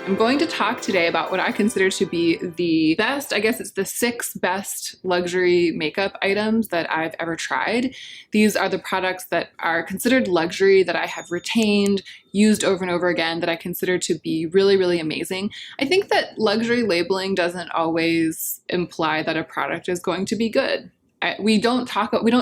I'm going to talk today about what I consider to be the best, I guess it's the 6 best luxury makeup items that I've ever tried. These are the products that are considered luxury that I have retained, used over and over again, that I consider to be really, really amazing. I think that luxury labeling doesn't always imply that a product is going to be good. We don't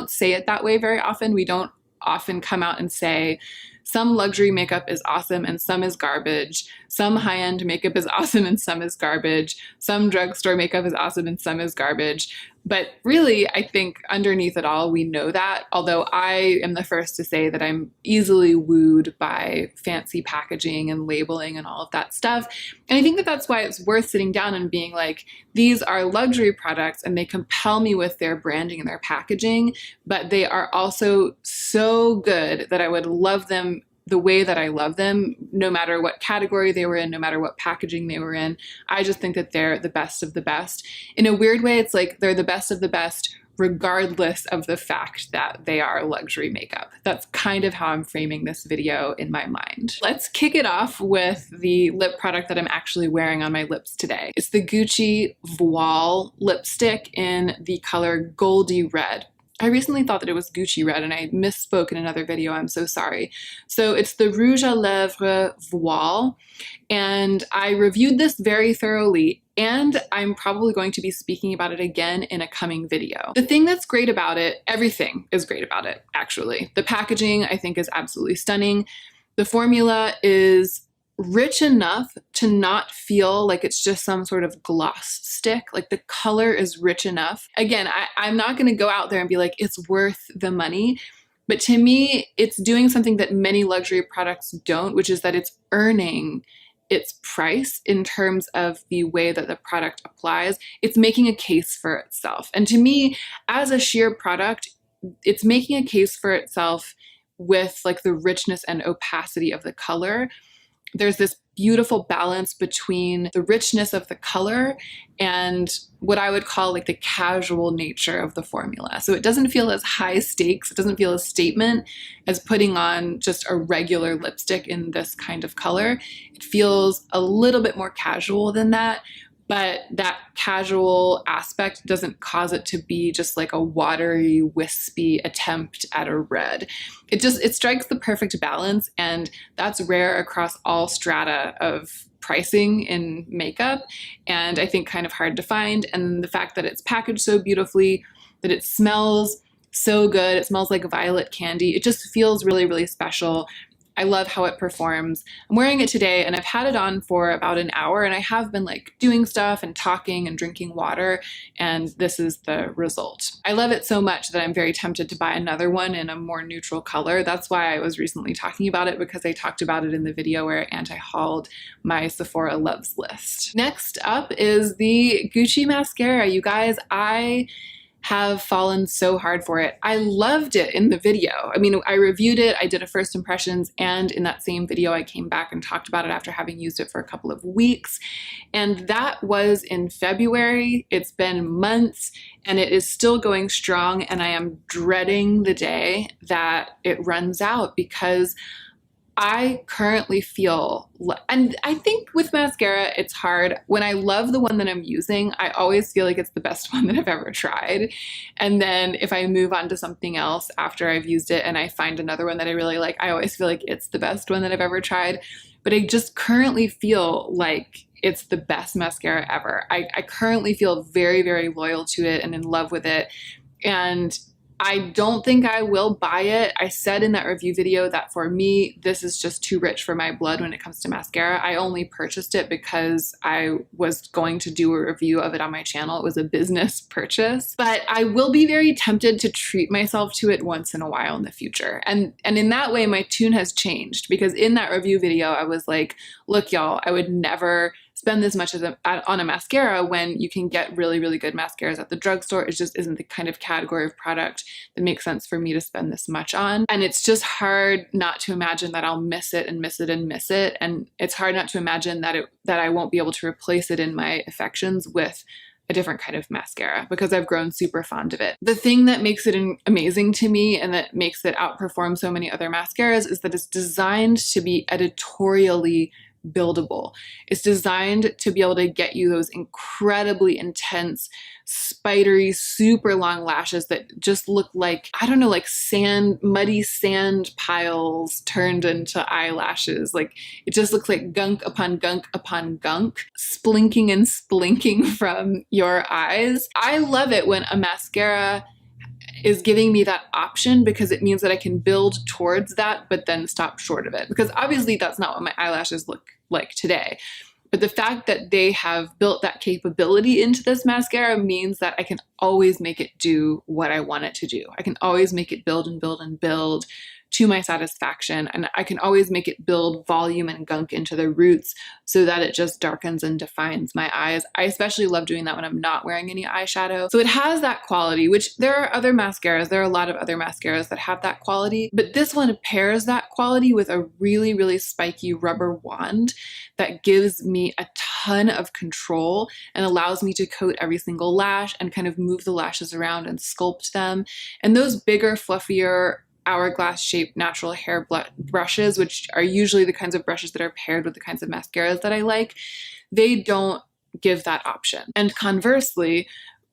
say it that way very often. We don't often come out and say, some luxury makeup is awesome and some is garbage. Some high-end makeup is awesome and some is garbage. Some drugstore makeup is awesome and some is garbage. But really, I think underneath it all, we know that, although I am the first to say that I'm easily wooed by fancy packaging and labeling and all of that stuff. And I think that that's why it's worth sitting down and being like, these are luxury products and they compel me with their branding and their packaging, but they are also so good that I would love them the way that I love them, no matter what category they were in, no matter what packaging they were in. I just think that they're the best of the best. In a weird way, it's like they're the best of the best regardless of the fact that they are luxury makeup. That's kind of how I'm framing this video in my mind. Let's kick it off with the lip product that I'm actually wearing on my lips today. It's the Gucci Voile lipstick in the color Goldy Red. I recently thought that it was Gucci Red and I misspoke in another video, I'm so sorry. So it's the Rouge à Lèvres Voile, and I reviewed this very thoroughly, and I'm probably going to be speaking about it again in a coming video. The thing that's great about it, everything is great about it, actually. The packaging, I think, is absolutely stunning. The formula is rich enough to not feel like it's just some sort of gloss stick. Like the color is rich enough. Again, I'm not going to go out there and be like, it's worth the money. But to me, it's doing something that many luxury products don't, which is that it's earning its price in terms of the way that the product applies. It's making a case for itself. And to me, as a sheer product, it's making a case for itself with like the richness and opacity of the color. There's this beautiful balance between the richness of the color and what I would call like the casual nature of the formula. So it doesn't feel as high stakes, it doesn't feel as statement as putting on just a regular lipstick in this kind of color. It feels a little bit more casual than that, but that casual aspect doesn't cause it to be just like a watery, wispy attempt at a red. It strikes the perfect balance, and that's rare across all strata of pricing in makeup, and I think kind of hard to find. And the fact that it's packaged so beautifully, that it smells so good, it smells like violet candy, it just feels really, really special. I love how it performs. I'm wearing it today and I've had it on for about an hour, and I have been like doing stuff and talking and drinking water, and this is the result. I love it so much that I'm very tempted to buy another one in a more neutral color. That's why I was recently talking about it, because I talked about it in the video where I anti-hauled my Sephora loves list. Next up is the Gucci mascara. You guys, I have fallen so hard for it. I loved it in the video. I mean, I reviewed it, I did a first impressions, and in that same video I came back and talked about it after having used it for a couple of weeks. And that was in February. It's been months and it is still going strong, and I am dreading the day that it runs out, because I currently feel, and I think with mascara, it's hard. When I love the one that I'm using, I always feel like it's the best one that I've ever tried. And then if I move on to something else after I've used it and I find another one that I really like, I always feel like it's the best one that I've ever tried. But I just currently feel like it's the best mascara ever. I currently feel very, very loyal to it and in love with it. And I don't think I will buy it. I said in that review video that for me, this is just too rich for my blood when it comes to mascara. I only purchased it because I was going to do a review of it on my channel. It was a business purchase, but I will be very tempted to treat myself to it once in a while in the future. And in that way, my tune has changed, because in that review video, I was like, look, y'all, I would never spend this much on a mascara when you can get really, really good mascaras at the drugstore. It just isn't the kind of category of product that makes sense for me to spend this much on. And it's just hard not to imagine that I'll miss it and miss it and miss it. And it's hard not to imagine that I won't be able to replace it in my affections with a different kind of mascara, because I've grown super fond of it. The thing that makes it amazing to me and that makes it outperform so many other mascaras is that it's designed to be editorially buildable. It's designed to be able to get you those incredibly intense, spidery, super long lashes that just look like, I don't know, like sand, muddy sand piles turned into eyelashes. Like it just looks like gunk upon gunk upon gunk, splinking and splinking from your eyes. I love it when a mascara is giving me that option, because it means that I can build towards that, but then stop short of it. Because obviously that's not what my eyelashes look like today. But the fact that they have built that capability into this mascara means that I can always make it do what I want it to do. I can always make it build and build and build to my satisfaction. And I can always make it build volume and gunk into the roots so that it just darkens and defines my eyes. I especially love doing that when I'm not wearing any eyeshadow. So it has that quality, which there are other mascaras. There are a lot of other mascaras that have that quality, but this one pairs that quality with a really, really spiky rubber wand that gives me a ton of control and allows me to coat every single lash and kind of move the lashes around and sculpt them. And those bigger, fluffier, hourglass shaped natural hair brushes, which are usually the kinds of brushes that are paired with the kinds of mascaras that I like, they don't give that option. And conversely,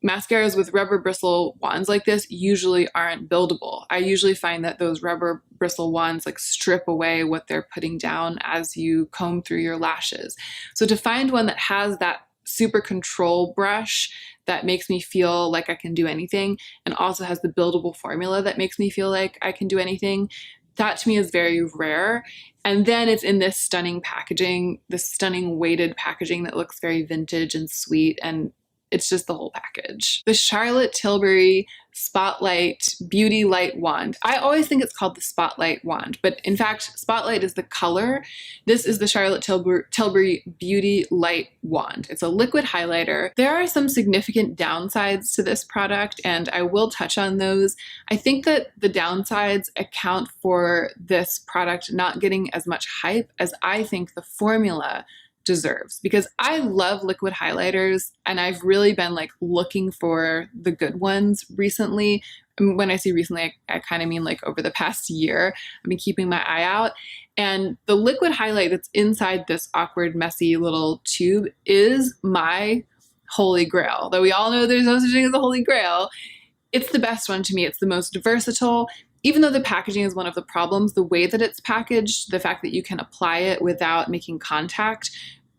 mascaras with rubber bristle wands like this usually aren't buildable. I usually find that those rubber bristle wands like strip away what they're putting down as you comb through your lashes. So to find one that has that super control brush that makes me feel like I can do anything, and also has the buildable formula that makes me feel like I can do anything, that to me is very rare. And then it's in this stunning packaging, this stunning weighted packaging that looks very vintage and sweet, and it's just the whole package. The Charlotte Tilbury Spotlight Beauty Light Wand. I always think it's called the Spotlight Wand, but in fact, Spotlight is the color. This is the Charlotte Tilbury Beauty Light Wand. It's a liquid highlighter. There are some significant downsides to this product, and I will touch on those. I think that the downsides account for this product not getting as much hype as I think the formula deserves, because I love liquid highlighters and I've really been like looking for the good ones recently. And when I say recently, I kind of mean like over the past year. I've been keeping my eye out, and the liquid highlight that's inside this awkward, messy little tube is my holy grail. Though we all know there's no such thing as a holy grail, it's the best one to me. It's the most versatile. Even though the packaging is one of the problems, the way that it's packaged, the fact that you can apply it without making contact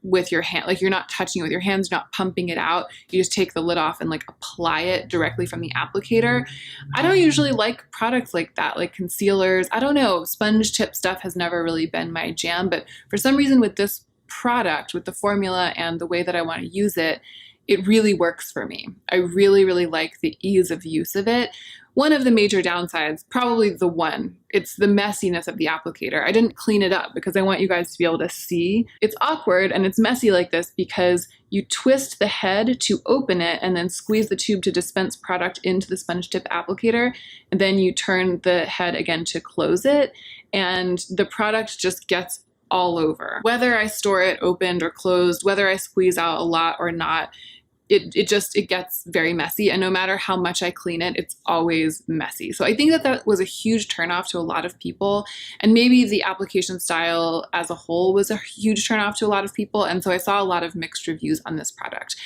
with your hand, like you're not touching it with your hands, you're not pumping it out, you just take the lid off and like apply it directly from the applicator. I don't usually like products like that, like concealers. I don't know, sponge tip stuff has never really been my jam, but for some reason with this product, with the formula and the way that I want to use it, it really works for me. I really, really like the ease of use of it. One of the major downsides, probably the one, it's the messiness of the applicator. I didn't clean it up because I want you guys to be able to see. It's awkward and it's messy like this because you twist the head to open it and then squeeze the tube to dispense product into the sponge tip applicator, and then you turn the head again to close it, and the product just gets all over. Whether I store it opened or closed, whether I squeeze out a lot or not, it gets very messy, and no matter how much I clean it, it's always messy. So I think that that was a huge turnoff to a lot of people, and maybe the application style as a whole was a huge turnoff to a lot of people, and so I saw a lot of mixed reviews on this product.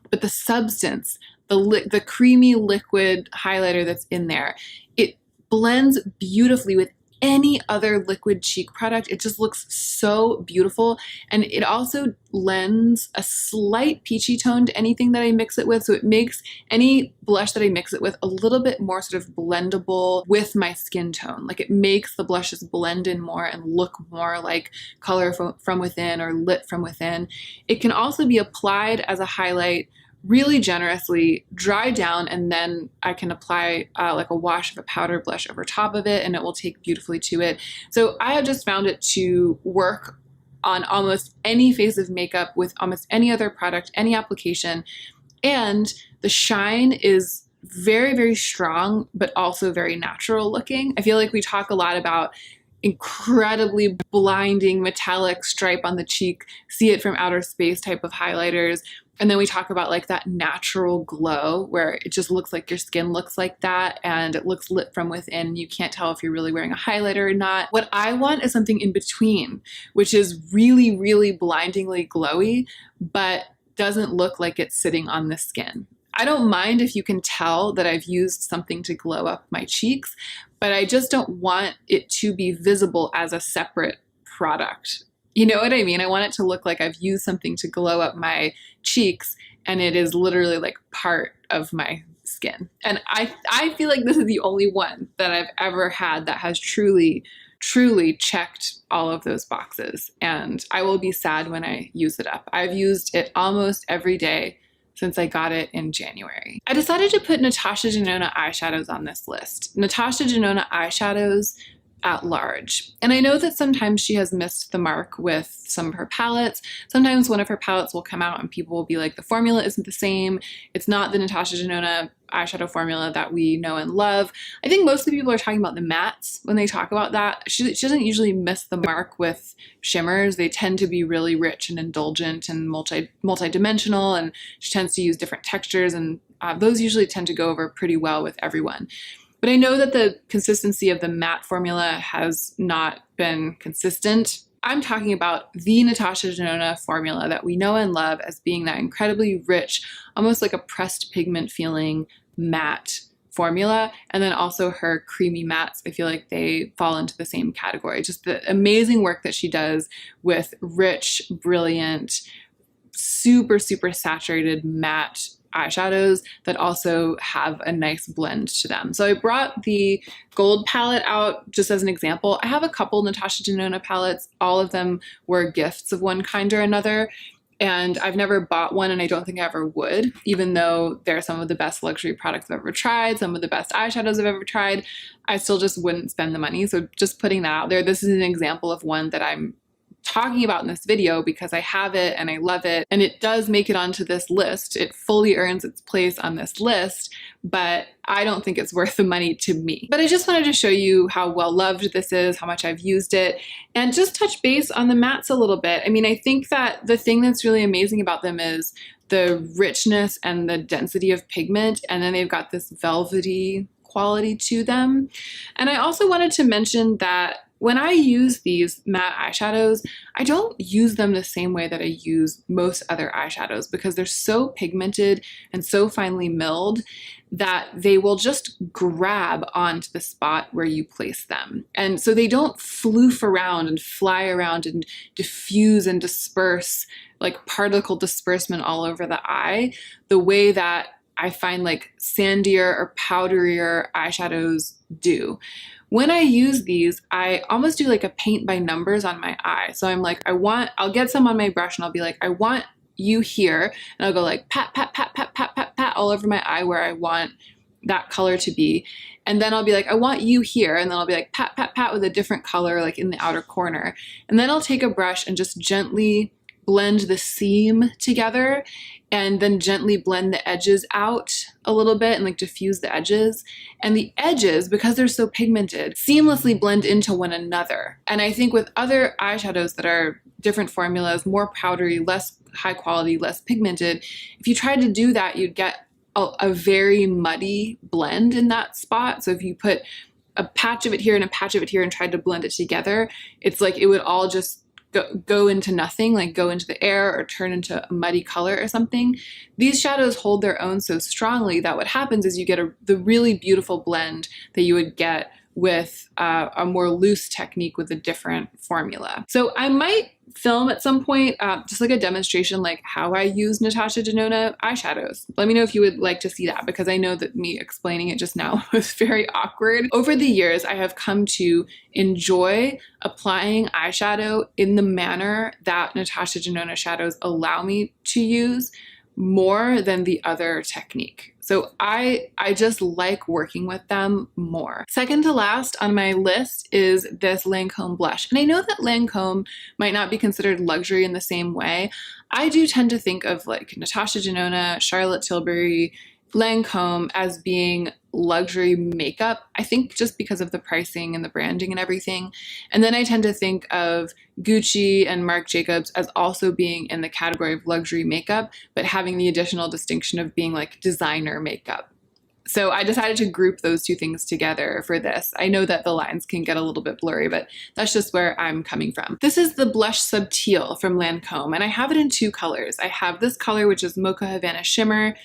But the substance, the creamy liquid highlighter that's in there, it blends beautifully with any other liquid cheek product. It just looks so beautiful, and it also lends a slight peachy tone to anything that I mix it with, so it makes any blush that I mix it with a little bit more sort of blendable with my skin tone. Like it makes the blushes blend in more and look more like color from within or lit from within. It can also be applied as a highlight really generously, dry down, and then I can apply like a wash of a powder blush over top of it, and it will take beautifully to it. So I have just found it to work on almost any face of makeup with almost any other product, any application, and the shine is very, very strong, but also very natural looking. I feel like we talk a lot about incredibly blinding metallic stripe on the cheek, see it from outer space type of highlighters. And then we talk about like that natural glow where it just looks like your skin looks like that and it looks lit from within. You can't tell if you're really wearing a highlighter or not. What I want is something in between, which is really, really blindingly glowy, but doesn't look like it's sitting on the skin. I don't mind if you can tell that I've used something to glow up my cheeks, but I just don't want it to be visible as a separate product. You know what I mean? I want it to look like I've used something to glow up my cheeks and it is literally like part of my skin. And I feel like this is the only one that I've ever had that has truly checked all of those boxes. And I will be sad when I use it up. I've used it almost every day since I got it in January. I decided to put Natasha Denona eyeshadows on this list. Natasha Denona eyeshadows at large. And I know that sometimes she has missed the mark with some of her palettes. Sometimes one of her palettes will come out and people will be like, the formula isn't the same. It's not the Natasha Denona eyeshadow formula that we know and love. I think mostly people are talking about the mattes when they talk about that. She doesn't usually miss the mark with shimmers. They tend to be really rich and indulgent and multi-dimensional, and she tends to use different textures, and those usually tend to go over pretty well with everyone. But I know that the consistency of the matte formula has not been consistent. I'm talking about the Natasha Denona formula that we know and love as being that incredibly rich, almost like a pressed pigment feeling matte formula. And then also her creamy mattes, I feel like they fall into the same category. Just the amazing work that she does with rich, brilliant, super saturated matte eyeshadows that also have a nice blend to them. So I brought the gold palette out just as an example. I have a couple Natasha Denona palettes. All of them were gifts of one kind or another. And I've never bought one, and I don't think I ever would, even though they're some of the best luxury products I've ever tried, some of the best eyeshadows I've ever tried. I still just wouldn't spend the money. So just putting that out there, this is an example of one that I'm talking about in this video because I have it and I love it, and it does make it onto this list. It fully earns its place on this list, but I don't think it's worth the money to me. But I just wanted to show you how well loved this is, how much I've used it, and just touch base on the mattes a little bit. I mean, I think that the thing that's really amazing about them is the richness and the density of pigment, and then they've got this velvety quality to them. And I also wanted to mention that when I use these matte eyeshadows, I don't use them the same way that I use most other eyeshadows because they're so pigmented and so finely milled that they will just grab onto the spot where you place them. And so they don't floof around and fly around and diffuse and disperse, like particle disbursement all over the eye, the way that I find like sandier or powderier eyeshadows do. When I use these, I almost do like a paint by numbers on my eye. So I'm like, I'll get some on my brush and I'll be like, I want you here. And I'll go like pat, pat, pat, pat, pat, pat, pat all over my eye where I want that color to be. And then I'll be like, I want you here. And then I'll be like, pat, pat, pat with a different color, like in the outer corner. And then I'll take a brush and just gently blend the seam together and then gently blend the edges out a little bit and like diffuse the edges. And the edges, because they're so pigmented, seamlessly blend into one another. And I think with other eyeshadows that are different formulas, more powdery, less high quality, less pigmented, if you tried to do that, you'd get a very muddy blend in that spot. So if you put a patch of it here and a patch of it here and tried to blend it together, it's like it would all just go into nothing, like go into the air or turn into a muddy color or something. These shadows hold their own so strongly that what happens is you get the really beautiful blend that you would get with a more loose technique with a different formula. So I might film at some point just like a demonstration like how I use Natasha Denona eyeshadows. Let me know if you would like to see that, because I know that me explaining it just now was very awkward. Over the years, I have come to enjoy applying eyeshadow in the manner that Natasha Denona shadows allow me to use more than the other technique. So I just like working with them more. Second to last on my list is this Lancome blush. And I know that Lancome might not be considered luxury in the same way. I do tend to think of like Natasha Denona, Charlotte Tilbury, Lancome as being luxury makeup, I think just because of the pricing and the branding and everything. And then I tend to think of Gucci and Marc Jacobs as also being in the category of luxury makeup, but having the additional distinction of being like designer makeup. So I decided to group those two things together for this. I know that the lines can get a little bit blurry, but that's just where I'm coming from. This is the Blush Subtil from Lancome, and I have it in two colors. I have this color, which is Mocha Havana Shimmer,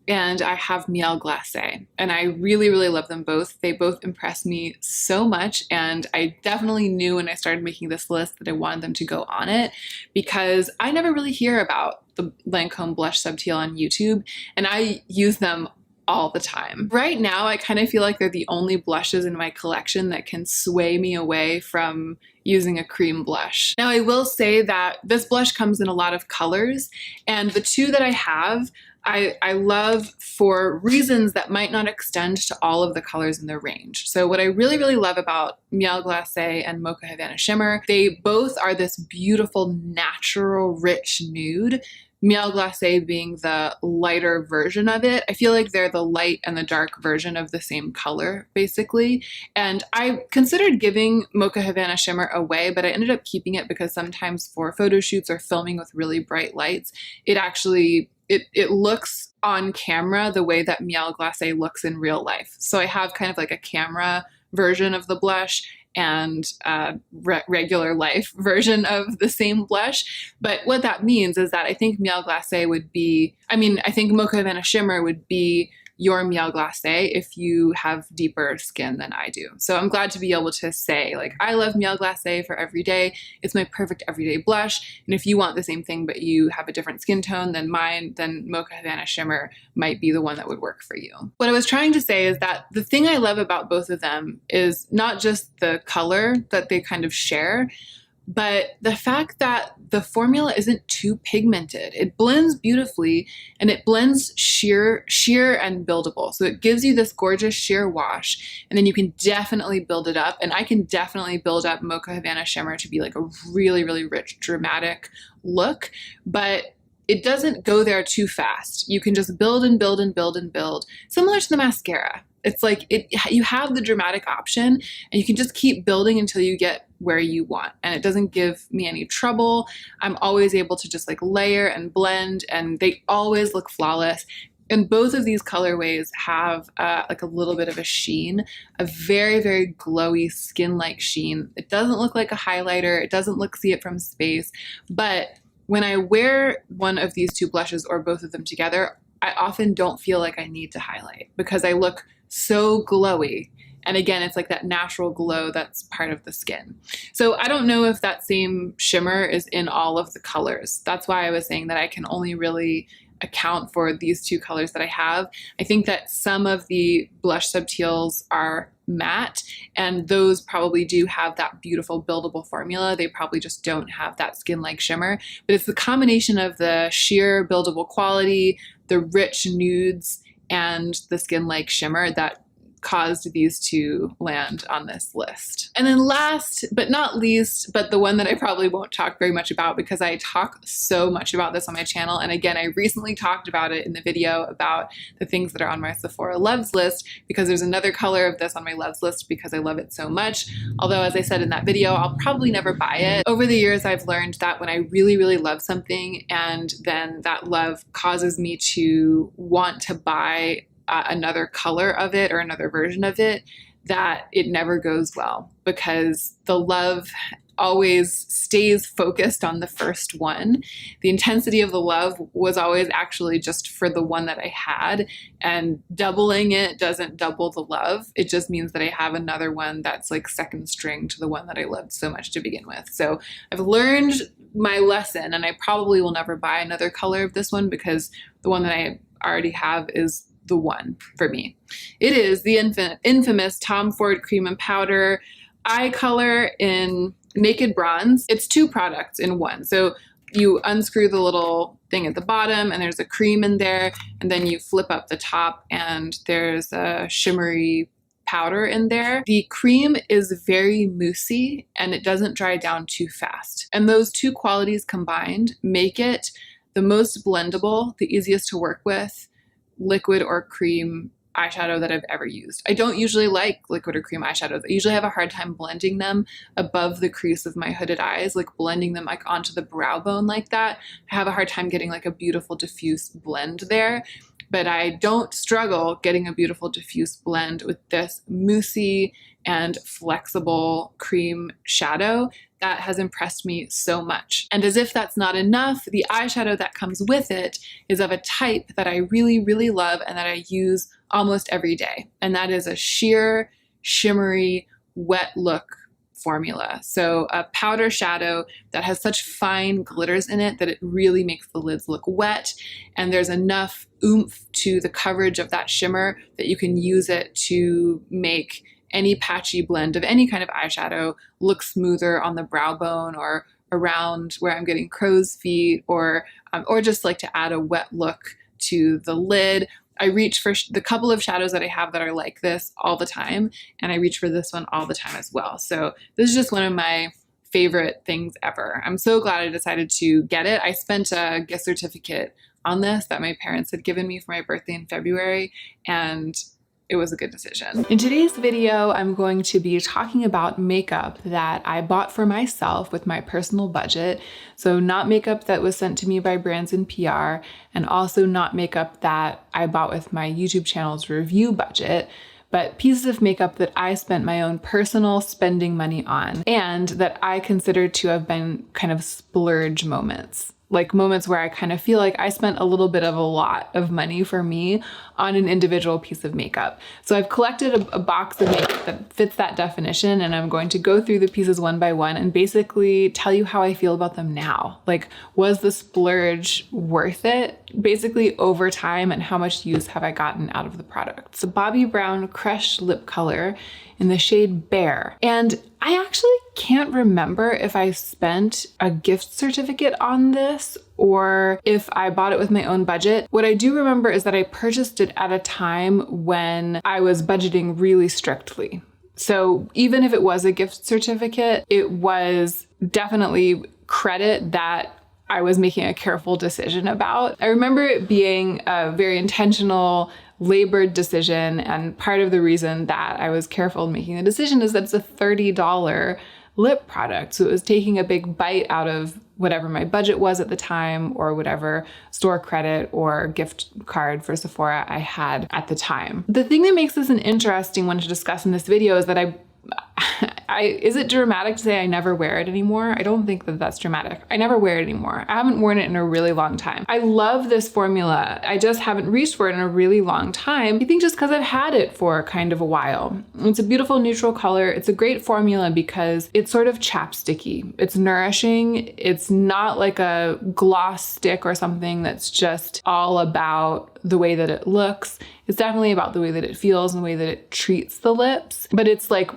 and I have Miel Glacé, and I really, really love them both. They both impress me so much, and I definitely knew when I started making this list that I wanted them to go on it because I never really hear about the Lancome Blush Subtil on YouTube, and I use them all the time. Right now, I kind of feel like they're the only blushes in my collection that can sway me away from using a cream blush. Now, I will say that this blush comes in a lot of colors, and the two that I have, I love for reasons that might not extend to all of the colors in the range. So what I really, really love about Miel Glacé and Mocha Havana Shimmer, they both are this beautiful, natural, rich nude. Miel Glacé being the lighter version of it. I feel like they're the light and the dark version of the same color, basically. And I considered giving Mocha Havana Shimmer away, but I ended up keeping it because sometimes for photo shoots or filming with really bright lights, it actually, it looks on camera the way that Miel Glacé looks in real life. So I have kind of like a camera version of the blush and regular life version of the same blush. But what that means is that I think Miel Glacé would be, I think Mocha Havana Shimmer would be your Miel Glacé if you have deeper skin than I do. So I'm glad to be able to say, like, I love Miel Glacé for every day. It's my perfect everyday blush. And if you want the same thing, but you have a different skin tone than mine, then Mocha Havana Shimmer might be the one that would work for you. What I was trying to say is that the thing I love about both of them is not just the color that they kind of share, but the fact that the formula isn't too pigmented. It blends beautifully, and it blends sheer and buildable. So it gives you this gorgeous sheer wash, and then you can definitely build it up. And I can definitely build up Mocha Havana Shimmer to be like a really, really rich, dramatic look, but it doesn't go there too fast. You can just build and build and build and build, similar to the mascara. It's like you have the dramatic option, and you can just keep building until you get where you want, and it doesn't give me any trouble. I'm always able to just like layer and blend, and they always look flawless. And both of these colorways have like a little bit of a sheen, a very, very glowy skin-like sheen. It doesn't look like a highlighter. It doesn't look see it from space, but when I wear one of these two blushes or both of them together, I often don't feel like I need to highlight because I look so glowy. And again, it's like that natural glow that's part of the skin. So I don't know if that same shimmer is in all of the colors. That's why I was saying that I can only really account for these two colors that I have. I think that some of the blush subtils are matte, and those probably do have that beautiful buildable formula. They probably just don't have that skin-like shimmer, but it's the combination of the sheer buildable quality, the rich nudes, and the skin-like shimmer that caused these to land on this list. And then last but not least, but the one that I probably won't talk very much about because I talk so much about this on my channel, and again, I recently talked about it in the video about the things that are on my Sephora loves list, because there's another color of this on my loves list because I love it so much. Although, as I said in that video, I'll probably never buy it. Over the years, I've learned that when I really, really love something and then that love causes me to want to buy another color of it or another version of it, that it never goes well because the love always stays focused on the first one. The intensity of the love was always actually just for the one that I had, and doubling it doesn't double the love. It just means that I have another one that's like second string to the one that I loved so much to begin with. So I've learned my lesson, and I probably will never buy another color of this one because the one that I already have is the one for me. It is the infamous Tom Ford Cream and Powder Eye Color in Naked Bronze. It's two products in one. So you unscrew the little thing at the bottom and there's a cream in there, and then you flip up the top and there's a shimmery powder in there. The cream is very moussey and it doesn't dry down too fast. And those two qualities combined make it the most blendable, the easiest to work with, liquid or cream eyeshadow that I've ever used. I don't usually like liquid or cream eyeshadows. I usually have a hard time blending them above the crease of my hooded eyes, like blending them like onto the brow bone like that. I have a hard time getting like a beautiful diffuse blend there, but I don't struggle getting a beautiful diffuse blend with this moussey and flexible cream shadow. That has impressed me so much. And as if that's not enough, the eyeshadow that comes with it is of a type that I really, really love and that I use almost every day. And that is a sheer, shimmery, wet look formula. So a powder shadow that has such fine glitters in it that it really makes the lids look wet. And there's enough oomph to the coverage of that shimmer that you can use it to make any patchy blend of any kind of eyeshadow look smoother on the brow bone or around where I'm getting crow's feet, or just like to add a wet look to the lid. I reach for the couple of shadows that I have that are like this all the time, and I reach for this one all the time as well. So this is just one of my favorite things ever. I'm so glad I decided to get it. I spent a gift certificate on this that my parents had given me for my birthday in February, and it was a good decision. In today's video, I'm going to be talking about makeup that I bought for myself with my personal budget. So not makeup that was sent to me by brands in PR, and also not makeup that I bought with my YouTube channel's review budget, but pieces of makeup that I spent my own personal spending money on and that I consider to have been kind of splurge moments. Like moments where I kind of feel like I spent a little bit of a lot of money for me on an individual piece of makeup. So I've collected a box of makeup that fits that definition, and I'm going to go through the pieces one by one and basically tell you how I feel about them now. Like, was the splurge worth it? Basically over time, and how much use have I gotten out of the product? It's a Bobbi Brown Crushed Lip Color in the shade Bear. And I actually can't remember if I spent a gift certificate on this or if I bought it with my own budget. What I do remember is that I purchased it at a time when I was budgeting really strictly. So even if it was a gift certificate, it was definitely credit that I was making a careful decision about. I remember it being a very intentional, labored decision, and part of the reason that I was careful in making the decision is that it's a $30 lip product. So it was taking a big bite out of whatever my budget was at the time, or whatever store credit or gift card for Sephora I had at the time. The thing that makes this an interesting one to discuss in this video is that is it dramatic to say I never wear it anymore? I don't think that that's dramatic. I never wear it anymore. I haven't worn it in a really long time. I love this formula. I just haven't reached for it in a really long time. I think just because I've had it for kind of a while. It's a beautiful neutral color. It's a great formula because it's sort of chapsticky. It's nourishing. It's not like a gloss stick or something that's just all about the way that it looks. It's definitely about the way that it feels and the way that it treats the lips, but it's like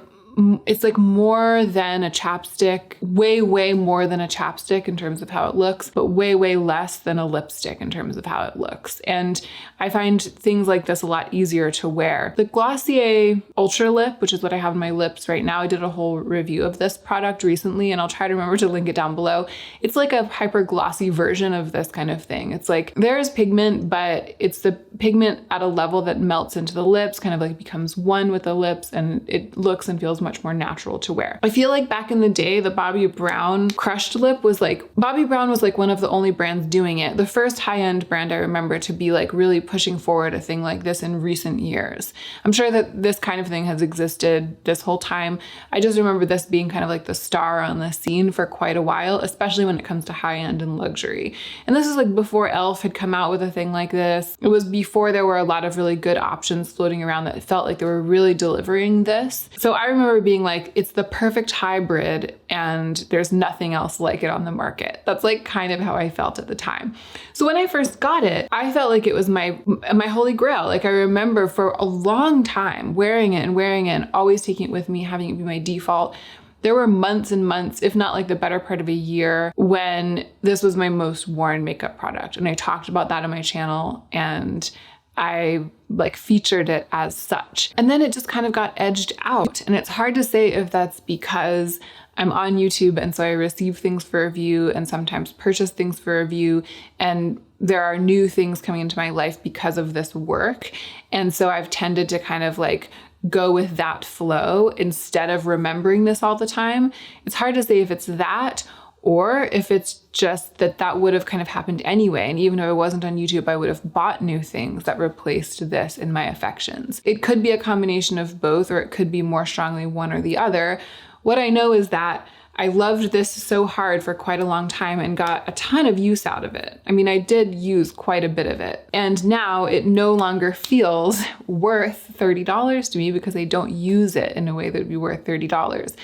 more than a chapstick, way more than a chapstick in terms of how it looks, but way less than a lipstick in terms of how it looks. And I find things like this a lot easier to wear. The Glossier Ultra Lip, which is what I have on my lips right now, I did a whole review of this product recently, and I'll try to remember to link it down below. It's like a hyper glossy version of this kind of thing. It's like there's pigment, but it's the pigment at a level that melts into the lips, kind of like becomes one with the lips, and it looks and feels much more natural to wear. I feel like back in the day, the Bobbi Brown Crushed Lip was like, Bobbi Brown was like one of the only brands doing it. The first high-end brand I remember to be like really pushing forward a thing like this in recent years. I'm sure that this kind of thing has existed this whole time. I just remember this being kind of like the star on the scene for quite a while, especially when it comes to high-end and luxury. And this is like before e.l.f. had come out with a thing like this. It was before there were a lot of really good options floating around that felt like they were really delivering this. So I remember being like, it's the perfect hybrid and there's nothing else like it on the market. That's like kind of how I felt at the time. So when I first got it, I felt like it was my holy grail. Like I remember for a long time wearing it and always taking it with me, having it be my default. There were months and months, if not like the better part of a year, when this was my most worn makeup product. And I talked about that on my channel, and I like featured it as such. And then it just kind of got edged out. And it's hard to say if that's because I'm on YouTube, and so I receive things for review and sometimes purchase things for review, and there are new things coming into my life because of this work. And so I've tended to kind of like go with that flow instead of remembering this all the time. It's hard to say if it's that or if it's just that would have kind of happened anyway. And even if I wasn't on YouTube, I would have bought new things that replaced this in my affections. It could be a combination of both, or it could be more strongly one or the other. What I know is that I loved this so hard for quite a long time and got a ton of use out of it. I mean, I did use quite a bit of it. And now it no longer feels worth $30 to me because I don't use it in a way that would be worth $30.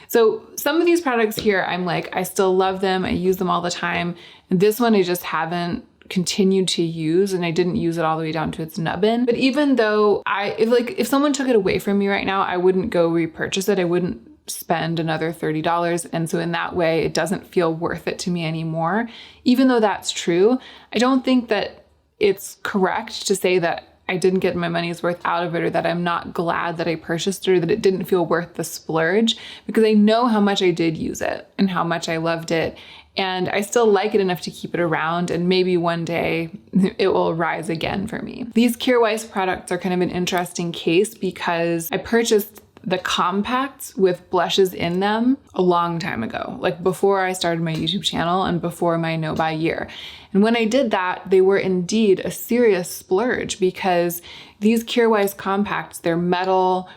So some of these products here, I'm like, I still love them. I use them all the time. And this one I just haven't continued to use, and I didn't use it all the way down to its nubbin. But even though if someone took it away from me right now, I wouldn't go repurchase it. I wouldn't spend another $30. And so in that way, it doesn't feel worth it to me anymore. Even though that's true, I don't think that it's correct to say that I didn't get my money's worth out of it, or that I'm not glad that I purchased it, or that it didn't feel worth the splurge, because I know how much I did use it and how much I loved it. And I still like it enough to keep it around, and maybe one day it will rise again for me. These Kjaer Weis products are kind of an interesting case because I purchased the compacts with blushes in them a long time ago, like before I started my YouTube channel and before my no-buy year. And when I did that, they were indeed a serious splurge because these Kjaer Weis compacts, they're metal,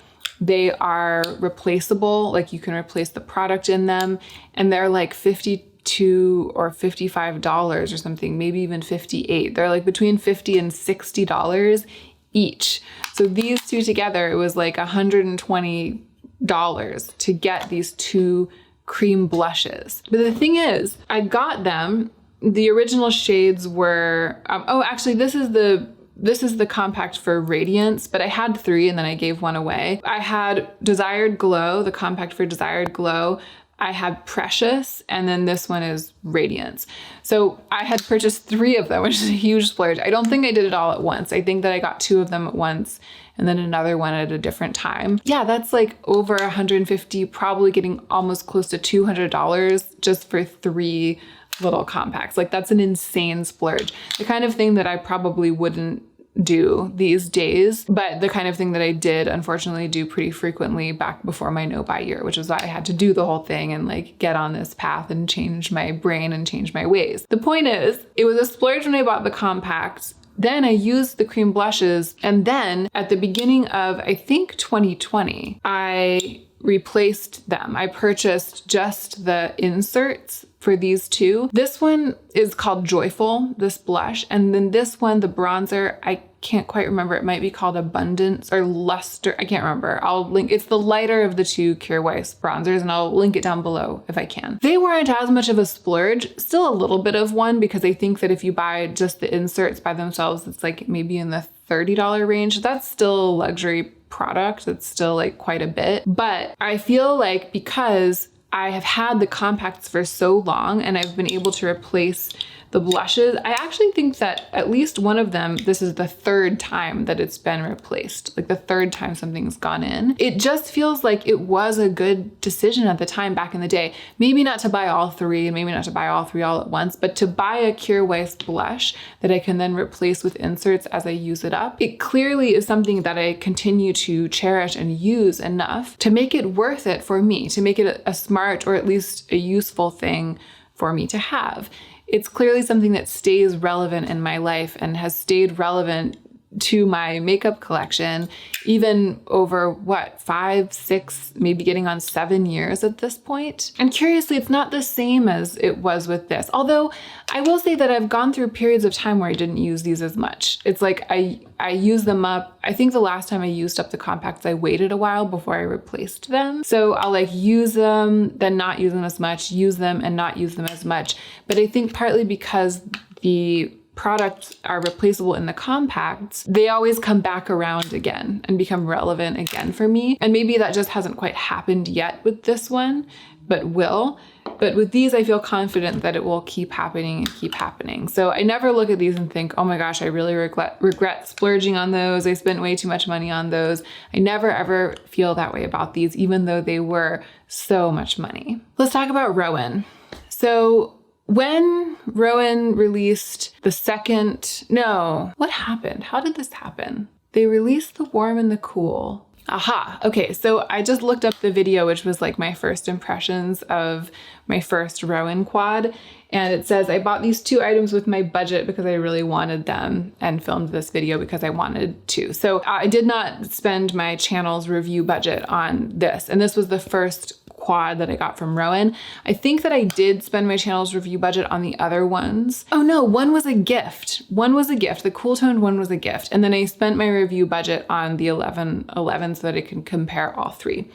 they are replaceable, like you can replace the product in them, and they're like $52 or $55 or something, maybe even $58. They're like between $50 and $60 each. So these two together, it was like $120 to get these two cream blushes. But the thing is, I got them, the original shades were, actually this is the compact for Radiance, but I had 3 and then I gave one away. I had Desired Glow, the compact for Desired Glow. I had Precious, and then this one is Radiance. So I had purchased 3 of them, which is a huge splurge. I don't think I did it all at once. I think that I got 2 of them at once and then another one at a different time. Yeah, that's like over $150, probably getting almost close to $200 just for 3 little compacts. Like that's an insane splurge. The kind of thing that I probably wouldn't do these days, but the kind of thing that I did unfortunately do pretty frequently back before my no-buy year, which is why I had to do the whole thing and like get on this path and change my brain and change my ways. The point is, it was a splurge when I bought the compacts. Then I used the cream blushes, and then at the beginning of, I think 2020, I replaced them. I purchased just the inserts for these two. This one is called Joyful, this blush, and then this one, the bronzer, I can't quite remember. It might be called Abundance or Luster. I can't remember. I'll link. It's the lighter of the two Kjaer Weis bronzers, and I'll link it down below if I can. They weren't as much of a splurge, still a little bit of one, because I think that if you buy just the inserts by themselves, it's like maybe in the $30 range. That's still a luxury product. It's still like quite a bit. But I feel like because I have had the compacts for so long and I've been able to replace the blushes, I actually think that at least one of them, this is the 3rd time that it's been replaced, like the 3rd time something's gone in. It just feels like it was a good decision at the time back in the day. Maybe not to buy all 3 and maybe not to buy all 3 all at once, but to buy a Kjaer Weis blush that I can then replace with inserts as I use it up. It clearly is something that I continue to cherish and use enough to make it worth it for me, to make it a smart or at least a useful thing for me to have. It's clearly something that stays relevant in my life and has stayed relevant to my makeup collection, even over what, 5, 6, maybe getting on 7 years at this point. And curiously, it's not the same as it was with this. Although I will say that I've gone through periods of time where I didn't use these as much. It's like I use them up. I think the last time I used up the compacts, I waited a while before I replaced them. So I'll like use them, then not use them as much, use them and not use them as much. But I think partly because the products are replaceable in the compacts, they always come back around again and become relevant again for me. And maybe that just hasn't quite happened yet with this one, but will. But with these, I feel confident that it will keep happening and keep happening. So I never look at these and think, oh my gosh, I really regret splurging on those. I spent way too much money on those. I never ever feel that way about these, even though they were so much money. Let's talk about Rowan. So when Rowan released the second, no, what happened? How did this happen? They released the warm and the cool. Aha, okay, so I just looked up the video, which was like my first impressions of my first Rowan quad. And it says, I bought these 2 items with my budget because I really wanted them and filmed this video because I wanted to. So I did not spend my channel's review budget on this. And this was the first quad that I got from Rowan. I think that I did spend my channel's review budget on the other ones. Oh no, one was a gift. One was a gift. The cool toned one was a gift. And then I spent my review budget on the 1111 so that I can compare all 3.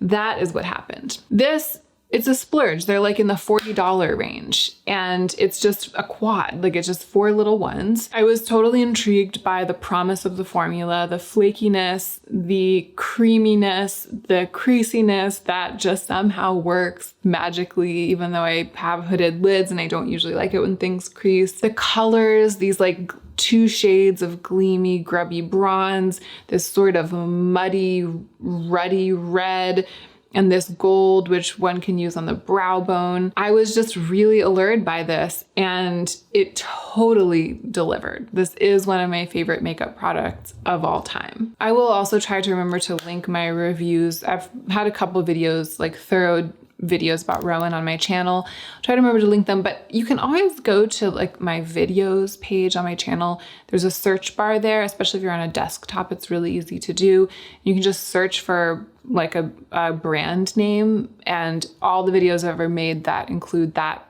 That is what happened. It's a splurge. They're like in the $40 range, and it's just a quad. Like, it's just 4 little ones. I was totally intrigued by the promise of the formula, the flakiness, the creaminess, the creasiness that just somehow works magically, even though I have hooded lids and I don't usually like it when things crease. The colors, these like 2 shades of gleamy, grubby bronze, this sort of muddy, ruddy red, and this gold, which one can use on the brow bone. I was just really allured by this, and it totally delivered. This is one of my favorite makeup products of all time. I will also try to remember to link my reviews. I've had a couple of videos, like thorough videos about Rowan on my channel. I'll try to remember to link them, but you can always go to like my videos page on my channel. There's a search bar there, especially if you're on a desktop, it's really easy to do. You can just search for like a brand name, and all the videos I've ever made that include that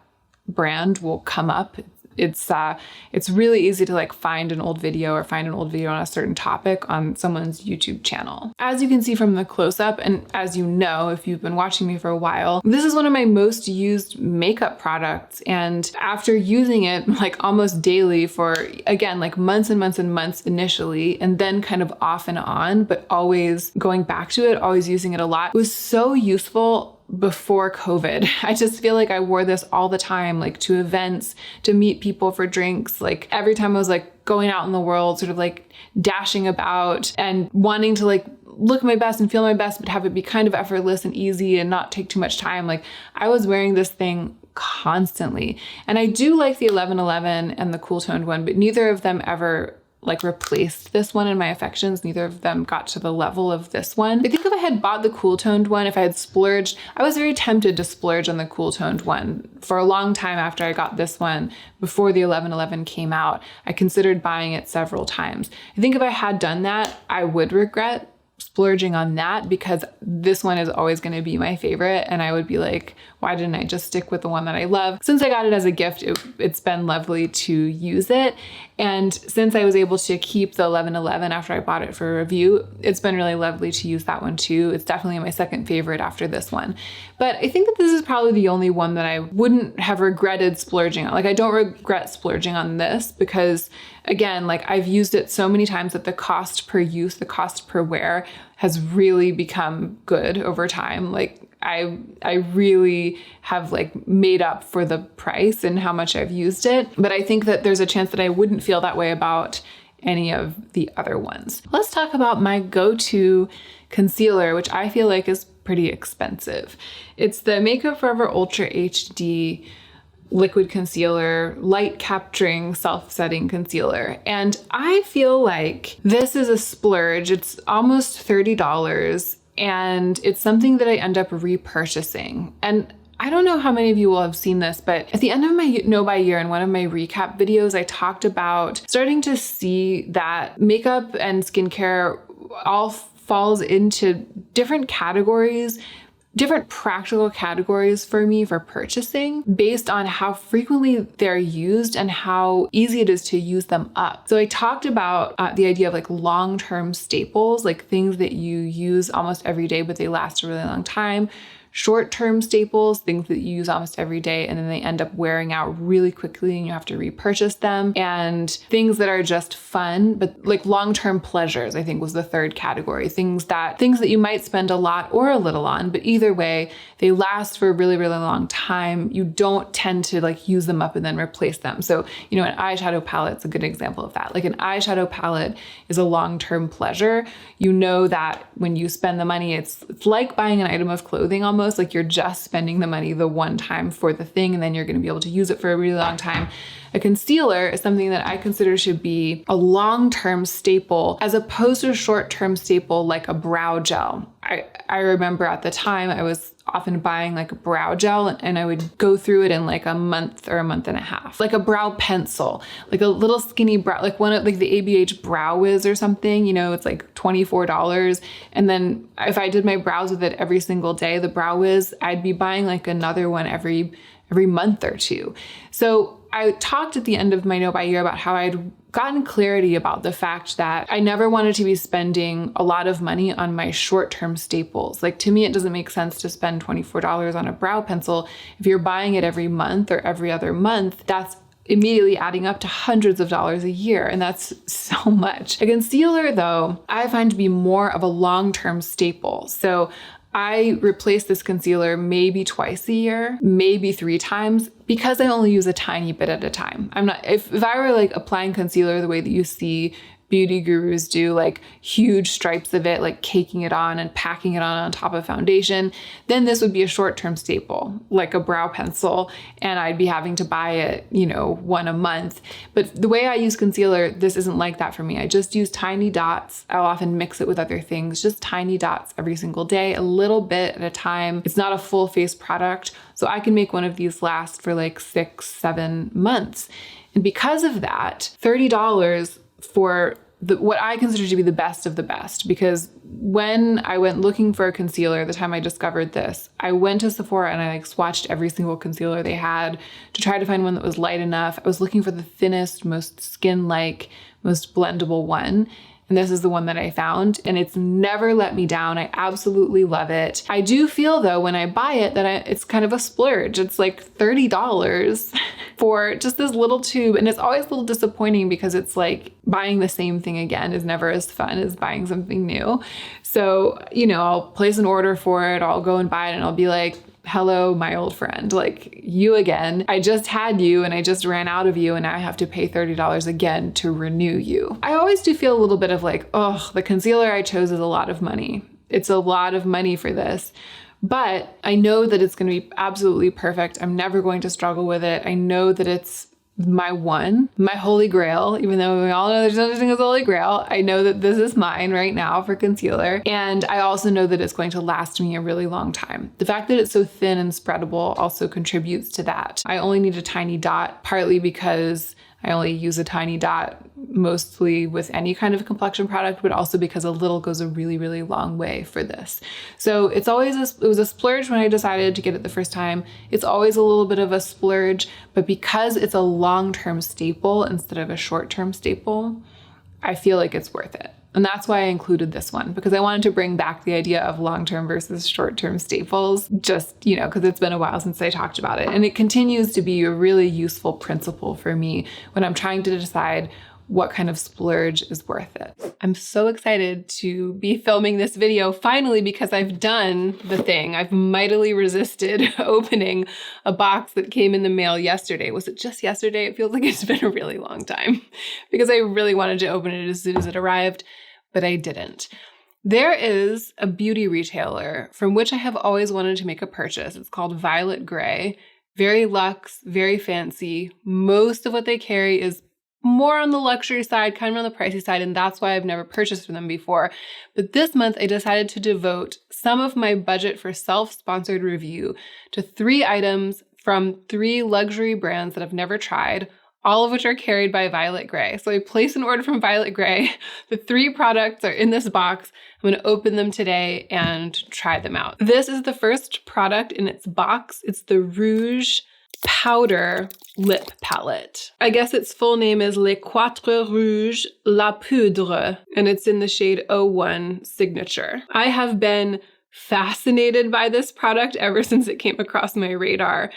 brand will come up. It's really easy to like find an old video or find an old video on a certain topic on someone's YouTube channel. As you can see from the close-up, and as you know, if you've been watching me for a while, this is one of my most used makeup products. And after using it like almost daily for, again, like months and months and months initially, and then kind of off and on, but always going back to it, always using it a lot, it was so useful before COVID. I just feel like I wore this all the time, like to events, to meet people for drinks. Like every time I was like going out in the world, sort of like dashing about and wanting to like look my best and feel my best, but have it be kind of effortless and easy and not take too much time. Like I was wearing this thing constantly. And I do like the 1111 and the cool toned one, but neither of them ever like replaced this one in my affections. Neither of them got to the level of this one. I think if I had bought the cool toned one, if I had splurged, I was very tempted to splurge on the cool toned one. For a long time after I got this one, before the 1111 came out, I considered buying it several times. I think if I had done that, I would regret splurging on that, because this one is always going to be my favorite, and I would be like, why didn't I just stick with the one that I love? Since I got it as a gift, it's been lovely to use it. And since I was able to keep the 1111 after I bought it for review, it's been really lovely to use that one too. It's definitely my second favorite after this one. But I think that this is probably the only one that I wouldn't have regretted splurging on. Like I don't regret splurging on this because, again, like I've used it so many times that the cost per use, the cost per wear has really become good over time. Like I really have like made up for the price and how much I've used it. But I think that there's a chance that I wouldn't feel that way about any of the other ones. Let's talk about my go-to concealer, which I feel like is pretty expensive. It's the Makeup Forever Ultra HD liquid concealer, light capturing, self-setting concealer. And I feel like this is a splurge. It's almost $30. And it's something that I end up repurchasing. And I don't know how many of you will have seen this, but at the end of my Know by Year, in one of my recap videos, I talked about starting to see that makeup and skincare all falls into different categories, different practical categories for me for purchasing based on how frequently they're used and how easy it is to use them up. So I talked about the idea of like long-term staples, like things that you use almost every day, but they last a really long time. short-term staples, things that you use almost every day, and then they end up wearing out really quickly and you have to repurchase them, and things that are just fun, but like long-term pleasures, I think was the third category. Things that you might spend a lot or a little on, but either way, they last for a really, really long time. You don't tend to like use them up and then replace them. So, you know, an eyeshadow palette's a good example of that. Like an eyeshadow palette is a long-term pleasure. You know that when you spend the money, it's like buying an item of clothing almost, like you're just spending the money the one time for the thing, and then you're going to be able to use it for a really long time. A concealer is something that I consider should be a long-term staple as opposed to a short-term staple like a brow gel. I remember at the time I was often buying like a brow gel and I would go through it in like a month or a month and a half. Like a brow pencil, like a little skinny brow, like one of like the ABH Brow Wiz or something, you know, it's like $24. And then if I did my brows with it every single day, the Brow Wiz, I'd be buying like another one every month or two. So I talked at the end of my Know by Year about how I'd gotten clarity about the fact that I never wanted to be spending a lot of money on my short-term staples. Like to me, it doesn't make sense to spend $24 on a brow pencil. If you're buying it every month or every other month, that's immediately adding up to hundreds of dollars a year, and that's so much. A concealer, though, I find to be more of a long-term staple. So I replace this concealer maybe twice a year, maybe 3 times, because I only use a tiny bit at a time. I'm not, if I were like applying concealer the way that you see beauty gurus do, like huge stripes of it, like caking it on and packing it on top of foundation, then this would be a short-term staple, like a brow pencil, and I'd be having to buy it, you know, one a month. But the way I use concealer, this isn't like that for me. I just use tiny dots. I'll often mix it with other things, just tiny dots every single day, a little bit at a time. It's not a full face product, so I can make one of these last for like 6-7 months. And because of that, $30 for what I consider to be the best of the best, because when I went looking for a concealer, the time I discovered this, I went to Sephora and I like swatched every single concealer they had to try to find one that was light enough. I was looking for the thinnest, most skin-like, most blendable one. And this is the one that I found, and it's never let me down. I absolutely love it. I do feel though, when I buy it, that it's kind of a splurge. It's like $30 for just this little tube. And it's always a little disappointing because it's like buying the same thing again is never as fun as buying something new. So, you know, I'll place an order for it, I'll go and buy it, and I'll be like, hello, my old friend, like you again. I just had you and I just ran out of you and now I have to pay $30 again to renew you. I always do feel a little bit of like, oh, the concealer I chose is a lot of money. It's a lot of money for this. But I know that it's going to be absolutely perfect. I'm never going to struggle with it. I know that it's my holy grail, even though we all know there's no such thing as holy grail. I know that this is mine right now for concealer. And I also know that it's going to last me a really long time. The fact that it's so thin and spreadable also contributes to that. I only need a tiny dot, partly because I only use a tiny dot mostly with any kind of complexion product, but also because a little goes a really, really long way for this. So it's always, it was a splurge when I decided to get it the first time. It's always a little bit of a splurge, but because it's a long-term staple instead of a short-term staple, I feel like it's worth it. And that's why I included this one, because I wanted to bring back the idea of long-term versus short-term staples, just, you know, because it's been a while since I talked about it. And it continues to be a really useful principle for me when I'm trying to decide what kind of splurge is worth it. I'm so excited to be filming this video finally, because I've done the thing. I've mightily resisted opening a box that came in the mail yesterday. Was it just yesterday? It feels like it's been a really long time because I really wanted to open it as soon as it arrived, but I didn't. There is a beauty retailer from which I have always wanted to make a purchase. It's called Violet Grey. Very luxe, very fancy. Most of what they carry is more on the luxury side, kind of on the pricey side, and that's why I've never purchased from them before. But this month I decided to devote some of my budget for self-sponsored review to 3 items from 3 luxury brands that I've never tried, all of which are carried by Violet Grey. So I placed an order from Violet Grey. The 3 products are in this box. I'm gonna open them today and try them out. This is the first product in its box. It's the Rouge Powder Lip Palette. I guess its full name is Les Quatre Rouges La Poudre, and it's in the shade 01 Signature. I have been fascinated by this product ever since it came across my radar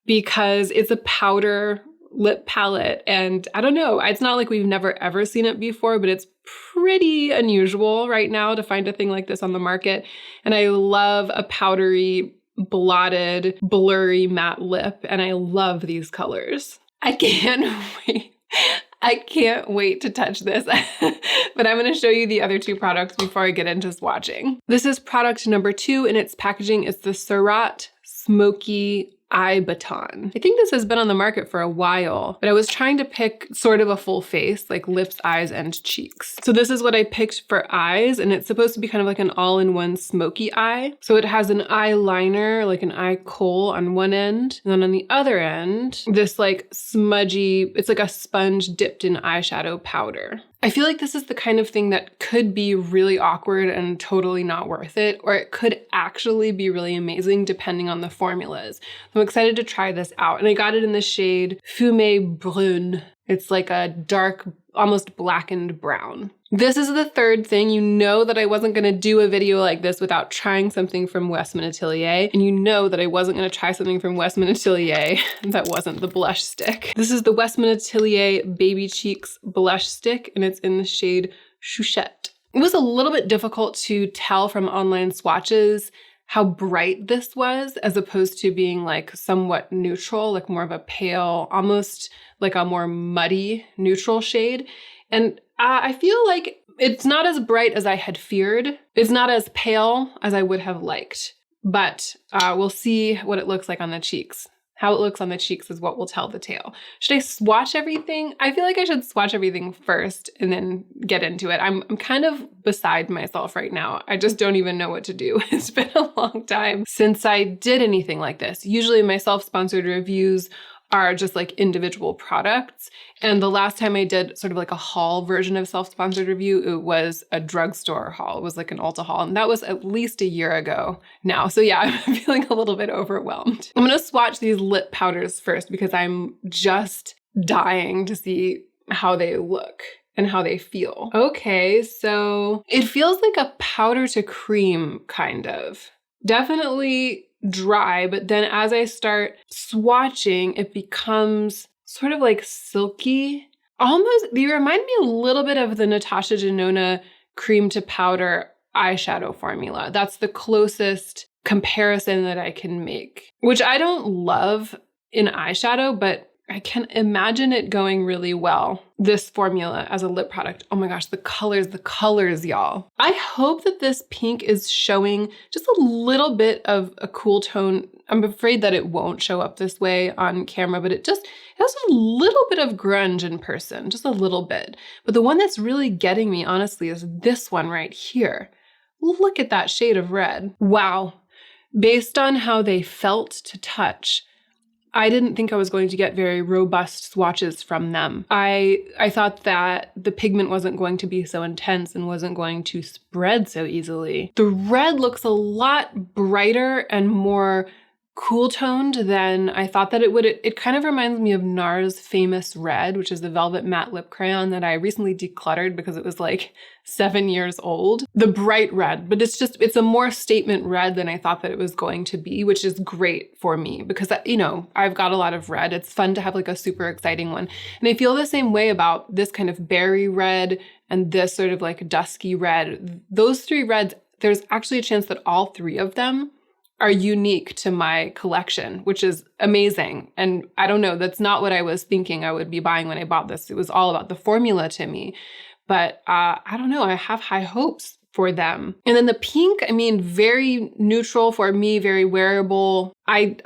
because it's a powder lip palette. And I don't know, it's not like we've never ever seen it before, but it's pretty unusual right now to find a thing like this on the market. And I love a powdery, blotted, blurry matte lip. And I love these colors. I can't wait. I can't wait to touch this, but I'm going to show you the other two products before I get into swatching. This is product number 2 and its packaging is the SURRAT Smoky Eye Baton. I think this has been on the market for a while, but I was trying to pick sort of a full face, like lips, eyes, and cheeks. So this is what I picked for eyes, and it's supposed to be kind of like an all-in-one smoky eye. So it has an eyeliner, like an eye kohl on one end, and then on the other end, this like smudgy, it's like a sponge dipped in eyeshadow powder. I feel like this is the kind of thing that could be really awkward and totally not worth it, or it could actually be really amazing depending on the formulas. So I'm excited to try this out. And I got it in the shade Fumé Brune. It's like a dark, almost blackened brown. This is the third thing. You know that I wasn't gonna do a video like this without trying something from WESTMAN Atelier. And you know that I wasn't gonna try something from WESTMAN Atelier that wasn't the blush stick. This is the WESTMAN Atelier Baby Cheeks blush stick, and it's in the shade Chouchette. It was a little bit difficult to tell from online swatches how bright this was, as opposed to being like somewhat neutral, like more of a pale, almost like a more muddy neutral shade. And I feel like it's not as bright as I had feared. It's not as pale as I would have liked, but we'll see what it looks like on the cheeks. How it looks on the cheeks is what will tell the tale. Should I swatch everything? I feel like I should swatch everything first and then get into it. I'm kind of beside myself right now. I just don't even know what to do. It's been a long time since I did anything like this. Usually my self-sponsored reviews are just like individual products. And the last time I did sort of like a haul version of self-sponsored review, it was a drugstore haul. It was like an Ulta haul. And that was at least a year ago now. So yeah, I'm feeling a little bit overwhelmed. I'm gonna swatch these lip powders first because I'm just dying to see how they look and how they feel. Okay, so it feels like a powder to cream kind of. Definitely dry, but then as I start swatching, it becomes sort of like silky. Almost, they remind me a little bit of the Natasha Denona cream to powder eyeshadow formula. That's the closest comparison that I can make, which I don't love in eyeshadow, but I can imagine it going really well, this formula as a lip product. Oh my gosh, the colors, y'all. I hope that this pink is showing just a little bit of a cool tone. I'm afraid that it won't show up this way on camera, but it has a little bit of grunge in person, just a little bit. But the one that's really getting me, honestly, is this one right here. Look at that shade of red. Wow. Based on how they felt to touch, I didn't think I was going to get very robust swatches from them. I thought that the pigment wasn't going to be so intense and wasn't going to spread so easily. The red looks a lot brighter and more cool toned than I thought that it would. It kind of reminds me of NARS Famous Red, which is the velvet matte lip crayon that I recently decluttered because it was like 7 years old. The bright red, but it's a more statement red than I thought that it was going to be, which is great for me because, you know, I've got a lot of red. It's fun to have like a super exciting one. And I feel the same way about this kind of berry red and this sort of like dusky red. Those three reds, there's actually a chance that all three of them are unique to my collection, which is amazing. And I don't know, that's not what I was thinking I would be buying when I bought this. It was all about the formula to me. But I don't know, I have high hopes for them. And then the pink, I mean, very neutral for me, very wearable. I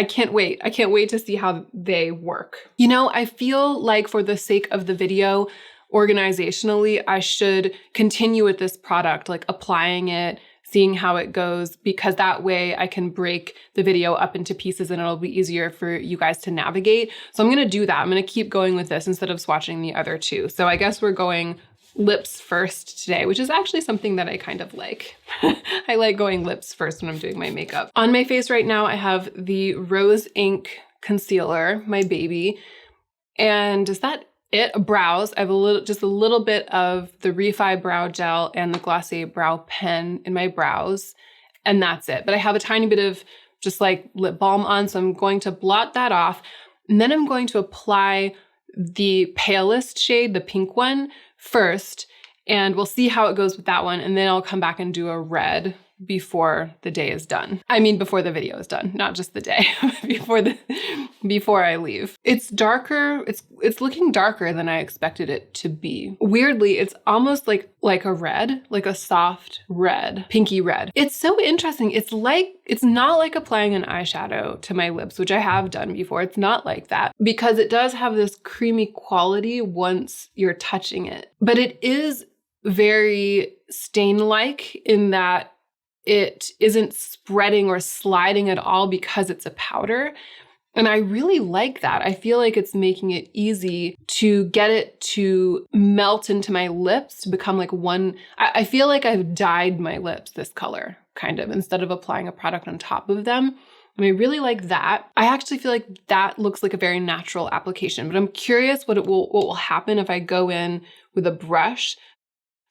can't wait. I can't wait to see how they work. You know, I feel like for the sake of the video, organizationally, I should continue with this product, like applying it, seeing how it goes, because that way I can break the video up into pieces and it'll be easier for you guys to navigate. So I'm gonna do that. I'm gonna keep going with this instead of swatching the other two. So I guess we're going lips first today, which is actually something that I kind of like. I like going lips first when I'm doing my makeup. On my face right now, I have the Rose Ink Concealer, my baby. And is that it? Brows. I have just a little bit of the Refi Brow Gel and the Glossier Brow Pen in my brows. and that's it. But I have a tiny bit of just like lip balm on, so I'm going to blot that off. And then I'm going to apply the palest shade, the pink one, first, and we'll see how it goes with that one. And then I'll come back and do a red before the day is done. I mean, before the video is done, not just the day, before I leave. It's darker. It's looking darker than I expected it to be. Weirdly, it's almost like a red, like a soft red, pinky red. It's so interesting. It's not like applying an eyeshadow to my lips, which I have done before. It's not like that because it does have this creamy quality once you're touching it. But it is very stain-like in that it isn't spreading or sliding at all because it's a powder. And I really like that. I feel like it's making it easy to get it to melt into my lips, to become like one. I feel like I've dyed my lips this color, kind of, instead of applying a product on top of them. And I really like that. I actually feel like that looks like a very natural application, but I'm curious what will happen if I go in with a brush.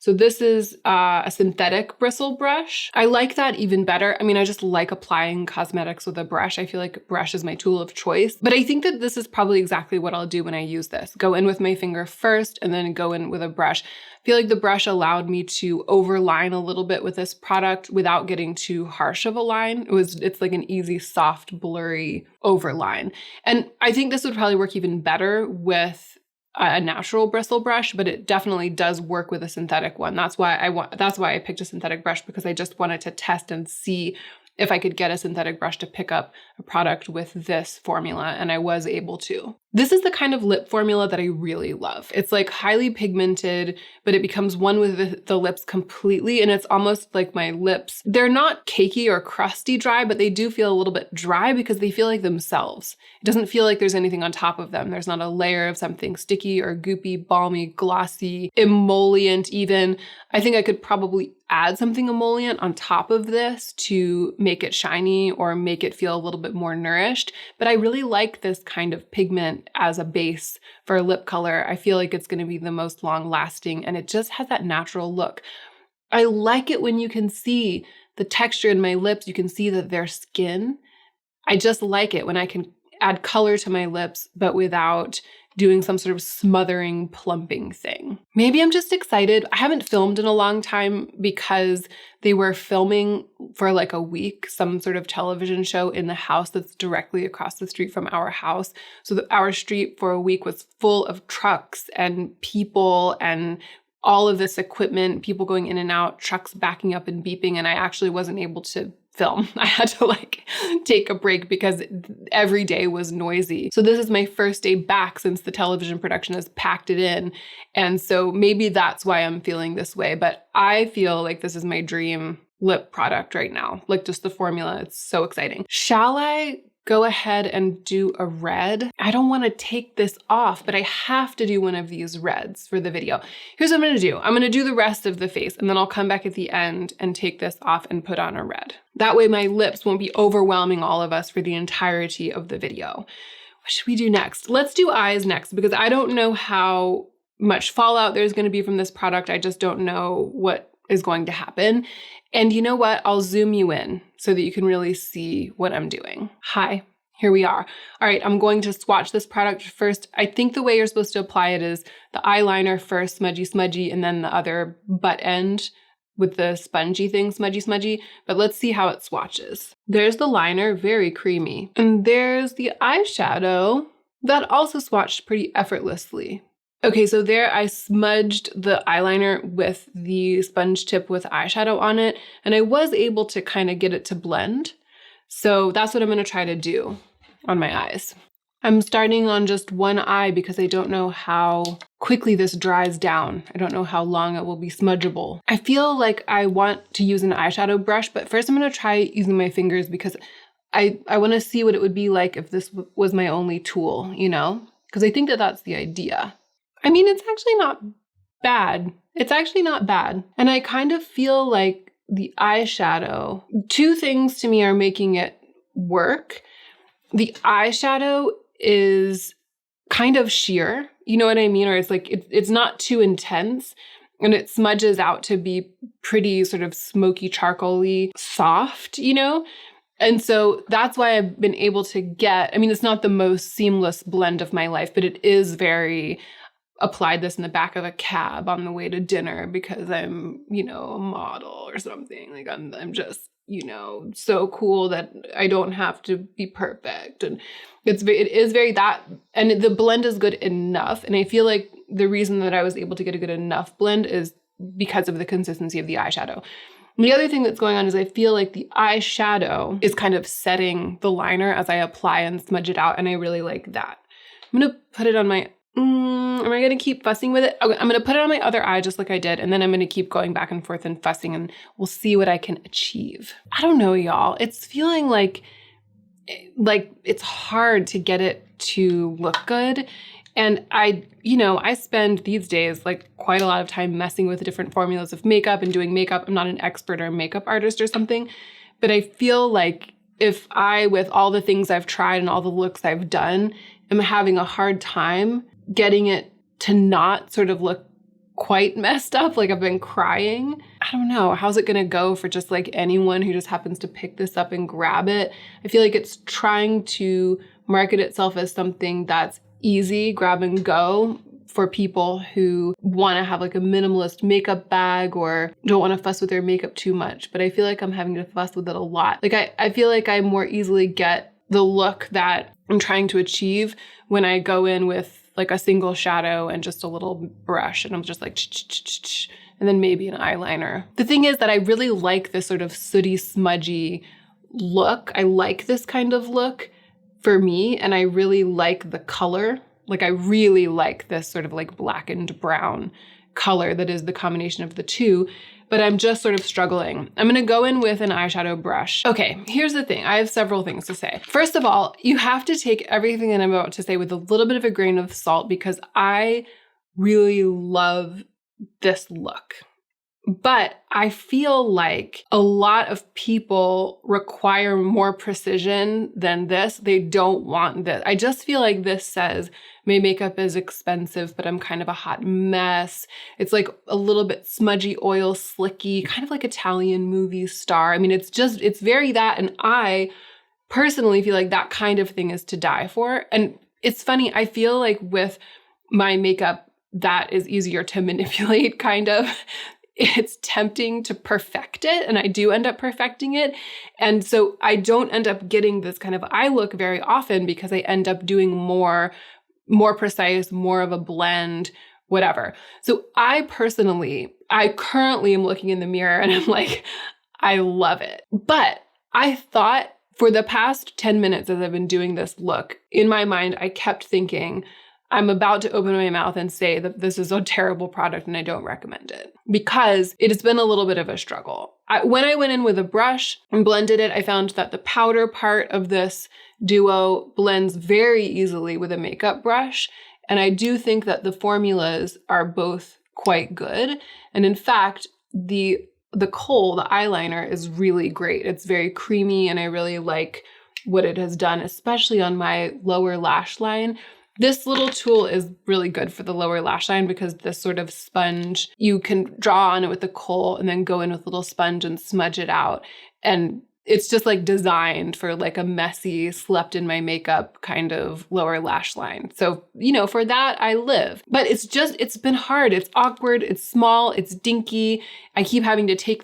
So this is a synthetic bristle brush. I like that even better. I mean, I just like applying cosmetics with a brush. I feel like brush is my tool of choice. But I think that this is probably exactly what I'll do when I use this. Go in with my finger first and then go in with a brush. I feel like the brush allowed me to overline a little bit with this product without getting too harsh of a line. It's like an easy, soft, blurry overline. And I think this would probably work even better with a natural bristle brush, but it definitely does work with a synthetic one. That's why I picked a synthetic brush, because I just wanted to test and see if I could get a synthetic brush to pick up a product with this formula, and I was able to. This is the kind of lip formula that I really love. It's like highly pigmented, but it becomes one with the lips completely, and it's almost like my lips, they're not cakey or crusty dry, but they do feel a little bit dry because they feel like themselves. It doesn't feel like there's anything on top of them. There's not a layer of something sticky or goopy, balmy, glossy, emollient even. I think I could probably add something emollient on top of this to make it shiny or make it feel a little bit more nourished. But I really like this kind of pigment as a base for a lip color. I feel like it's going to be the most long lasting, and it just has that natural look. I like it when you can see the texture in my lips. You can see that they're skin. I just like it when I can add color to my lips, but without doing some sort of smothering, plumping thing. Maybe I'm just excited. I haven't filmed in a long time because they were filming for like a week, some sort of television show in the house that's directly across the street from our house. So our street for a week was full of trucks and people and all of this equipment, people going in and out, trucks backing up and beeping, and I actually wasn't able to film. I had to take a break because every day was noisy. So this is my first day back since the television production has packed it in. And so maybe that's why I'm feeling this way, but I feel like this is my dream lip product right now. Like just the formula, it's so exciting. Shall I go ahead and do a red? I don't want to take this off, but I have to do one of these reds for the video. Here's what I'm going to do. I'm going to do the rest of the face, and then I'll come back at the end and take this off and put on a red. That way my lips won't be overwhelming all of us for the entirety of the video. What should we do next? Let's do eyes next, because I don't know how much fallout there's going to be from this product. I just don't know what is going to happen. And you know what? I'll zoom you in so that you can really see what I'm doing. Hi, here we are. All right, I'm going to swatch this product first. I think the way you're supposed to apply it is the eyeliner first, smudgy, and then the other butt end with the spongy thing, smudgy. But let's see how it swatches. There's the liner, very creamy. And there's the eyeshadow that also swatched pretty effortlessly. Okay, so there I smudged the eyeliner with the sponge tip with eyeshadow on it, and I was able to kind of get it to blend. So that's what I'm going to try to do on my eyes. I'm starting on just one eye because I don't know how quickly this dries down. I don't know how long it will be smudgeable. I feel like I want to use an eyeshadow brush, but first I'm going to try using my fingers because I want to see what it would be like if this was my only tool, you know? Because I think that that's the idea. I mean, it's actually not bad. It's actually not bad. And I kind of feel like the eyeshadow, two things to me are making it work. The eyeshadow is kind of sheer, you know what I mean? Or it's like, it's not too intense. and it smudges out to be pretty sort of smoky, charcoaly, soft, you know? And so that's why I've been able to get, I mean, it's not the most seamless blend of my life, but it is very, applied this in the back of a cab on the way to dinner because I'm, you know, a model or something. Like I'm just, you know, so cool that I don't have to be perfect. And it is very that, and the blend is good enough. And I feel like the reason that I was able to get a good enough blend is because of the consistency of the eyeshadow. The other thing that's going on is I feel like the eyeshadow is kind of setting the liner as I apply and smudge it out, and I really like that. I'm going to put it on my, am I going to keep fussing with it? Okay, I'm going to put it on my other eye just like I did, and then I'm going to keep going back and forth and fussing, and we'll see what I can achieve. I don't know, y'all. It's feeling like it's hard to get it to look good. And I spend these days like quite a lot of time messing with different formulas of makeup and doing makeup. I'm not an expert or a makeup artist or something, but I feel like if I, with all the things I've tried and all the looks I've done, am having a hard time getting it to not sort of look quite messed up, like I've been crying. I don't know. How's it going to go for just like anyone who just happens to pick this up and grab it? I feel like it's trying to market itself as something that's easy, grab and go for people who want to have like a minimalist makeup bag or don't want to fuss with their makeup too much. But I feel like I'm having to fuss with it a lot. Like I feel like I more easily get the look that I'm trying to achieve when I go in with like a single shadow and just a little brush, and I'm just like, and then maybe an eyeliner. The thing is that I really like this sort of sooty, smudgy look. I like this kind of look for me, and I really like the color. Like I really like this sort of like blackened brown color that is the combination of the two, but I'm just sort of struggling. I'm gonna go in with an eyeshadow brush. Okay, here's the thing. I have several things to say. First of all, you have to take everything that I'm about to say with a little bit of a grain of salt because I really love this look. But I feel like a lot of people require more precision than this. They don't want this. I just feel like this says, my makeup is expensive, but I'm kind of a hot mess. It's like a little bit smudgy, oil slicky, kind of like Italian movie star. I mean, it's very that. And I personally feel like that kind of thing is to die for. And it's funny, I feel like with my makeup, that is easier to manipulate, kind of. It's tempting to perfect it, and I do end up perfecting it. And so I don't end up getting this kind of eye look very often because I end up doing more precise, more of a blend, whatever. So I currently am looking in the mirror and I'm like, I love it. But I thought for the past 10 minutes as I've been doing this look, in my mind, I kept thinking, I'm about to open my mouth and say that this is a terrible product and I don't recommend it because it has been a little bit of a struggle. When I went in with a brush and blended it, I found that the powder part of this duo blends very easily with a makeup brush. And I do think that the formulas are both quite good. And in fact, the kohl, the eyeliner, is really great. It's very creamy and I really like what it has done, especially on my lower lash line. This little tool is really good for the lower lash line because this sort of sponge, you can draw on it with the kohl and then go in with a little sponge and smudge it out. And it's just like designed for like a messy, slept in my makeup kind of lower lash line. So, for that, I live. But it's been hard. It's awkward. It's small. It's dinky. I keep having to take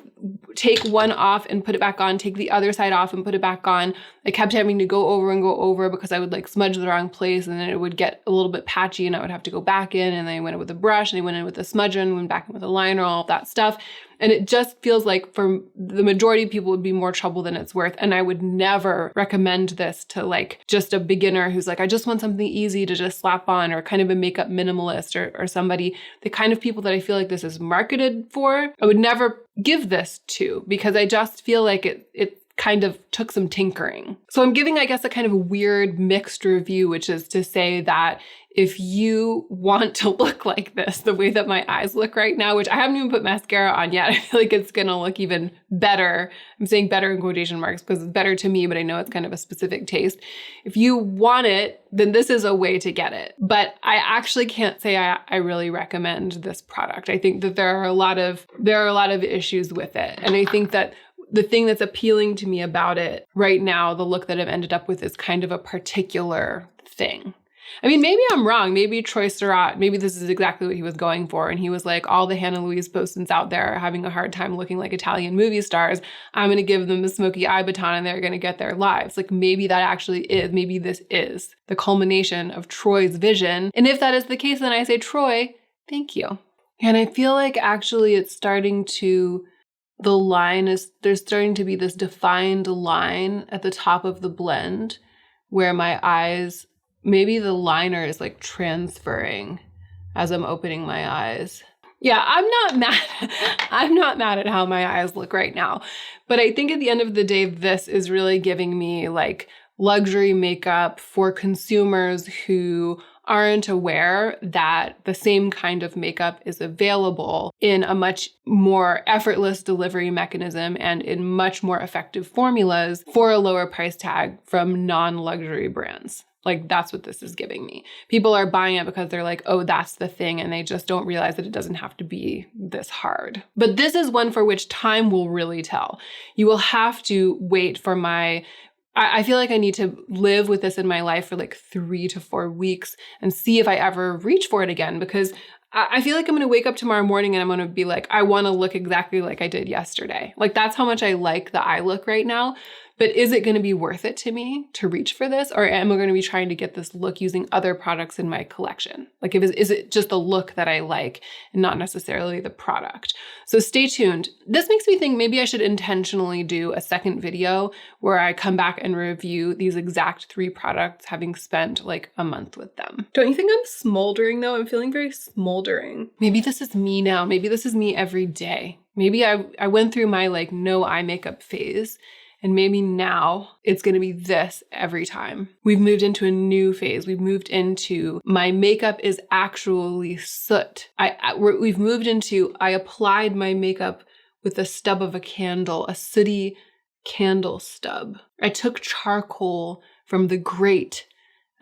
one off and put it back on, take the other side off and put it back on. I kept having to go over because I would like smudge the wrong place and then it would get a little bit patchy and I would have to go back in, and then I went in with a brush and I went in with a smudger and went back in with a liner, all of that stuff. And it just feels like for the majority of people it would be more trouble than it's worth. And I would never recommend this to like just a beginner who's like, I just want something easy to just slap on, or kind of a makeup minimalist or somebody, the kind of people that I feel like this is marketed for. I would never give this to because I just feel like it's kind of took some tinkering. So I'm giving, I guess, a kind of weird mixed review, which is to say that if you want to look like this, the way that my eyes look right now, which I haven't even put mascara on yet, I feel like it's gonna look even better. I'm saying better in quotation marks because it's better to me, but I know it's kind of a specific taste. If you want it, then this is a way to get it. But I actually can't say I really recommend this product. I think that there are a lot of issues with it. And I think that the thing that's appealing to me about it right now, the look that I've ended up with, is kind of a particular thing. I mean, maybe I'm wrong. Maybe Troy SURRAT, maybe this is exactly what he was going for. And he was like, all the Hannah Louise Postons out there are having a hard time looking like Italian movie stars. I'm going to give them the smoky eye baton and they're going to get their lives. Like maybe that actually is, maybe this is the culmination of Troy's vision. And if that is the case, then I say, Troy, thank you. And I feel like actually it's starting to, there's starting to be this defined line at the top of the blend where my eyes, maybe the liner is like transferring as I'm opening my eyes. Yeah, I'm not mad at how my eyes look right now. But I think at the end of the day, this is really giving me like luxury makeup for consumers who aren't aware that the same kind of makeup is available in a much more effortless delivery mechanism and in much more effective formulas for a lower price tag from non-luxury brands. Like that's what this is giving me. People are buying it because they're like, oh, that's the thing. And they just don't realize that it doesn't have to be this hard. But this is one for which time will really tell. You will have to wait for I feel like I need to live with this in my life for like 3 to 4 weeks and see if I ever reach for it again, because I feel like I'm going to wake up tomorrow morning and I'm going to be like, I want to look exactly like I did yesterday. Like that's how much I like the eye look right now. But is it going to be worth it to me to reach for this? Or am I going to be trying to get this look using other products in my collection? Like, is it just the look that I like and not necessarily the product? So stay tuned. This makes me think maybe I should intentionally do a second video where I come back and review these exact 3 products, having spent like a month with them. Don't you think I'm smoldering though? I'm feeling very smoldering. Maybe this is me now. Maybe this is me every day. Maybe I went through my like no eye makeup phase. And maybe now it's going to be this every time. We've moved into a new phase. We've moved into my makeup is actually soot. We've moved into I applied my makeup with the stub of a candle, a sooty candle stub. I took charcoal from the grate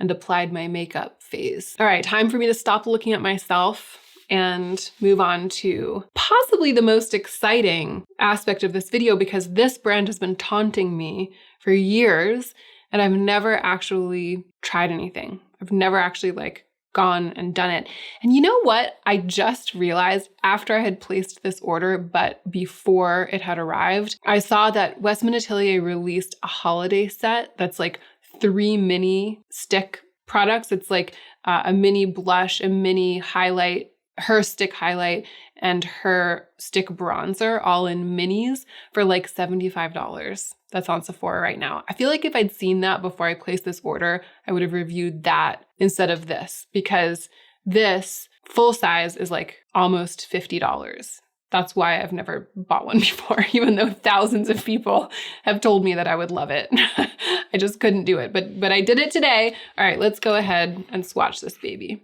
and applied my makeup phase. All right, time for me to stop looking at myself and move on to possibly the most exciting aspect of this video, because this brand has been taunting me for years and I've never actually tried anything. I've never actually like gone and done it. And you know what? I just realized after I had placed this order, but before it had arrived, I saw that WESTMAN Atelier released a holiday set that's like 3 mini stick products. It's like a mini blush, a mini highlight, her stick highlight, and her stick bronzer all in minis for like $75. That's on Sephora right now. I feel like if I'd seen that before I placed this order, I would have reviewed that instead of this, because this full size is like almost $50. That's why I've never bought one before, even though thousands of people have told me that I would love it. I just couldn't do it, but I did it today. All right, let's go ahead and swatch this baby.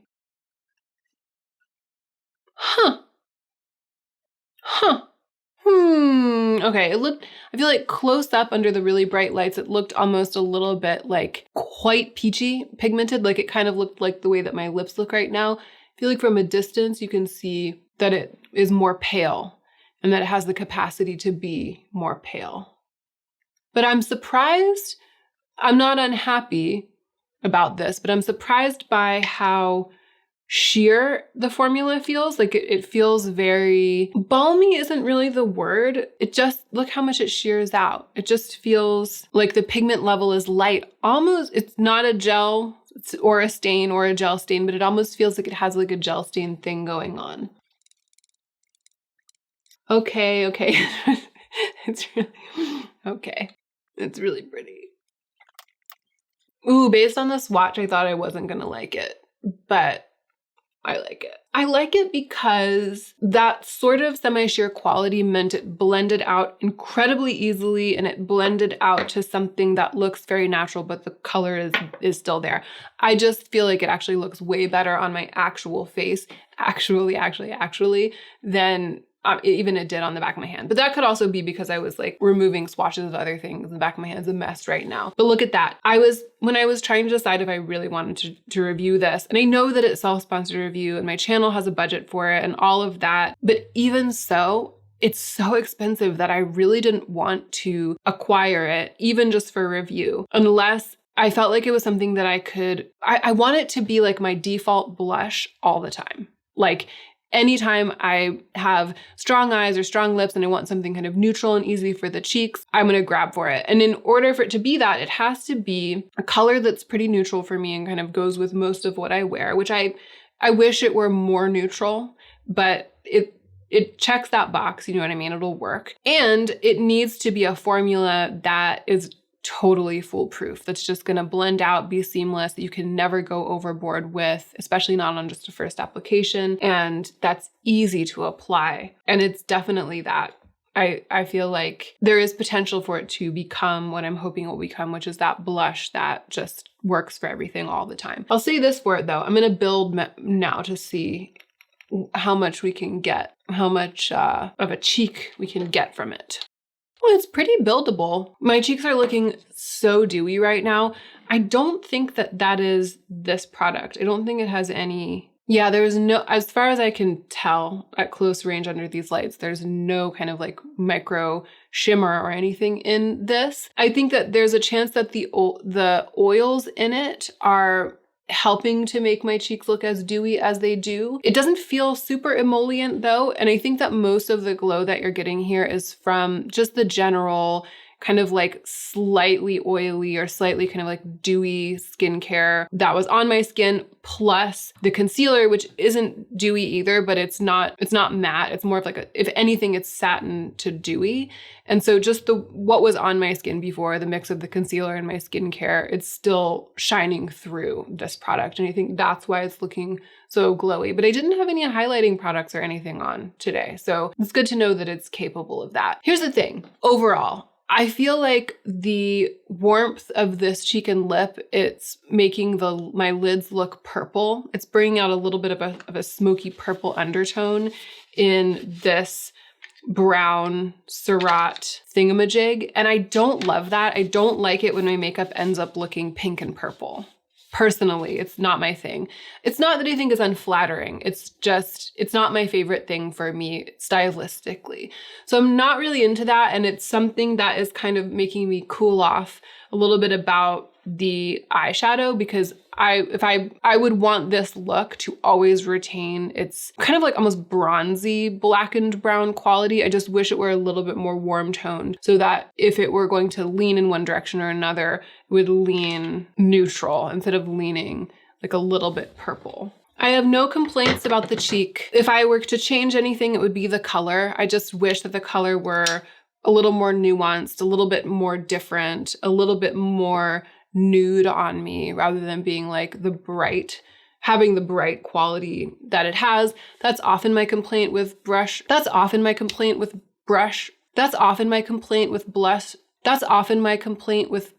Okay, I feel like close up under the really bright lights, it looked almost a little bit like quite peachy pigmented. Like it kind of looked like the way that my lips look right now. I feel like from a distance, you can see that it is more pale and that it has the capacity to be more pale. But I'm surprised, I'm not unhappy about this, but I'm surprised by how sheer the formula feels. Like it feels very balmy isn't really the word. It just, look how much it shears out. It just feels like the pigment level is light. Almost, it's not a gel or a stain or a gel stain, but it almost feels like it has like a gel stain thing going on. Okay. It's really, okay. It's really pretty. Ooh, based on the swatch, I thought I wasn't gonna like it, but I like it. I like it because that sort of semi-sheer quality meant it blended out incredibly easily, and it blended out to something that looks very natural, but the color is still there. I just feel like it actually looks way better on my actual face, actually, than even it did on the back of my hand. But that could also be because I was like removing swatches of other things. The back of my hand's a mess right now. But look at that. When I was trying to decide if I really wanted to review this, and I know that it's self-sponsored review and my channel has a budget for it and all of that, but even so, it's so expensive that I really didn't want to acquire it, even just for review, unless I felt like it was something that I want it to be like my default blush all the time. Like, anytime I have strong eyes or strong lips and I want something kind of neutral and easy for the cheeks, I'm going to grab for it. And in order for it to be that, it has to be a color that's pretty neutral for me and kind of goes with most of what I wear, which I wish it were more neutral, but it checks that box, you know what I mean? It'll work. And it needs to be a formula that is totally foolproof. That's just going to blend out, be seamless, that you can never go overboard with, especially not on just a first application. And that's easy to apply. And it's definitely that. I feel like there is potential for it to become what I'm hoping it will become, which is that blush that just works for everything all the time. I'll say this for it though. I'm going to build now to see how much we can get, how much of a cheek we can get from it. Well, it's pretty buildable. My cheeks are looking so dewy right now. I don't think that is this product. I don't think it has any, there's no, as far as I can tell at close range under these lights, there's no kind of like micro shimmer or anything in this. I think that there's a chance that the oils in it are helping to make my cheeks look as dewy as they do. It doesn't feel super emollient though, and I think that most of the glow that you're getting here is from just the general kind of like slightly oily or slightly kind of like dewy skincare that was on my skin, plus the concealer, which isn't dewy either, but it's not matte. It's more of like if anything, it's satin to dewy. And so just what was on my skin before, the mix of the concealer and my skincare, it's still shining through this product. And I think that's why it's looking so glowy. But I didn't have any highlighting products or anything on today. So it's good to know that it's capable of that. Here's the thing. Overall, I feel like the warmth of this cheek and lip, it's making my lids look purple. It's bringing out a little bit of a smoky purple undertone in this brown SURRAT thingamajig. And I don't love that. I don't like it when my makeup ends up looking pink and purple. Personally, it's not my thing. It's not that I think it's unflattering. It's just, it's not my favorite thing for me stylistically. So I'm not really into that. And it's something that is kind of making me cool off a little bit about the eyeshadow, because I would want this look to always retain its kind of like almost bronzy blackened brown quality. I just wish it were a little bit more warm toned so that if it were going to lean in one direction or another, it would lean neutral instead of leaning like a little bit purple. I have no complaints about the cheek. If I were to change anything, it would be the color. I just wish that the color were a little more nuanced, a little bit more different, a little bit more nude on me rather than being like having the bright quality that it has. That's often my complaint with blush. That's often my complaint with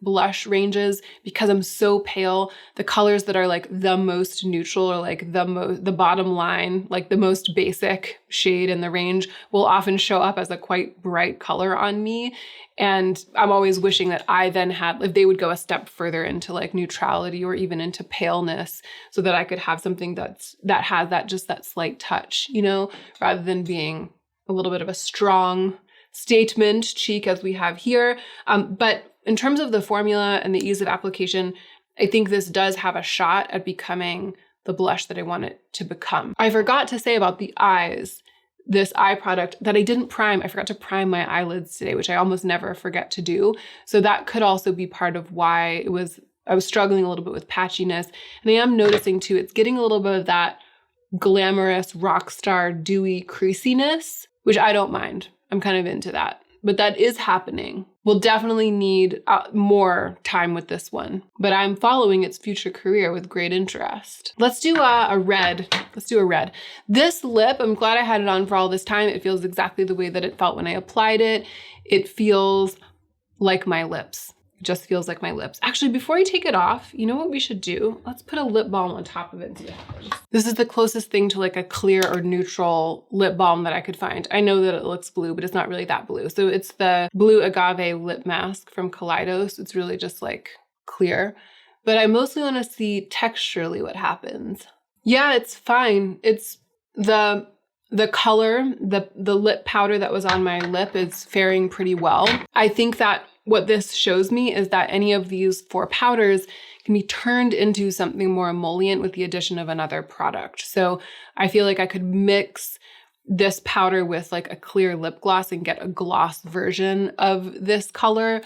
blush ranges, because I'm so pale. The colors that are like the most neutral or like the bottom line, like the most basic shade in the range, will often show up as a quite bright color on me. And I'm always wishing that I then if they would go a step further into like neutrality or even into paleness, so that I could have something that has that slight touch, you know, rather than being a little bit of a strong statement cheek as we have here. But in terms of the formula and the ease of application, I think this does have a shot at becoming the blush that I want it to become. I forgot to say about the eyes, this eye product that I didn't prime. I forgot to prime my eyelids today, which I almost never forget to do. So that could also be part of why I was struggling a little bit with patchiness. And I am noticing too, it's getting a little bit of that glamorous rock star dewy creasiness, which I don't mind. I'm kind of into that. but that is happening. We'll definitely need more time with this one, but I'm following its future career with great interest. Let's do a red. Let's do a red. This lip, I'm glad I had it on for all this time. It feels exactly the way that it felt when I applied it. It feels like my lips. It just feels like my lips. Actually, before I take it off, you know what we should do? Let's put a lip balm on top of it and see what happens. This is the closest thing to like a clear or neutral lip balm that I could find. I know that it looks blue, but it's not really that blue. So it's the Blue Agave Lip Mask from Kaleidos. It's really just like clear, but I mostly want to see texturally what happens. Yeah, it's fine. It's the color, the lip powder that was on my lip is faring pretty well. I think that what this shows me is that any of these 4 powders can be turned into something more emollient with the addition of another product. So I feel like I could mix this powder with like a clear lip gloss and get a gloss version of this color.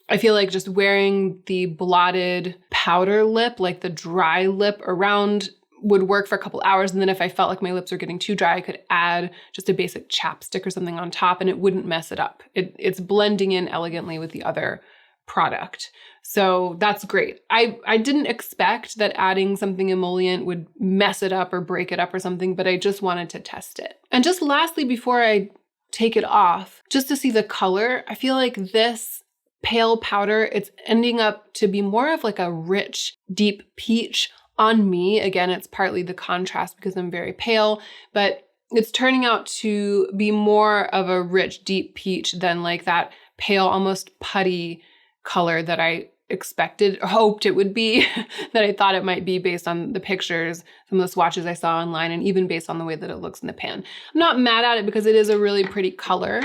I feel like just wearing the blotted powder lip, like the dry lip around, would work for a couple hours. And then if I felt like my lips were getting too dry, I could add just a basic chapstick or something on top and it wouldn't mess it up. It's blending in elegantly with the other product. So that's great. I didn't expect that adding something emollient would mess it up or break it up or something, but I just wanted to test it. And just lastly, before I take it off, just to see the color, I feel like this pale powder, it's ending up to be more of like a rich, deep peach. On me, again, it's partly the contrast because I'm very pale, but it's turning out to be more of a rich, deep peach than like that pale, almost putty color that I expected, or hoped it would be, that I thought it might be based on the pictures, some of the swatches I saw online, and even based on the way that it looks in the pan. I'm not mad at it because it is a really pretty color,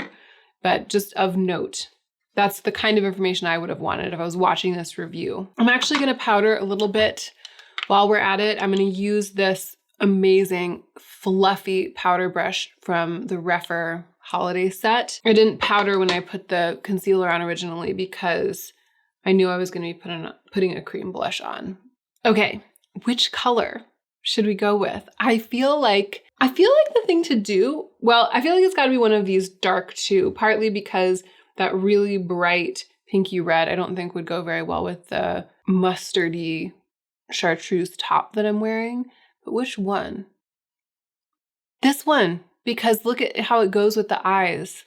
but just of note. That's the kind of information I would have wanted if I was watching this review. I'm actually going to powder a little bit. While we're at it, I'm going to use this amazing fluffy powder brush from the Refer holiday set. I didn't powder when I put the concealer on originally because I knew I was going to be putting a cream blush on. Okay, which color should we go with? I feel like the thing to do, well, I feel like it's got to be one of these dark two, partly because that really bright pinky red I don't think would go very well with the mustardy chartreuse top that I'm wearing. But which one? This one, because look at how it goes with the eyes.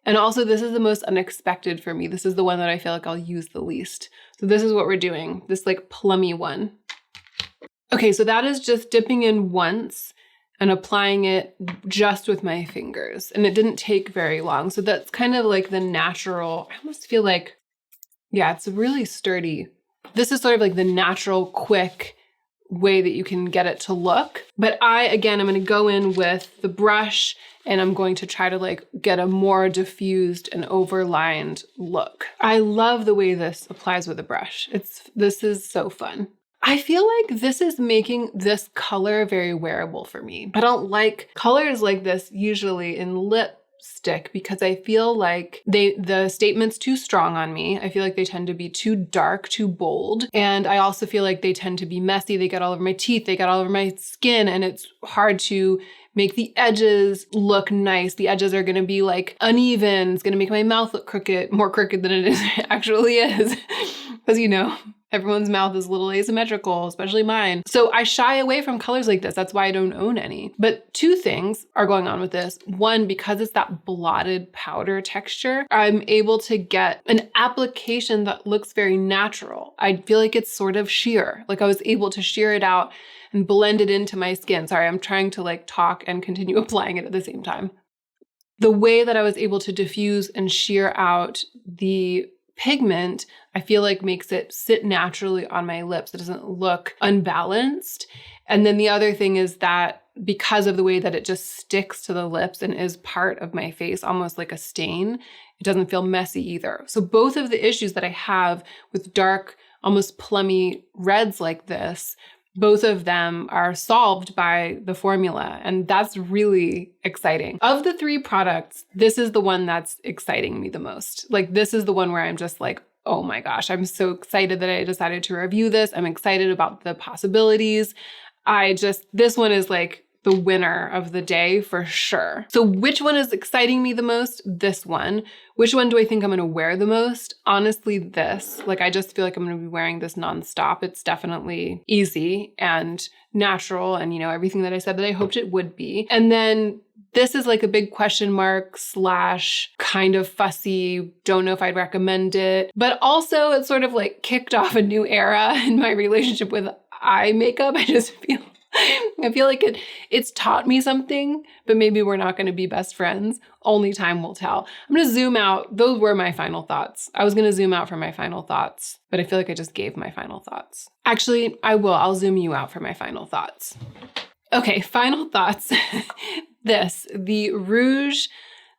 And also this is the most unexpected for me. This is the one that I feel like I'll use the least. So this is what we're doing, this like plummy one. Okay, so that is just dipping in once and applying it just with my fingers. And it didn't take very long. So that's kind of like the natural, I almost feel like, yeah, it's really sturdy. This is sort of like the natural, quick way that you can get it to look. But again, I'm going to go in with the brush and I'm going to try to like get a more diffused and overlined look. I love the way this applies with a brush. This is so fun. I feel like this is making this color very wearable for me. I don't like colors like this usually in lipstick because I feel like the statement's too strong on me. I feel like they tend to be too dark, too bold. And I also feel like they tend to be messy. They get all over my teeth, they get all over my skin, and it's hard to make the edges look nice. The edges are gonna be like uneven. It's gonna make my mouth look crooked, more crooked than it actually is. Because you know, everyone's mouth is a little asymmetrical, especially mine. So I shy away from colors like this. That's why I don't own any. But two things are going on with this. One, because it's that blotted powder texture, I'm able to get an application that looks very natural. I feel like it's sort of sheer. Like I was able to sheer it out and blend it into my skin. Sorry, I'm trying to like talk and continue applying it at the same time. The way that I was able to diffuse and sheer out the pigment, I feel like makes it sit naturally on my lips. It doesn't look unbalanced. And then the other thing is that because of the way that it just sticks to the lips and is part of my face, almost like a stain, it doesn't feel messy either. So both of the issues that I have with dark, almost plummy reds like this, both of them are solved by the formula, and that's really exciting. Of the three products, this is the one that's exciting me the most. Like this is the one where I'm just like, oh my gosh, I'm so excited that I decided to review this. I'm excited about the possibilities. This one is like the winner of the day for sure. So which one is exciting me the most? This one. Which one do I think I'm gonna wear the most? Honestly, this. Like, I just feel like I'm gonna be wearing this nonstop. It's definitely easy and natural and, you know, everything that I said that I hoped it would be. And then this is like a big question mark / kind of fussy, don't know if I'd recommend it. But also it's sort of like kicked off a new era in my relationship with eye makeup. I feel like it's taught me something, but maybe we're not going to be best friends. Only time will tell. I'm going to zoom out. Those were my final thoughts. I was going to zoom out for my final thoughts, but I feel like I just gave my final thoughts. Actually, I will. I'll zoom you out for my final thoughts. Okay, final thoughts. The Rouge,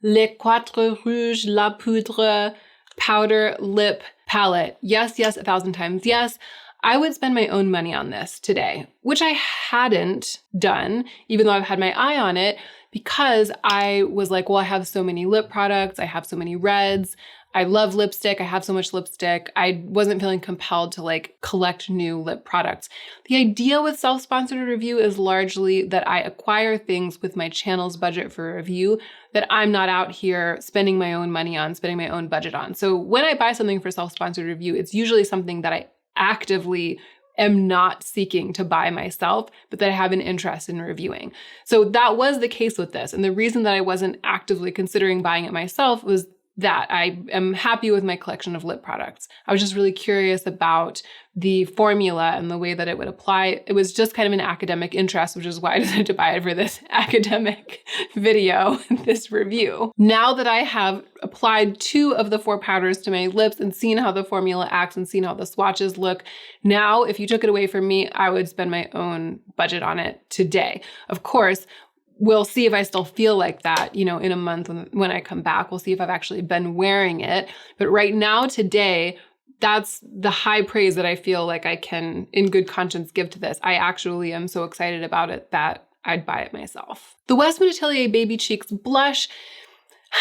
Les Quatre Rouges, La Poudre Powder Lip Palette. Yes, 1,000 times yes. I would spend my own money on this today, which I hadn't done, even though I've had my eye on it, because I was like, well, I have so many lip products. I have so many reds. I love lipstick. I have so much lipstick. I wasn't feeling compelled to like collect new lip products. The idea with self-sponsored review is largely that I acquire things with my channel's budget for review that I'm not out here spending my own money on, spending my own budget on. So when I buy something for self-sponsored review, it's usually something that I actively am not seeking to buy myself, but that I have an interest in reviewing. So that was the case with this. And the reason that I wasn't actively considering buying it myself was that I am happy with my collection of lip products. I was just really curious about the formula and the way that it would apply. It was just kind of an academic interest, which is why I decided to buy it for this academic video, this review. Now that I have applied 2 of the 4 powders to my lips and seen how the formula acts and seen how the swatches look, now if you took it away from me, I would spend my own budget on it today. Of course, we'll see if I still feel like that, you know, in a month when I come back. We'll see if I've actually been wearing it. But right now, today, that's the high praise that I feel like I can, in good conscience, give to this. I actually am so excited about it that I'd buy it myself. The WESTMAN Atelier Baby Cheeks Blush,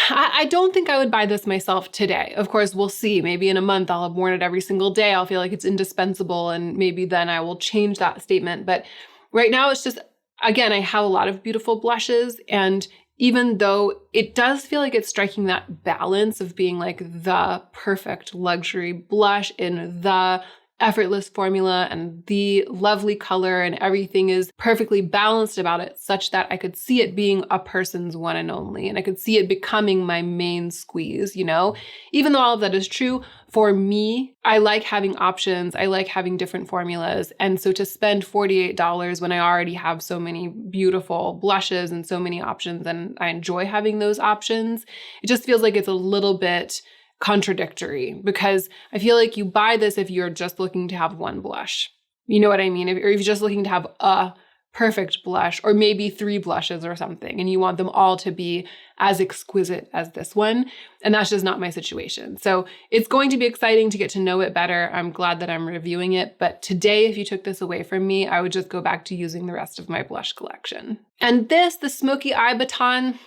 I don't think I would buy this myself today. Of course, we'll see. Maybe in a month I'll have worn it every single day. I'll feel like it's indispensable, and maybe then I will change that statement. But right now, it's just, again, I have a lot of beautiful blushes, and even though it does feel like it's striking that balance of being like the perfect luxury blush in the effortless formula and the lovely color, and everything is perfectly balanced about it such that I could see it being a person's one and only, and I could see it becoming my main squeeze, you know? Even though all of that is true, for me, I like having options. I like having different formulas. And so to spend $48 when I already have so many beautiful blushes and so many options, and I enjoy having those options, it just feels like it's a little bit contradictory, because I feel like you buy this if you're just looking to have one blush. You know what I mean? Or if you're just looking to have a perfect blush, or maybe 3 blushes or something, and you want them all to be as exquisite as this one. And that's just not my situation. So it's going to be exciting to get to know it better. I'm glad that I'm reviewing it. But today, if you took this away from me, I would just go back to using the rest of my blush collection. And this, the Smoky Eye Baton,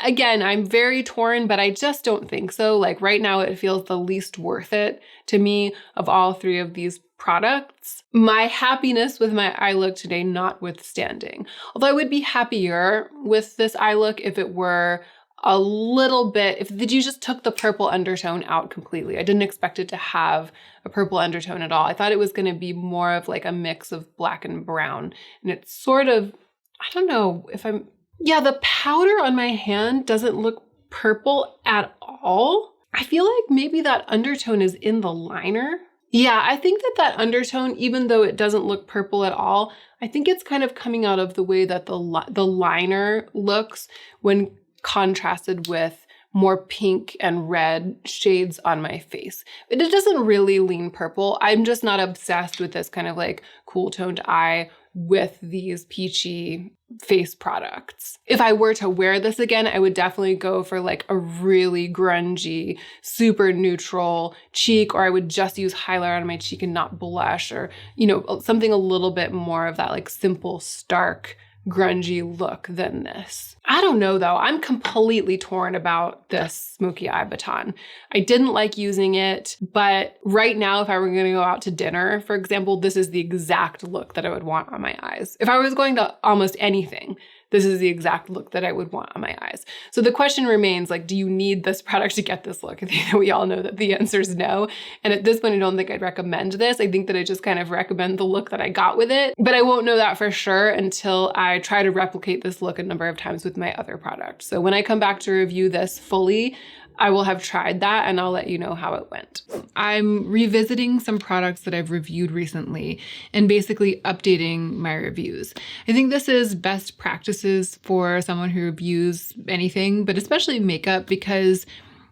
again, I'm very torn, but I just don't think so. Like right now, it feels the least worth it to me of all 3 of these products. My happiness with my eye look today notwithstanding. Although I would be happier with this eye look if it were a little bit, if you just took the purple undertone out completely. I didn't expect it to have a purple undertone at all. I thought it was going to be more of like a mix of black and brown. And it's sort of, I don't know if the powder on my hand doesn't look purple at all. I feel like maybe that undertone is in the liner. Yeah, I think that undertone, even though it doesn't look purple at all, I think it's kind of coming out of the way that the liner looks when contrasted with more pink and red shades on my face. But it doesn't really lean purple. I'm just not obsessed with this kind of like cool toned eye with these peachy face products. If I were to wear this again, I would definitely go for like a really grungy, super neutral cheek, or I would just use highlighter on my cheek and not blush, or, you know, something a little bit more of that like simple, stark grungy look than this. I don't know though. I'm completely torn about this smoky eye baton. I didn't like using it, but right now, if I were going to go out to dinner, for example, this is the exact look that I would want on my eyes. If I was going to almost anything, this is the exact look that I would want on my eyes. So the question remains, like, do you need this product to get this look? I think that we all know that the answer is no. And at this point, I don't think I'd recommend this. I think that I just kind of recommend the look that I got with it. But I won't know that for sure until I try to replicate this look a number of times with my other product. So when I come back to review this fully, I will have tried that and I'll let you know how it went. I'm revisiting some products that I've reviewed recently and basically updating my reviews. I think this is best practices for someone who reviews anything, but especially makeup, because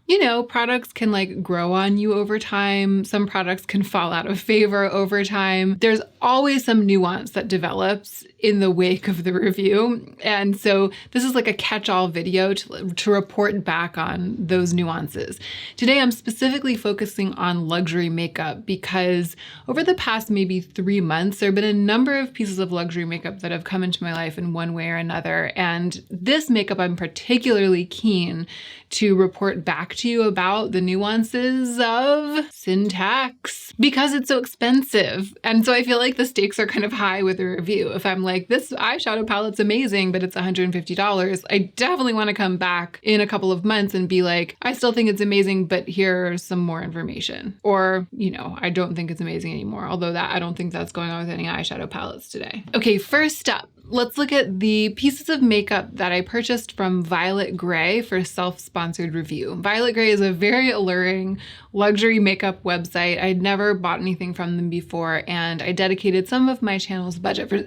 you know, products can like grow on you over time. Some products can fall out of favor over time. There's always some nuance that develops in the wake of the review. And so this is like a catch-all video to report back on those nuances. Today, I'm specifically focusing on luxury makeup because over the past maybe 3 months, there have been a number of pieces of luxury makeup that have come into my life in one way or another. And this makeup, I'm particularly keen to report back to you about the nuances of syntax because it's so expensive. And so I feel like the stakes are kind of high with a review. If I'm like, this eyeshadow palette's amazing, but it's $150, I definitely want to come back in a couple of months and be like, I still think it's amazing, but here's some more information. Or, you know, I don't think it's amazing anymore. Although that I don't think that's going on with any eyeshadow palettes today. Okay, first up, let's look at the pieces of makeup that I purchased from Violet Grey for self-sponsored review. Violet Grey is a very alluring luxury makeup website. I'd never bought anything from them before, and I dedicated some of my channel's budget for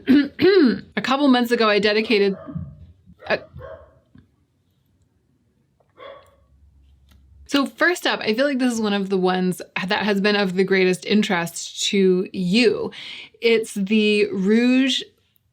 a couple months ago. I dedicated So first up, I feel like this is one of the ones that has been of the greatest interest to you. It's the Rouge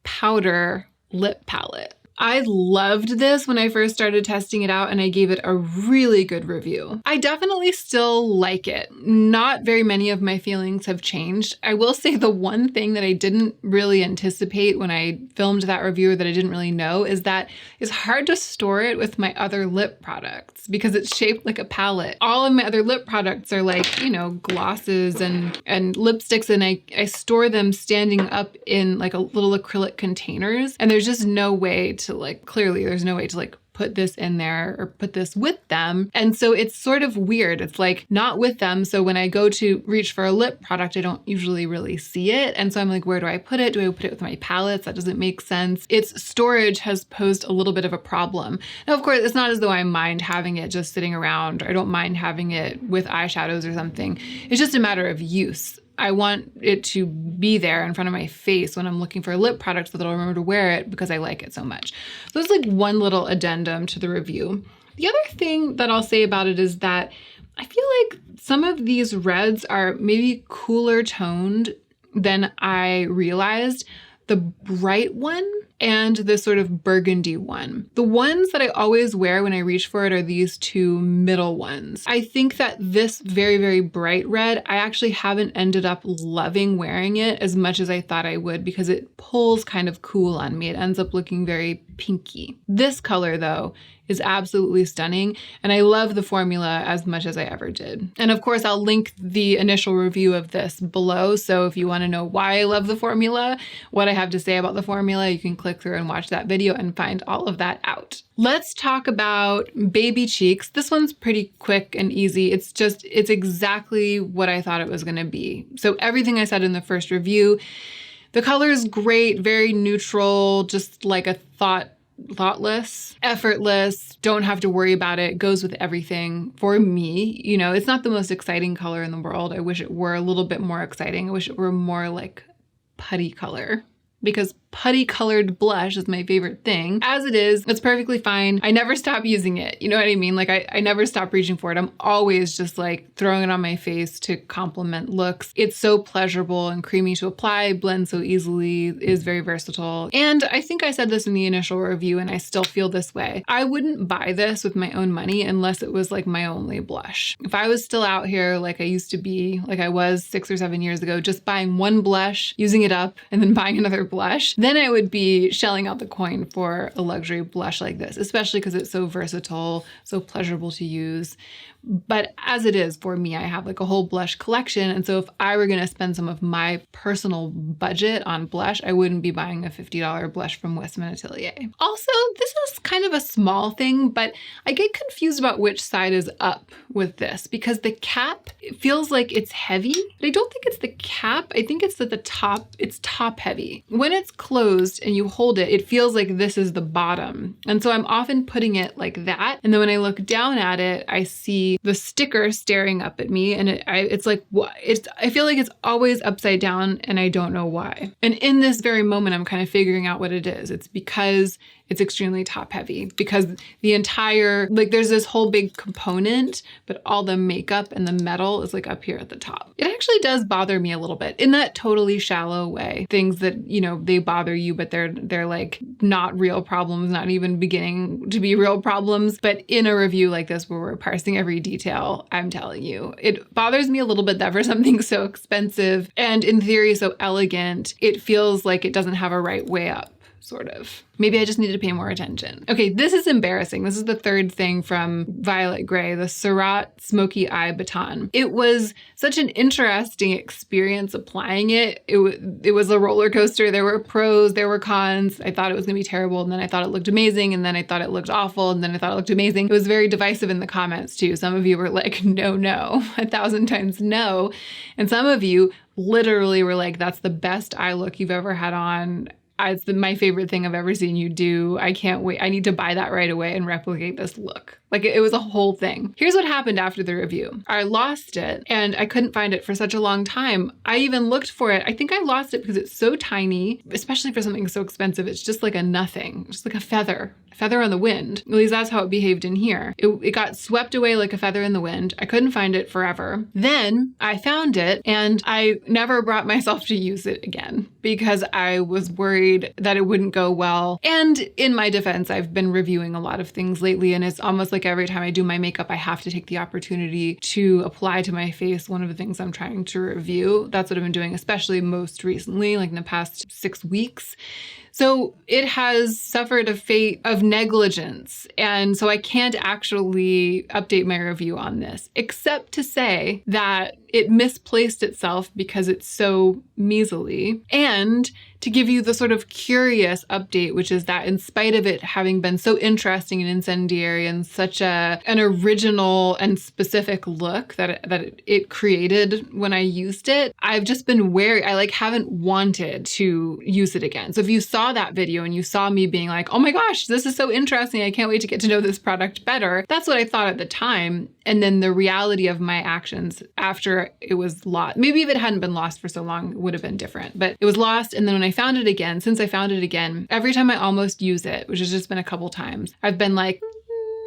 Powder Lip Palette. I loved this when I first started testing it out and I gave it a really good review. I definitely still like it. Not very many of my feelings have changed. I will say the one thing that I didn't really anticipate when I filmed that review, or that I didn't really know, is that it's hard to store it with my other lip products because it's shaped like a palette. All of my other lip products are like, you know, glosses and lipsticks, and I store them standing up in like a little acrylic containers, and there's just no way to clearly there's no way to put this in there or put this with them. And so it's sort of weird. It's like not with them. So when I go to reach for a lip product, I don't usually really see it. And so I'm like, where do I put it? Do I put it with my palettes? That doesn't make sense. Its storage has posed a little bit of a problem. Now, of course, it's not as though I mind having it just sitting around, or I don't mind having it with eyeshadows or something. It's just a matter of use. I want it to be there in front of my face when I'm looking for a lip product so that I'll remember to wear it because I like it so much. So it's like one little addendum to the review. The other thing that I'll say about it is that I feel like some of these reds are maybe cooler toned than I realized. The bright one and the sort of burgundy one. The ones that I always wear when I reach for it are these two middle ones. I think that this very, very bright red, I actually haven't ended up loving wearing it as much as I thought I would because it pulls kind of cool on me. It ends up looking very pinky. This color though is absolutely stunning, and I love the formula as much as I ever did. And of course, I'll link the initial review of this below, so if you want to know why I love the formula, what I have to say about the formula, you can click through and watch that video and find all of that out. Let's talk about Baby Cheeks. This one's pretty quick and easy. It's exactly what I thought it was gonna be. So everything I said in the first review, the color is great, very neutral, just like a thoughtless, effortless, don't have to worry about it, goes with everything for me. You know, it's not the most exciting color in the world. I wish it were a little bit more exciting. I wish it were more like putty color, because putty colored blush is my favorite thing. As it is, it's perfectly fine. I never stop using it. You know what I mean? Like I never stop reaching for it. I'm always just like throwing it on my face to complement looks. It's so pleasurable and creamy to apply, blends so easily, is very versatile. And I think I said this in the initial review and I still feel this way. I wouldn't buy this with my own money unless it was like my only blush. If I was still out here like I used to be, like I was 6 or 7 years ago, just buying one blush, using it up, and then buying another blush, then I would be shelling out the coin for a luxury blush like this, especially because it's so versatile, so pleasurable to use. But as it is for me, I have like a whole blush collection. And so if I were going to spend some of my personal budget on blush, I wouldn't be buying a $50 blush from WESTMAN Atelier. Also, this is kind of a small thing, but I get confused about which side is up with this because the cap, it feels like it's heavy, but I don't think it's the cap. I think it's that the top, it's top heavy. When it's closed and you hold it, it feels like this is the bottom. And so I'm often putting it like that. And then when I look down at it, I see the sticker staring up at me, and it's like, what? I feel like it's always upside down, and I don't know why. And in this very moment, I'm kind of figuring out what it is. It's because it's extremely top heavy, because the entire, like there's this whole big component, but all the makeup and the metal is like up here at the top. It actually does bother me a little bit in that totally shallow way. Things that, you know, they bother you, but they're like not real problems, not even beginning to be real problems. But in a review like this, where we're parsing every detail, I'm telling you, it bothers me a little bit that for something so expensive and in theory so elegant, it feels like it doesn't have a right way up. Sort of. Maybe I just need to pay more attention. Okay, this is embarrassing. This is the third thing from Violet Grey, the SURRAT Smoky Eye Baton. It was such an interesting experience applying it. It was a roller coaster. There were pros, there were cons. I thought it was gonna be terrible, and then I thought it looked amazing, and then I thought it looked awful, and then I thought it looked amazing. It was very divisive in the comments too. Some of you were like, no, 1,000 times no. And some of you literally were like, that's the best eye look you've ever had on. It's my favorite thing I've ever seen you do. I can't wait. I need to buy that right away and replicate this look. Like it was a whole thing. Here's what happened after the review. I lost it and I couldn't find it for such a long time. I even looked for it. I think I lost it because it's so tiny, especially for something so expensive. It's just like a nothing, just like a feather on the wind. At least that's how it behaved in here. It got swept away like a feather in the wind. I couldn't find it forever. Then I found it and I never brought myself to use it again because I was worried that it wouldn't go well. And in my defense, I've been reviewing a lot of things lately, and it's almost like every time I do my makeup, I have to take the opportunity to apply to my face one of the things I'm trying to review. That's what I've been doing, especially most recently, like in the past 6 weeks. So it has suffered a fate of negligence. And so I can't actually update my review on this, except to say that it misplaced itself because it's so measly, and to give you the sort of curious update, which is that in spite of it having been so interesting and incendiary and such an original and specific look that it created when I used it, I've just been wary. I haven't wanted to use it again. So if you saw that video and you saw me being like, oh my gosh, this is so interesting, I can't wait to get to know this product better, that's what I thought at the time. And then the reality of my actions after it was lost, maybe if it hadn't been lost for so long, it would have been different, but it was lost. And then when I found it again, since I found it again, every time I almost use it, which has just been a couple times, I've been like,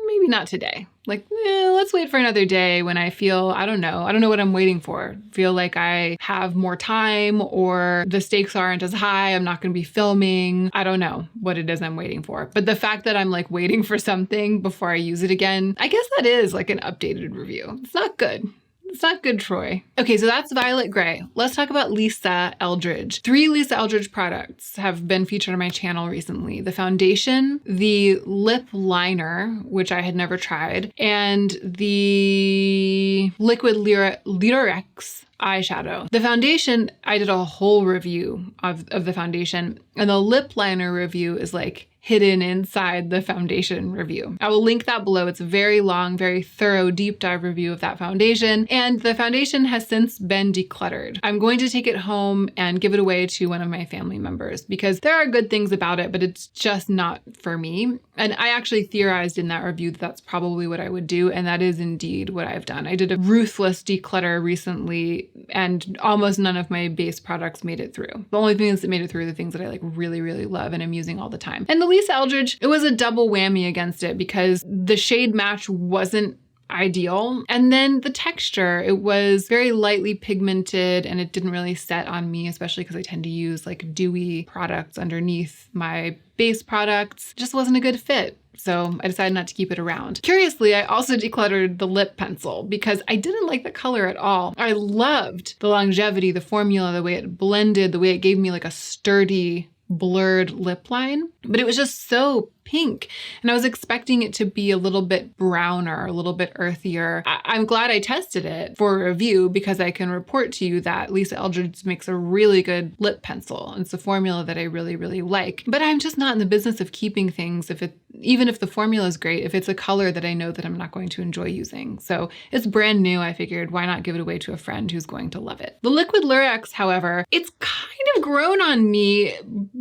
maybe not today. Like, let's wait for another day when I feel, I don't know what I'm waiting for. Feel like I have more time or the stakes aren't as high. I'm not going to be filming. I don't know what it is I'm waiting for. But the fact that I'm like waiting for something before I use it again, I guess that is like an updated review. It's not good. It's not good, Troy. Okay, so that's Violet Grey. Let's talk about Lisa Eldridge. 3 Lisa Eldridge products have been featured on my channel recently. The foundation, the lip liner, which I had never tried, and the liquid Lyrex eyeshadow. The foundation, I did a whole review of the foundation, and the lip liner review is like hidden inside the foundation review. I will link that below. It's a very long, very thorough, deep dive review of that foundation. And the foundation has since been decluttered. I'm going to take it home and give it away to one of my family members because there are good things about it, but it's just not for me. And I actually theorized in that review that that's probably what I would do. And that is indeed what I've done. I did a ruthless declutter recently and almost none of my base products made it through. The only things that made it through are the things that I like really, really love and I'm using all the time. And the Lisa Eldridge, it was a double whammy against it because the shade match wasn't ideal. And then the texture, it was very lightly pigmented and it didn't really set on me, especially because I tend to use like dewy products underneath my base products. It just wasn't a good fit. So I decided not to keep it around. Curiously, I also decluttered the lip pencil because I didn't like the color at all. I loved the longevity, the formula, the way it blended, the way it gave me like a sturdy blurred lip line, but it was just so pink. And I was expecting it to be a little bit browner, a little bit earthier. I'm glad I tested it for a review because I can report to you that Lisa Eldridge makes a really good lip pencil. It's a formula that I really, really like. But I'm just not in the business of keeping things even if the formula is great, if it's a color that I know that I'm not going to enjoy using. So it's brand new. I figured, why not give it away to a friend who's going to love it? The Liquid Lurex, however, it's kind of grown on me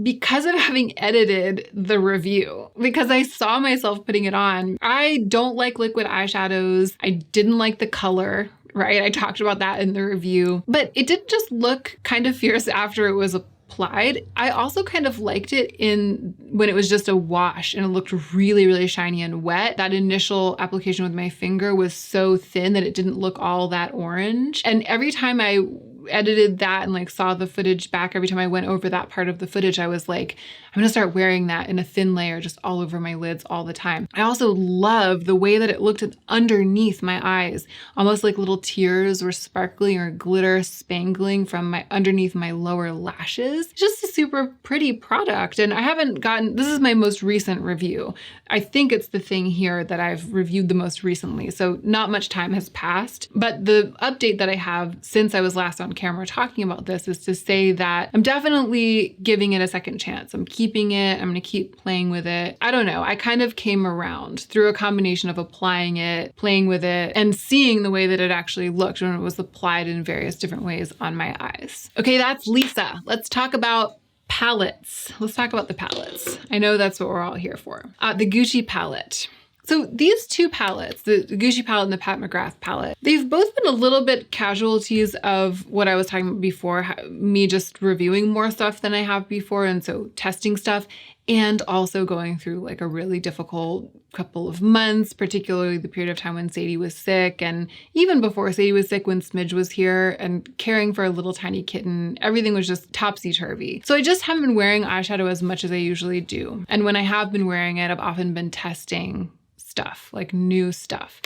because of having edited the review, because I saw myself putting it on. I don't like liquid eyeshadows. I didn't like the color, right? I talked about that in the review, but it didn't just look kind of fierce after it was applied. I also kind of liked it when it was just a wash and it looked really, really shiny and wet. That initial application with my finger was so thin that it didn't look all that orange. And every time I edited that and like saw the footage back, every time I went over that part of the footage, I was like, I'm gonna start wearing that in a thin layer just all over my lids all the time. I also love the way that it looked underneath my eyes, almost like little tears were sparkling or glitter spangling from underneath my lower lashes. It's just a super pretty product. And I haven't this is my most recent review. I think it's the thing here that I've reviewed the most recently. So not much time has passed, but the update that I have since I was last on camera talking about this is to say that I'm definitely giving it a second chance. I'm keeping it. I'm going to keep playing with it. I don't know. I kind of came around through a combination of applying it, playing with it, and seeing the way that it actually looked when it was applied in various different ways on my eyes. Okay, that's Lisa. Let's talk about palettes. Let's talk about the palettes. I know that's what we're all here for. The Gucci palette. So these two palettes, the Gucci palette and the Pat McGrath palette, they've both been a little bit casualties of what I was talking about before, me just reviewing more stuff than I have before, and so testing stuff, and also going through like a really difficult couple of months, particularly the period of time when Sadie was sick, and even before Sadie was sick when Smidge was here, and caring for a little tiny kitten. Everything was just topsy-turvy. So I just haven't been wearing eyeshadow as much as I usually do. And when I have been wearing it, I've often been testing stuff, like new stuff.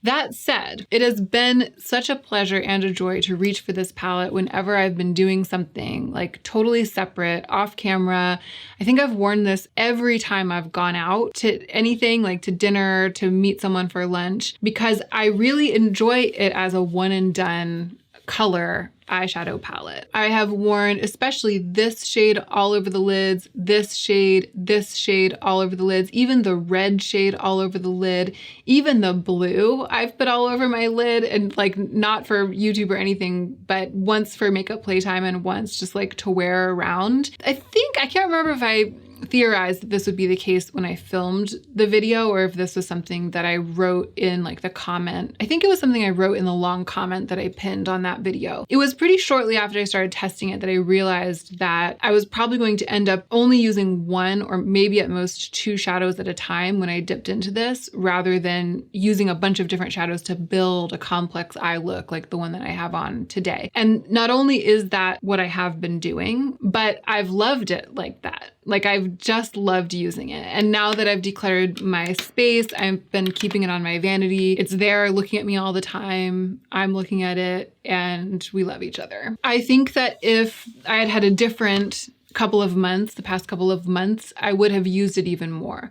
That said, it has been such a pleasure and a joy to reach for this palette whenever I've been doing something like totally separate, off camera. I think I've worn this every time I've gone out to anything, like to dinner, to meet someone for lunch, because I really enjoy it as a one and done color eyeshadow palette. I have worn especially this shade all over the lids, this shade all over the lids, even the red shade all over the lid, even the blue I've put all over my lid, and like not for YouTube or anything, but once for makeup playtime and once just like to wear around. I can't remember if I theorized that this would be the case when I filmed the video or if this was something that I wrote in like the comment. I think it was something I wrote in the long comment that I pinned on that video. It was pretty shortly after I started testing it that I realized that I was probably going to end up only using one or maybe at most two shadows at a time when I dipped into this, rather than using a bunch of different shadows to build a complex eye look like the one that I have on today. And not only is that what I have been doing, but I've loved it like that. Like I've just loved using it. And now that I've decluttered my space, I've been keeping it on my vanity. It's there looking at me all the time. I'm looking at it and we love each other. I think that if I had had a different couple of months, the past couple of months, I would have used it even more.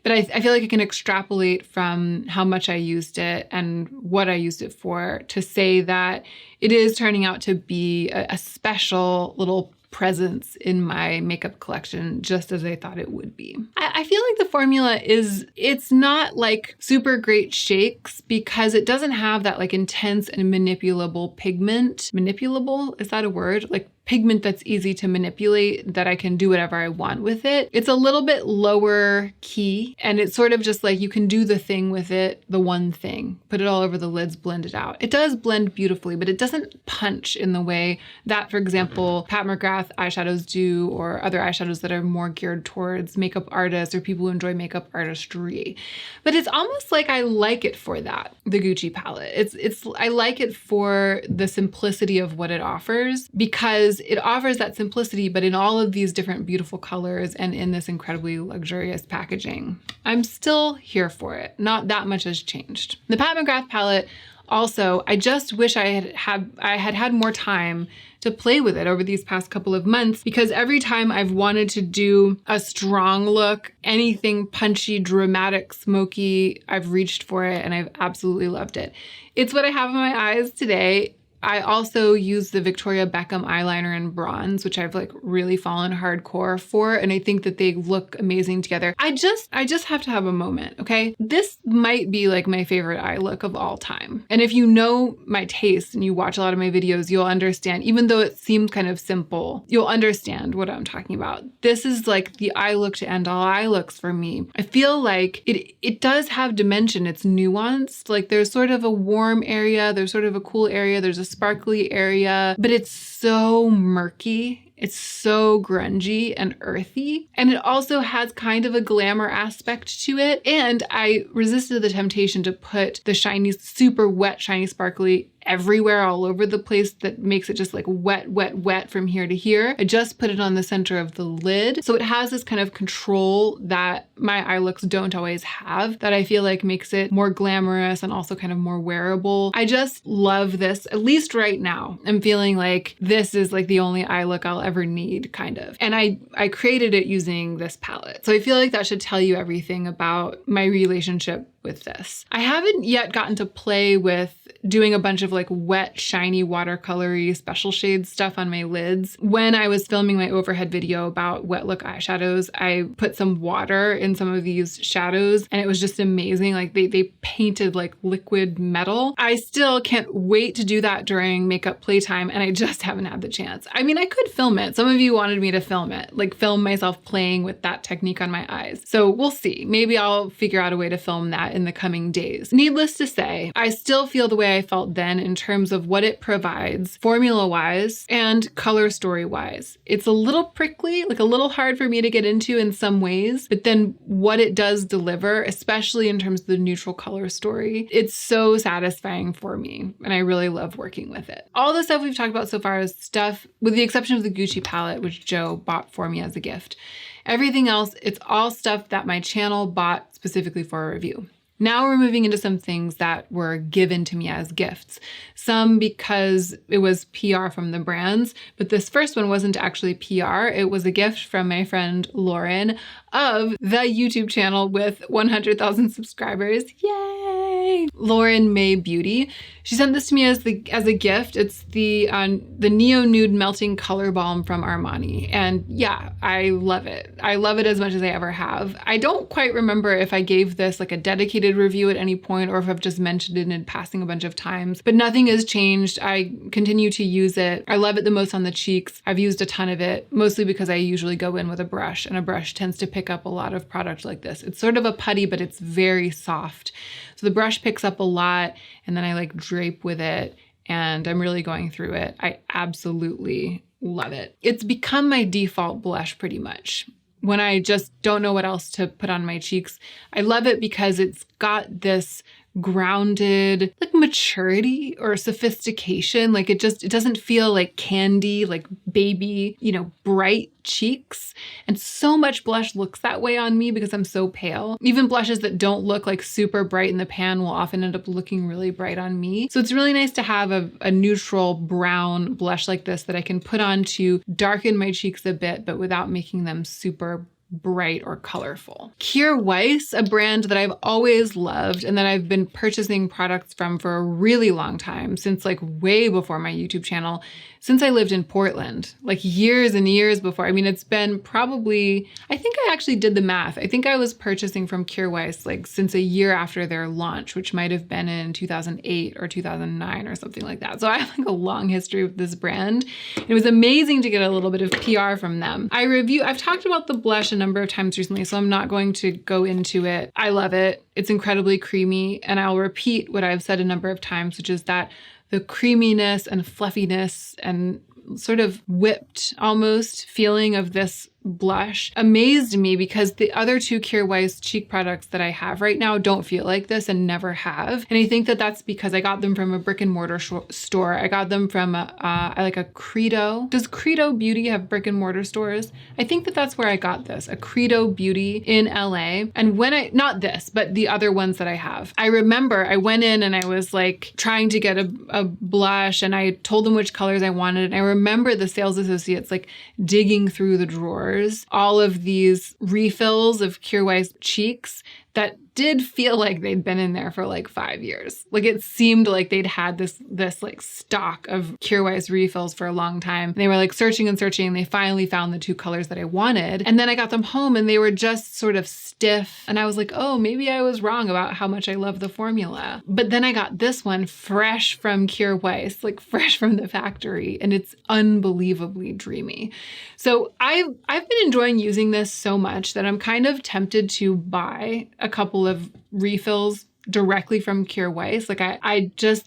But I feel like I can extrapolate from how much I used it and what I used it for to say that it is turning out to be a special little presence in my makeup collection, just as I thought it would be. I feel like the formula it's not like super great shakes because it doesn't have that like intense and manipulable pigment. Manipulable? Is that a word? Like pigment that's easy to manipulate, that I can do whatever I want with it. It's a little bit lower key, and it's sort of just like you can do the thing with it, the one thing, put it all over the lids, blend it out. It does blend beautifully, but it doesn't punch in the way that, for example, Pat McGrath eyeshadows do, or other eyeshadows that are more geared towards makeup artists or people who enjoy makeup artistry. But it's almost like I like it for that, the Gucci palette. I like it for the simplicity of what it offers, because it offers that simplicity, but in all of these different beautiful colors and in this incredibly luxurious packaging. I'm still here for it. Not that much has changed. The Pat McGrath palette, also, I just wish I had more time to play with it over these past couple of months, because every time I've wanted to do a strong look, anything punchy, dramatic, smoky, I've reached for it and I've absolutely loved it. It's what I have in my eyes today. I also use the Victoria Beckham eyeliner in bronze, which I've like really fallen hardcore for. And I think that they look amazing together. I just have to have a moment, okay? This might be like my favorite eye look of all time. And if you know my taste and you watch a lot of my videos, you'll understand, even though it seemed kind of simple, you'll understand what I'm talking about. This is like the eye look to end all eye looks for me. I feel like it does have dimension. It's nuanced. Like there's sort of a warm area, there's sort of a cool area, there's a sparkly area, but it's so murky. It's so grungy and earthy. And it also has kind of a glamour aspect to it. And I resisted the temptation to put the shiny, super wet, shiny, sparkly everywhere all over the place that makes it just like wet, wet, wet from here to here. I just put it on the center of the lid. So it has this kind of control that my eye looks don't always have, that I feel like makes it more glamorous and also kind of more wearable. I just love this, at least right now. I'm feeling like this is like the only eye look I'll ever need, kind of. And I created it using this palette. So I feel like that should tell you everything about my relationship with this. I haven't yet gotten to play with doing a bunch of like wet, shiny, watercolory special shades stuff on my lids. When I was filming my overhead video about wet look eyeshadows, I put some water in some of these shadows and it was just amazing. Like they painted like liquid metal. I still can't wait to do that during makeup playtime and I just haven't had the chance. I mean, I could film it. Some of you wanted me to film it, like film myself playing with that technique on my eyes. So we'll see. Maybe I'll figure out a way to film that in the coming days. Needless to say, I still feel the way I felt then in terms of what it provides formula-wise and color story-wise. It's a little prickly, like a little hard for me to get into in some ways, but then what it does deliver, especially in terms of the neutral color story, it's so satisfying for me and I really love working with it. All the stuff we've talked about so far is stuff, with the exception of the Gucci palette, which Joe bought for me as a gift. Everything else, it's all stuff that my channel bought specifically for a review. Now we're moving into some things that were given to me as gifts. Some because it was PR from the brands, but this first one wasn't actually PR. It was a gift from my friend Lauren of the YouTube channel with 100,000 subscribers. Yay! Lauren May Beauty. She sent this to me as a gift. It's the Neo Nude Melting Color Balm from Armani. And yeah, I love it. I love it as much as I ever have. I don't quite remember if I gave this like a dedicated review at any point or if I've just mentioned it in passing a bunch of times, but nothing has changed. I continue to use it. I love it the most on the cheeks. I've used a ton of it, mostly because I usually go in with a brush and a brush tends to pick up a lot of product like this. It's sort of a putty, but it's very soft. So the brush picks up a lot and then I like drape with it and I'm really going through it. I absolutely love it. It's become my default blush pretty much. When I just don't know what else to put on my cheeks, I love it because it's got this grounded like maturity or sophistication. Like it doesn't feel like candy, like baby, bright cheeks. And so much blush looks that way on me because I'm so pale. Even blushes that don't look like super bright in the pan will often end up looking really bright on me. So it's really nice to have a neutral brown blush like this that I can put on to darken my cheeks a bit, but without making them super bright or colorful. Kjaer Weis, a brand that I've always loved and that I've been purchasing products from for a really long time, since like way before my YouTube channel, since I lived in Portland, like years and years before. I mean, it's been probably, I think I actually did the math. I think I was purchasing from Kjaer Weis like since a year after their launch, which might have been in 2008 or 2009 or something like that. So I have like a long history with this brand. It was amazing to get a little bit of PR from them. I've talked about the blush a number of times recently, so I'm not going to go into it. I love it. It's incredibly creamy, and I'll repeat what I've said a number of times, which is that the creaminess and fluffiness and sort of whipped almost feeling of this blush amazed me because the other two Kjaer Weis cheek products that I have right now don't feel like this and never have. And I think that that's because I got them from a brick and mortar store. I got them from a Credo. Does Credo Beauty have brick and mortar stores? I think that that's where I got this, a Credo Beauty in LA. And when not this, but the other ones that I have, I remember I went in and I was like trying to get a blush and I told them which colors I wanted. And I remember the sales associates like digging through the drawers, all of these refills of Kjaer Weis cheeks that did feel like they'd been in there for like 5 years. Like it seemed like they'd had this like stock of Kjaer Weis refills for a long time. And they were like searching and searching and they finally found the two colors that I wanted. And then I got them home and they were just sort of stiff. And I was like, oh, maybe I was wrong about how much I love the formula. But then I got this one fresh from Kjaer Weis, like fresh from the factory. And it's unbelievably dreamy. So I've been enjoying using this so much that I'm kind of tempted to buy a couple of refills directly from Kjaer Weis. Like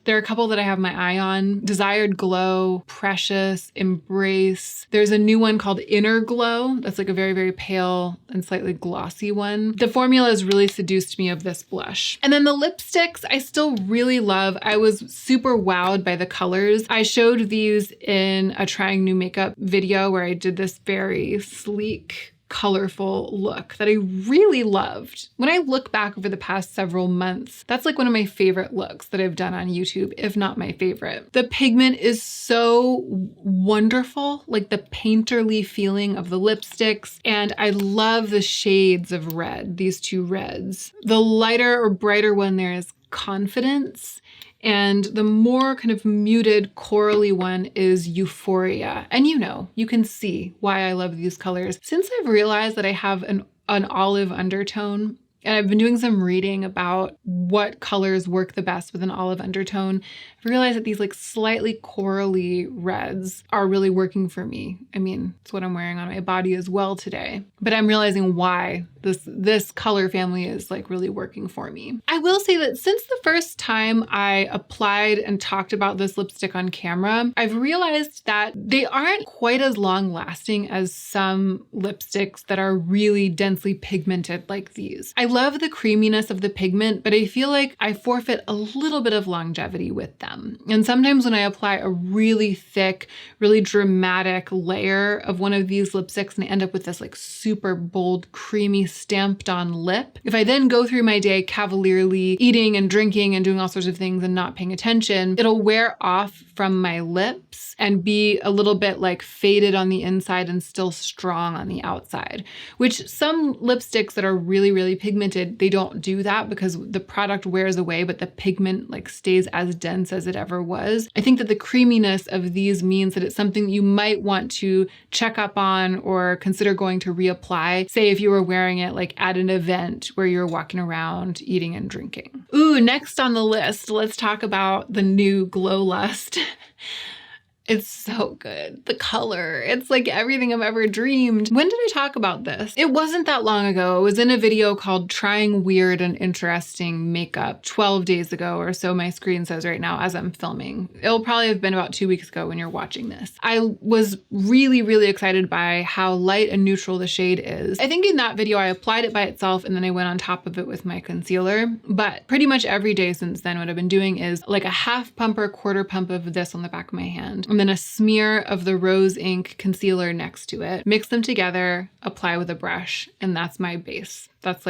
there are a couple that I have my eye on. Desired Glow, Precious, Embrace. There's a new one called Inner Glow. That's like a very, very pale and slightly glossy one. The formula has really seduced me of this blush. And then the lipsticks I still really love. I was super wowed by the colors. I showed these in a trying new makeup video where I did this very sleek, colorful look that I really loved. When I look back over the past several months, that's like one of my favorite looks that I've done on YouTube, if not my favorite. The pigment is so wonderful, like the painterly feeling of the lipsticks, and I love the shades of red, these two reds. The lighter or brighter one there is Confidence, and the more kind of muted corally one is Euphoria. And you can see why I love these colors. Since I've realized that I have an olive undertone, and I've been doing some reading about what colors work the best with an olive undertone, I've realized that these like slightly corally reds are really working for me. I mean, it's what I'm wearing on my body as well today, but I'm realizing why this color family is like really working for me. I will say that since the first time I applied and talked about this lipstick on camera, I've realized that they aren't quite as long lasting as some lipsticks that are really densely pigmented like these. I love the creaminess of the pigment, but I feel like I forfeit a little bit of longevity with them. And sometimes when I apply a really thick, really dramatic layer of one of these lipsticks and I end up with this like super bold, creamy, stamped on lip, if I then go through my day cavalierly eating and drinking and doing all sorts of things and not paying attention, it'll wear off from my lips and be a little bit like faded on the inside and still strong on the outside, which some lipsticks that are really, really pigmented, they don't do that because the product wears away, but the pigment like stays as dense as it ever was. I think that the creaminess of these means that it's something you might want to check up on or consider going to reapply, say if you were wearing it like at an event where you're walking around eating and drinking. Ooh, next on the list, let's talk about the new Glow Lust. It's so good. The color, it's like everything I've ever dreamed. When did I talk about this? It wasn't that long ago. It was in a video called Trying Weird and Interesting Makeup 12 days ago or so my screen says right now as I'm filming. It'll probably have been about 2 weeks ago when you're watching this. I was really, really excited by how light and neutral the shade is. I think in that video I applied it by itself and then I went on top of it with my concealer. But pretty much every day since then what I've been doing is like a half pump or quarter pump of this on the back of my hand. And then a smear of the Rose Ink concealer next to it. Mix them together, apply with a brush, and that's my base. That's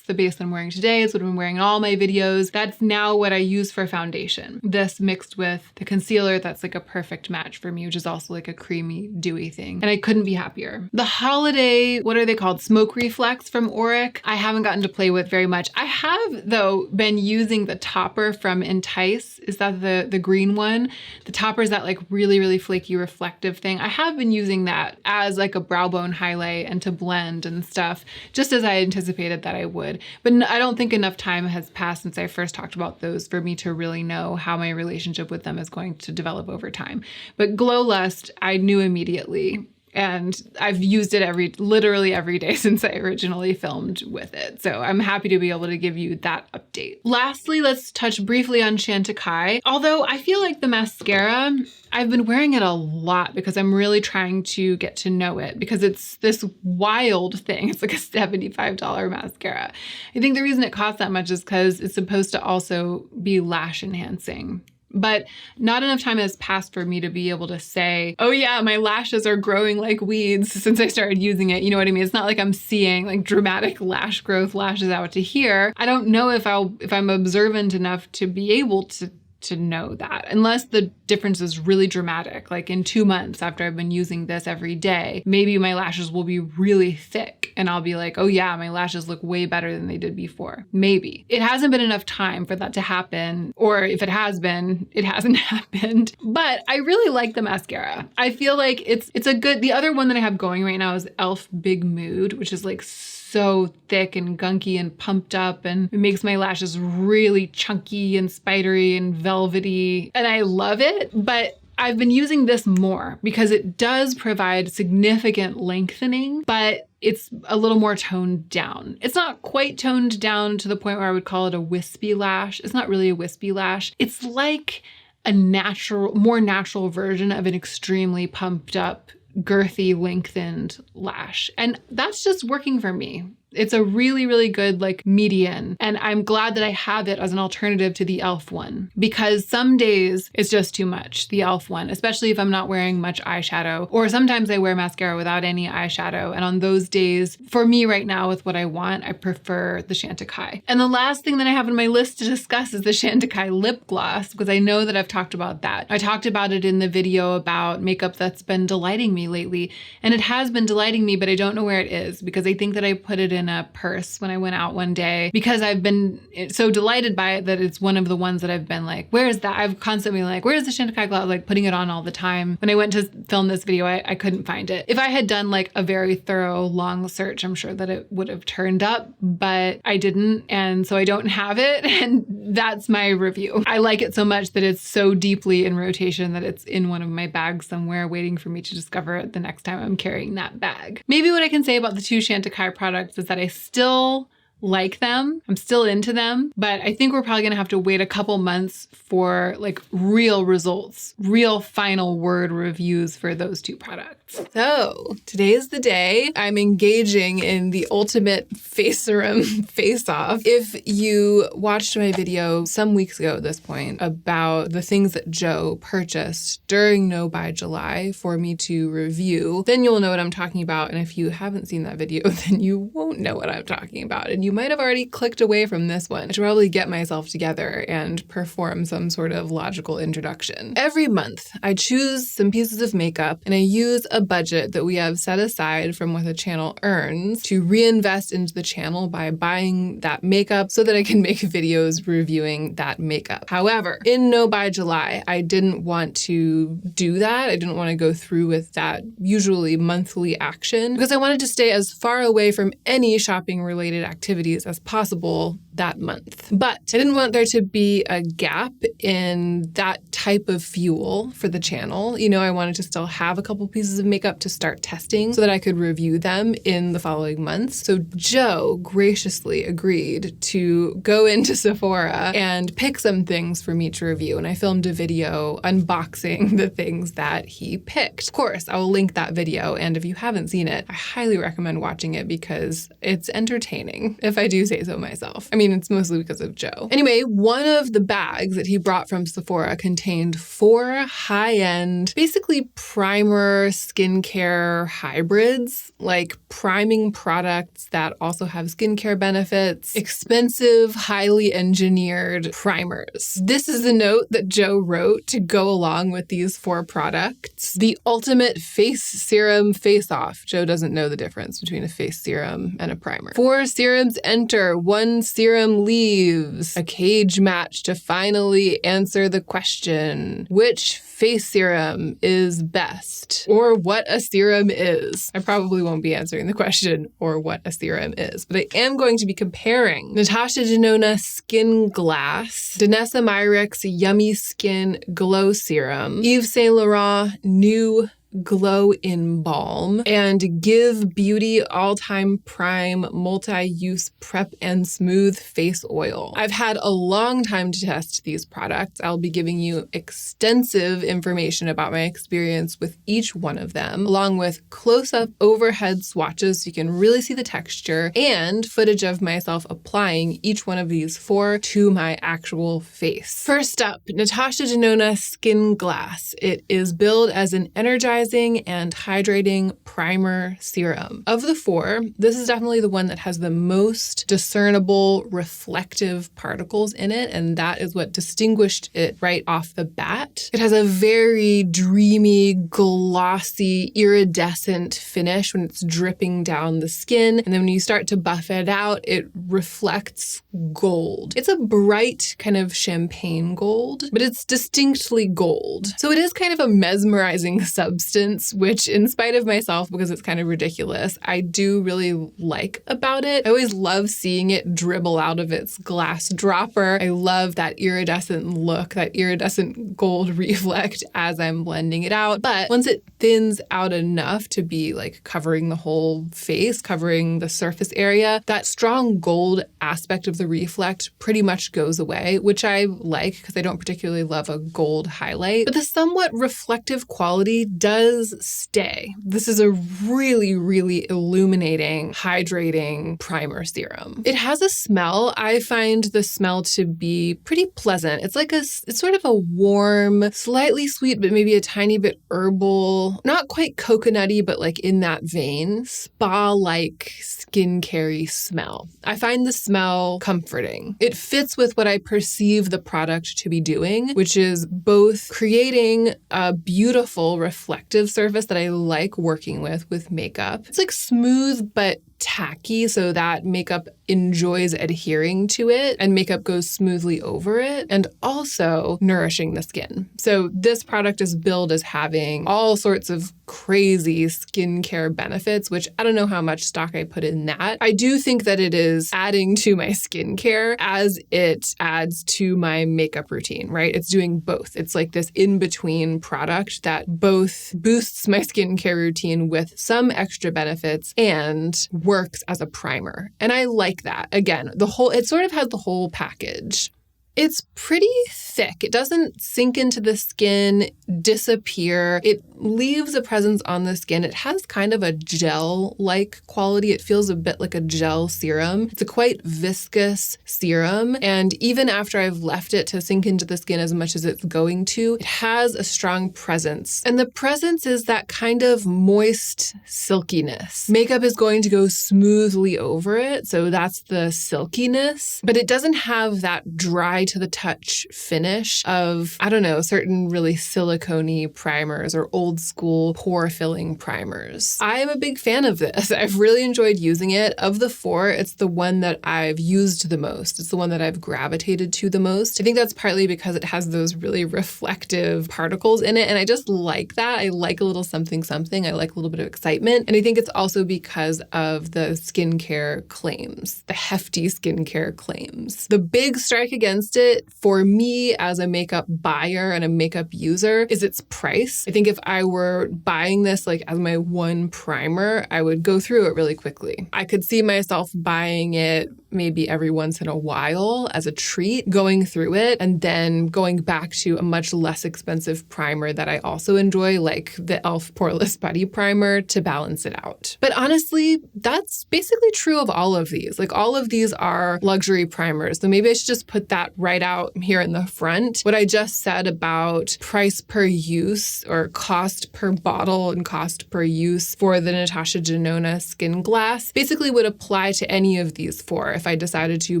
the base I'm wearing today. It's what I've been wearing in all my videos. That's now what I use for foundation. This mixed with the concealer, that's like a perfect match for me, which is also like a creamy, dewy thing. And I couldn't be happier. The holiday, what are they called? Smoke Reflex from Auric. I haven't gotten to play with very much. I have, though, been using the topper from Entice. Is that the green one? The topper is that like really, really flaky reflective thing. I have been using that as like a brow bone highlight and to blend and stuff, just as I anticipated that I would. But I don't think enough time has passed since I first talked about those for me to really know how my relationship with them is going to develop over time. But Glow Lust, I knew immediately. And I've used it literally every day since I originally filmed with it. So I'm happy to be able to give you that update. Lastly, let's touch briefly on Chantecaille. Although I feel like the mascara, I've been wearing it a lot because I'm really trying to get to know it, because it's this wild thing. It's like a $75 mascara. I think the reason it costs that much is because it's supposed to also be lash enhancing. But not enough time has passed for me to be able to say, oh yeah, my lashes are growing like weeds since I started using it. You know what I mean? It's not like I'm seeing like dramatic lash growth, lashes out to here. I don't know if I'm observant enough to be able to know that, unless the difference is really dramatic. Like in 2 months after I've been using this every day, maybe my lashes will be really thick and I'll be like, oh yeah, my lashes look way better than they did before. Maybe. It hasn't been enough time for that to happen, or if it has been, it hasn't happened. But I really like the mascara. I feel like it's a good, the other one that I have going right now is e.l.f. Big Mood, which is like so thick and gunky and pumped up, and it makes my lashes really chunky and spidery and velvety, and I love it. But I've been using this more because it does provide significant lengthening, but it's a little more toned down. It's not quite toned down to the point where I would call it a wispy lash. It's not really a wispy lash. It's like a more natural version of an extremely pumped up, girthy, lengthened lash. And that's just working for me. It's a really, really good like median. And I'm glad that I have it as an alternative to the e.l.f. one, because some days it's just too much, the e.l.f. one, especially if I'm not wearing much eyeshadow, or sometimes I wear mascara without any eyeshadow. And on those days, for me right now with what I want, I prefer the Chantecaille. And the last thing that I have on my list to discuss is the Chantecaille lip gloss, because I know that I've talked about that. I talked about it in the video about makeup that's been delighting me lately. And it has been delighting me, but I don't know where it is, because I think that I put it in a purse when I went out one day, because I've been so delighted by it that it's one of the ones that I've been like, where's that? I've constantly been like, where's the Chantecaille gloss? Like putting it on all the time. When I went to film this video, I couldn't find it. If I had done like a very thorough, long search, I'm sure that it would have turned up, but I didn't. And so I don't have it. And that's my review. I like it so much that it's so deeply in rotation that it's in one of my bags somewhere waiting for me to discover it the next time I'm carrying that bag. Maybe what I can say about the two Chantecaille products is that I still like them. I'm still into them, but I think we're probably gonna have to wait a couple months for like real results, real final word reviews for those two products. So today is the day I'm engaging in the ultimate face serum face-off. If you watched my video some weeks ago at this point about the things that Joe purchased during No Buy July for me to review, then you'll know what I'm talking about. And if you haven't seen that video, then you won't know what I'm talking about. And you might have already clicked away from this one. I should probably get myself together and perform some sort of logical introduction. Every month, I choose some pieces of makeup and I use a budget that we have set aside from what the channel earns to reinvest into the channel by buying that makeup so that I can make videos reviewing that makeup. However, in No Buy July, I didn't want to do that. I didn't want to go through with that usually monthly action because I wanted to stay as far away from any shopping related activities as possible that month. But I didn't want there to be a gap in that type of fuel for the channel. You know, I wanted to still have a couple pieces of makeup to start testing so that I could review them in the following months. So Joe graciously agreed to go into Sephora and pick some things for me to review. And I filmed a video unboxing the things that he picked. Of course, I will link that video. And if you haven't seen it, I highly recommend watching it because it's entertaining, if I do say so myself. I mean, it's mostly because of Joe. Anyway, one of the bags that he brought from Sephora contained 4 high-end, basically primer skincare hybrids, like priming products that also have skincare benefits, expensive, highly engineered primers. This is the note that Joe wrote to go along with these 4 products. The ultimate face serum face-off. Joe doesn't know the difference between a face serum and a primer. 4 serums enter, 1 serum leaves. A cage match to finally answer the question, which face serum is best, or what a serum is. I probably won't be answering the question or what a serum is, but I am going to be comparing Natasha Denona Skin Glass, Danessa Myricks Yummy Skin Glow Serum, Yves Saint Laurent New Glow in Balm and Give Beauty All-Time Prime Multi-Use Prep and Smooth Face Oil. I've had a long time to test these products. I'll be giving you extensive information about my experience with each one of them, along with close-up overhead swatches so you can really see the texture, and footage of myself applying each one of these four to my actual face. First up, Natasha Denona Skin Glass. It is billed as an energizing and hydrating primer serum. Of the four, this is definitely the one that has the most discernible reflective particles in it, and that is what distinguished it right off the bat. It has a very dreamy, glossy, iridescent finish when it's dripping down the skin, and then when you start to buff it out, it reflects gold. It's a bright kind of champagne gold, but it's distinctly gold. So it is kind of a mesmerizing substance, which in spite of myself, because it's kind of ridiculous, I do really like about it. I always love seeing it dribble out of its glass dropper. I love that iridescent look, that iridescent gold reflect as I'm blending it out. But once it thins out enough to be like covering the whole face, covering the surface area, that strong gold aspect of the reflect pretty much goes away, which I like because I don't particularly love a gold highlight. But the somewhat reflective quality does stay. This is a really, really illuminating, hydrating primer serum. It has a smell. I find the smell to be pretty pleasant. It's sort of a warm, slightly sweet, but maybe a tiny bit herbal, not quite coconutty, but like in that vein, spa-like skincare-y smell. I find the smell comforting. It fits with what I perceive the product to be doing, which is both creating a beautiful reflective surface that I like working with makeup. It's like smooth but tacky so that makeup enjoys adhering to it and makeup goes smoothly over it, and also nourishing the skin. So this product is billed as having all sorts of crazy skincare benefits, which I don't know how much stock I put in that. I do think that it is adding to my skincare as it adds to my makeup routine, right? It's doing both. It's like this in-between product that both boosts my skincare routine with some extra benefits and works as a primer. And I like that. Again, it sort of has the whole package. It's pretty thick. It doesn't sink into the skin, disappear. It leaves a presence on the skin. It has kind of a gel-like quality. It feels a bit like a gel serum. It's a quite viscous serum. And even after I've left it to sink into the skin as much as it's going to, it has a strong presence. And the presence is that kind of moist silkiness. Makeup is going to go smoothly over it, so that's the silkiness. But it doesn't have that dry to the touch finish of, I don't know, certain really silicone-y primers or old school pore filling primers. I am a big fan of this. I've really enjoyed using it. Of the four, it's the one that I've used the most. It's the one that I've gravitated to the most. I think that's partly because it has those really reflective particles in it, and I just like that. I like a little something something. I like a little bit of excitement. And I think it's also because of the skincare claims, the hefty skincare claims. The big strike against it for me as a makeup buyer and a makeup user is its price. I think if I were buying this like as my one primer, I would go through it really quickly. I could see myself buying it maybe every once in a while as a treat, going through it, and then going back to a much less expensive primer that I also enjoy, like the e.l.f. Poreless Putty Primer, to balance it out. But honestly, that's basically true of all of these. Like all of these are luxury primers. So maybe I should just put that right out here in the front. What I just said about price per use or cost per bottle and cost per use for the Natasha Denona Skin Glass basically would apply to any of these four if I decided to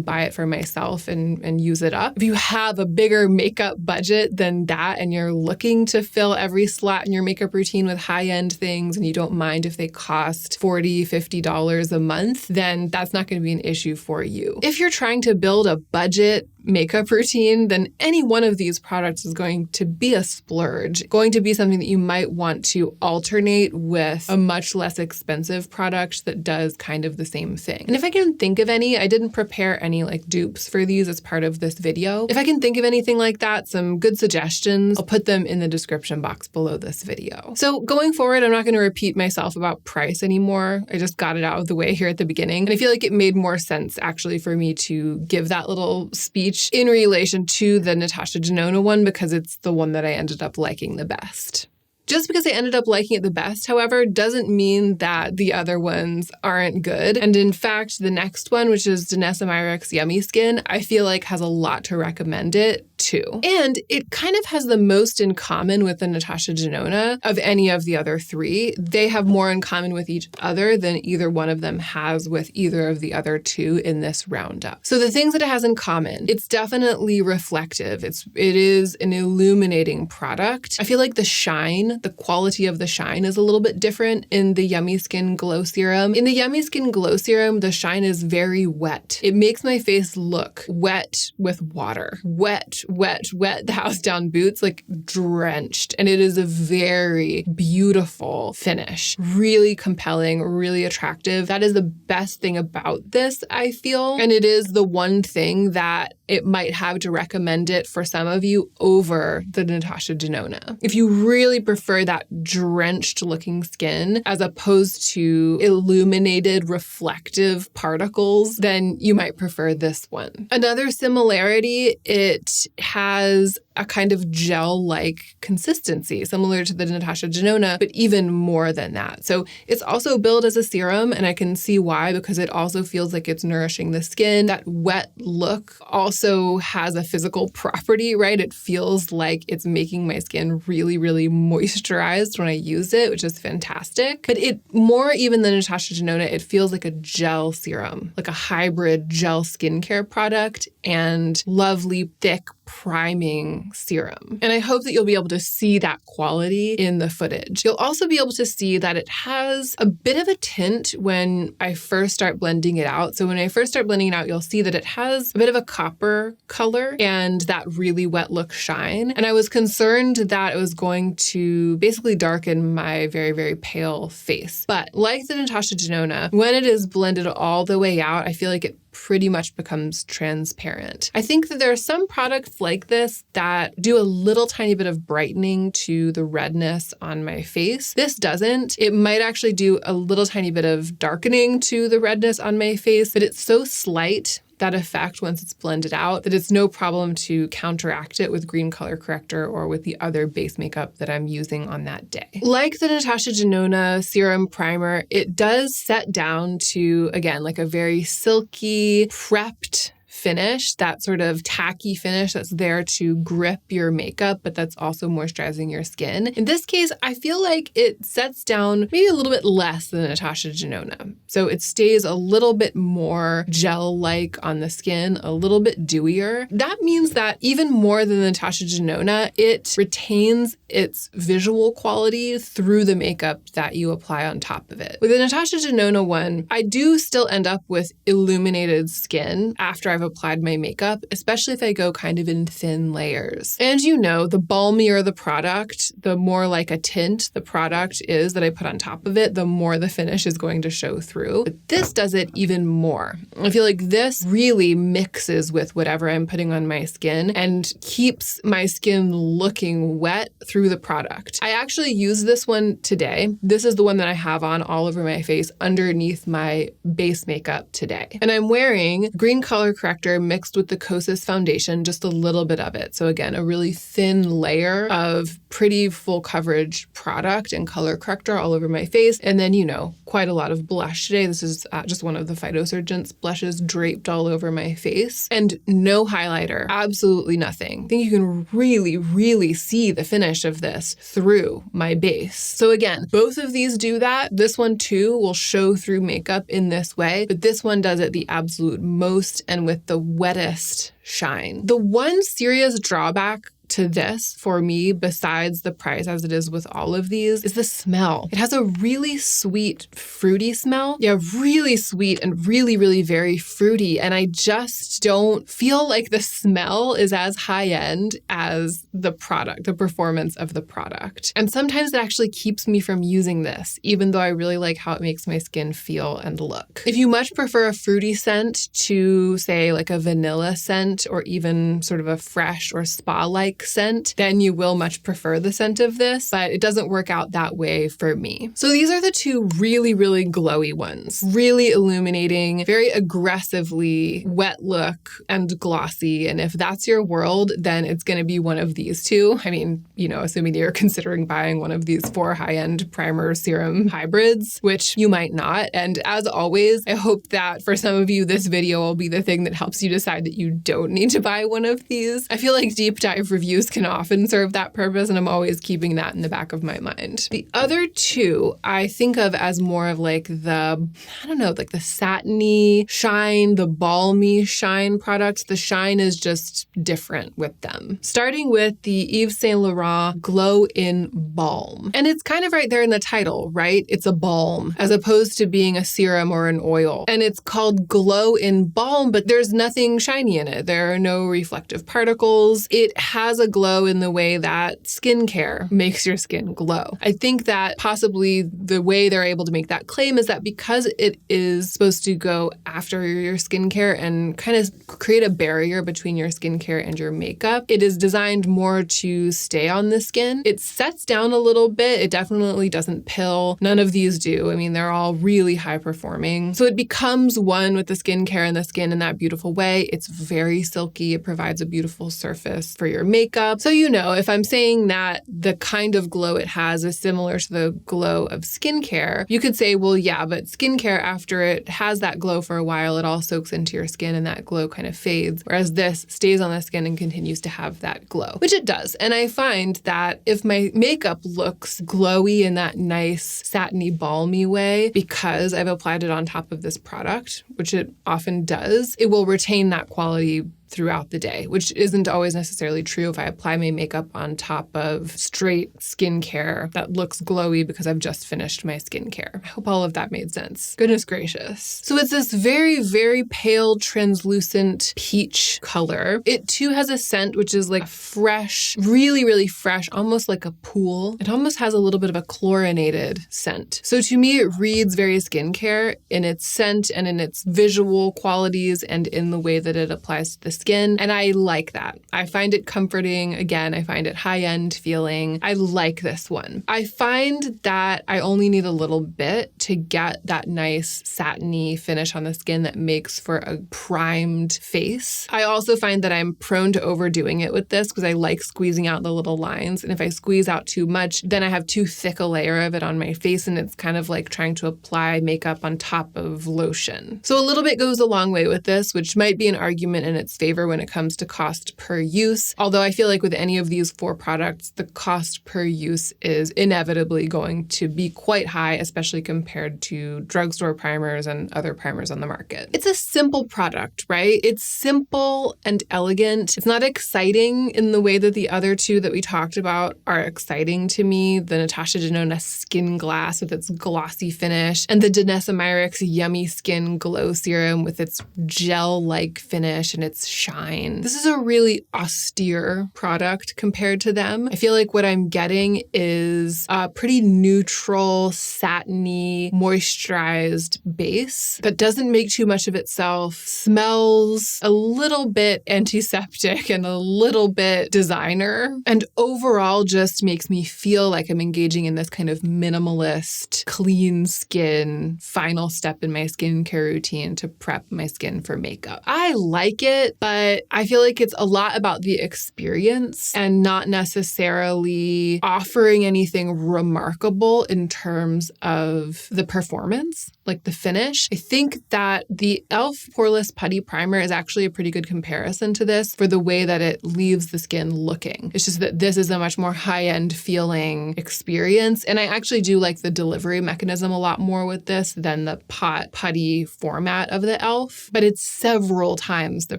buy it for myself and use it up. If you have a bigger makeup budget than that and you're looking to fill every slot in your makeup routine with high-end things and you don't mind if they cost $40, $50 a month, then that's not going to be an issue for you. If you're trying to build a budget makeup routine, then any one of these products is going to be a splurge, going to be something that you might want to alternate with a much less expensive product that does kind of the same thing. And if I can think of any, I didn't prepare any like dupes for these as part of this video. If I can think of anything like that, some good suggestions, I'll put them in the description box below this video. So going forward, I'm not going to repeat myself about price anymore. I just got it out of the way here at the beginning. And I feel like it made more sense actually for me to give that little speech in relation to the Natasha Denona one because it's the one that I ended up liking the best. Just because I ended up liking it the best, however, doesn't mean that the other ones aren't good. And in fact, the next one, which is Danessa Myricks Yummy Skin, I feel like has a lot to recommend it too. And it kind of has the most in common with the Natasha Denona of any of the other three. They have more in common with each other than either one of them has with either of the other two in this roundup. So the things that it has in common, it's definitely reflective. It is an illuminating product. I feel like the quality of the shine is a little bit different in the Yummy Skin Glow Serum. In the Yummy Skin Glow Serum, the shine is very wet. It makes my face look wet with water. Wet, the house down boots, like drenched. And it is a very beautiful finish. Really compelling, really attractive. That is the best thing about this, I feel. And it is the one thing that it might have to recommend it for some of you over the Natasha Denona. If you really prefer that drenched looking skin as opposed to illuminated reflective particles, then you might prefer this one. Another similarity, it has a kind of gel-like consistency, similar to the Natasha Denona, but even more than that. So it's also billed as a serum, and I can see why, because it also feels like it's nourishing the skin. That wet look also has a physical property, right? It feels like it's making my skin really, really moisturized when I use it, which is fantastic. But it, more even than Natasha Denona, it feels like a gel serum, like a hybrid gel skincare product and lovely, thick, priming serum. And I hope that you'll be able to see that quality in the footage. You'll also be able to see that it has a bit of a tint when I first start blending it out. So when I first start blending it out, you'll see that it has a bit of a copper color and that really wet look shine. And I was concerned that it was going to basically darken my very, very pale face. But like the Natasha Denona, when it is blended all the way out, I feel like it pretty much becomes transparent. I think that there are some products like this that do a little tiny bit of brightening to the redness on my face. This doesn't. It might actually do a little tiny bit of darkening to the redness on my face, but it's so slight, that effect, once it's blended out, that it's no problem to counteract it with green color corrector or with the other base makeup that I'm using on that day. Like the Natasha Denona Serum Primer, it does set down to, again, like a very silky, prepped finish, that sort of tacky finish that's there to grip your makeup, but that's also moisturizing your skin. In this case, I feel like it sets down maybe a little bit less than Natasha Denona. So it stays a little bit more gel-like on the skin, a little bit dewier. That means that even more than Natasha Denona, it retains its visual quality through the makeup that you apply on top of it. With the Natasha Denona one, I do still end up with illuminated skin after I've applied my makeup, especially if I go kind of in thin layers. And you know, the balmier the product, the more like a tint the product is that I put on top of it, the more the finish is going to show through. But this does it even more. I feel like this really mixes with whatever I'm putting on my skin and keeps my skin looking wet through the product. I actually use this one today. This is the one that I have on all over my face underneath my base makeup today. And I'm wearing green color corrector mixed with the Kosas foundation, just a little bit of it. So again, a really thin layer of pretty full coverage product and color corrector all over my face. And then, you know, quite a lot of blush today. This is just one of the Phytosurgence blushes draped all over my face. And no highlighter, absolutely nothing. I think you can really, really see the finish of this through my base. So again, both of these do that. This one too will show through makeup in this way, but this one does it the absolute most and with the wettest shine. The one serious drawback to this for me, besides the price as it is with all of these, is the smell. It has a really sweet, fruity smell. Yeah, really sweet and really, really very fruity. And I just don't feel like the smell is as high end as the product, the performance of the product. And sometimes it actually keeps me from using this, even though I really like how it makes my skin feel and look. If you much prefer a fruity scent to, say, like a vanilla scent or even sort of a fresh or spa-like scent, then you will much prefer the scent of this, but it doesn't work out that way for me. So these are the two really, really glowy ones. Really illuminating, very aggressively wet look and glossy. And if that's your world, then it's going to be one of these two. I mean, you know, assuming that you're considering buying one of these 4 high-end primer serum hybrids, which you might not. And as always, I hope that for some of you, this video will be the thing that helps you decide that you don't need to buy one of these. I feel like deep dive reviews can often serve that purpose, and I'm always keeping that in the back of my mind. The other two I think of as more of like the, I don't know, like the satiny shine, the balmy shine products. The shine is just different with them. Starting with the Yves Saint Laurent Glow in Balm. And it's kind of right there in the title, right? It's a balm as opposed to being a serum or an oil. And it's called Glow in Balm, but there's nothing shiny in it. There are no reflective particles. It has a glow in the way that skincare makes your skin glow. I think that possibly the way they're able to make that claim is that because it is supposed to go after your skincare and kind of create a barrier between your skincare and your makeup, it is designed more to stay on the skin. It sets down a little bit. It definitely doesn't pill. None of these do. I mean, they're all really high performing. So it becomes one with the skincare and the skin in that beautiful way. It's very silky. It provides a beautiful surface for your makeup. So, you know, if I'm saying that the kind of glow it has is similar to the glow of skincare, you could say, well, yeah, but skincare, after it has that glow for a while, it all soaks into your skin and that glow kind of fades. Whereas this stays on the skin and continues to have that glow, which it does. And I find that if my makeup looks glowy in that nice satiny balmy way, because I've applied it on top of this product, which it often does, it will retain that quality throughout the day, which isn't always necessarily true if I apply my makeup on top of straight skincare that looks glowy because I've just finished my skincare. I hope all of that made sense. Goodness gracious. So it's this very, very pale, translucent peach color. It too has a scent which is like fresh, really, really fresh, almost like a pool. It almost has a little bit of a chlorinated scent. So to me, it reads very skincare in its scent and in its visual qualities and in the way that it applies to the skin. And I like that. I find it comforting. Again, I find it high-end feeling. I like this one. I find that I only need a little bit to get that nice satiny finish on the skin that makes for a primed face. I also find that I'm prone to overdoing it with this because I like squeezing out the little lines. And if I squeeze out too much, then I have too thick a layer of it on my face and it's kind of like trying to apply makeup on top of lotion. So a little bit goes a long way with this, which might be an argument in its favor when it comes to cost per use. Although I feel like with any of these 4 products, the cost per use is inevitably going to be quite high, especially compared to drugstore primers and other primers on the market. It's a simple product, right? It's simple and elegant. It's not exciting in the way that the other 2 that we talked about are exciting to me. The Natasha Denona Skin Glass with its glossy finish and the Danessa Myricks Yummy Skin Glow Serum with its gel-like finish and its shine. This is a really austere product compared to them. I feel like what I'm getting is a pretty neutral, satiny, moisturized base that doesn't make too much of itself, smells a little bit antiseptic and a little bit designer, and overall just makes me feel like I'm engaging in this kind of minimalist, clean skin, final step in my skincare routine to prep my skin for makeup. I like it, but I feel like it's a lot about the experience and not necessarily offering anything remarkable in terms of the performance, like the finish. I think that the e.l.f. Poreless Putty Primer is actually a pretty good comparison to this for the way that it leaves the skin looking. It's just that this is a much more high-end feeling experience. And I actually do like the delivery mechanism a lot more with this than the putty format of the e.l.f., but it's several times the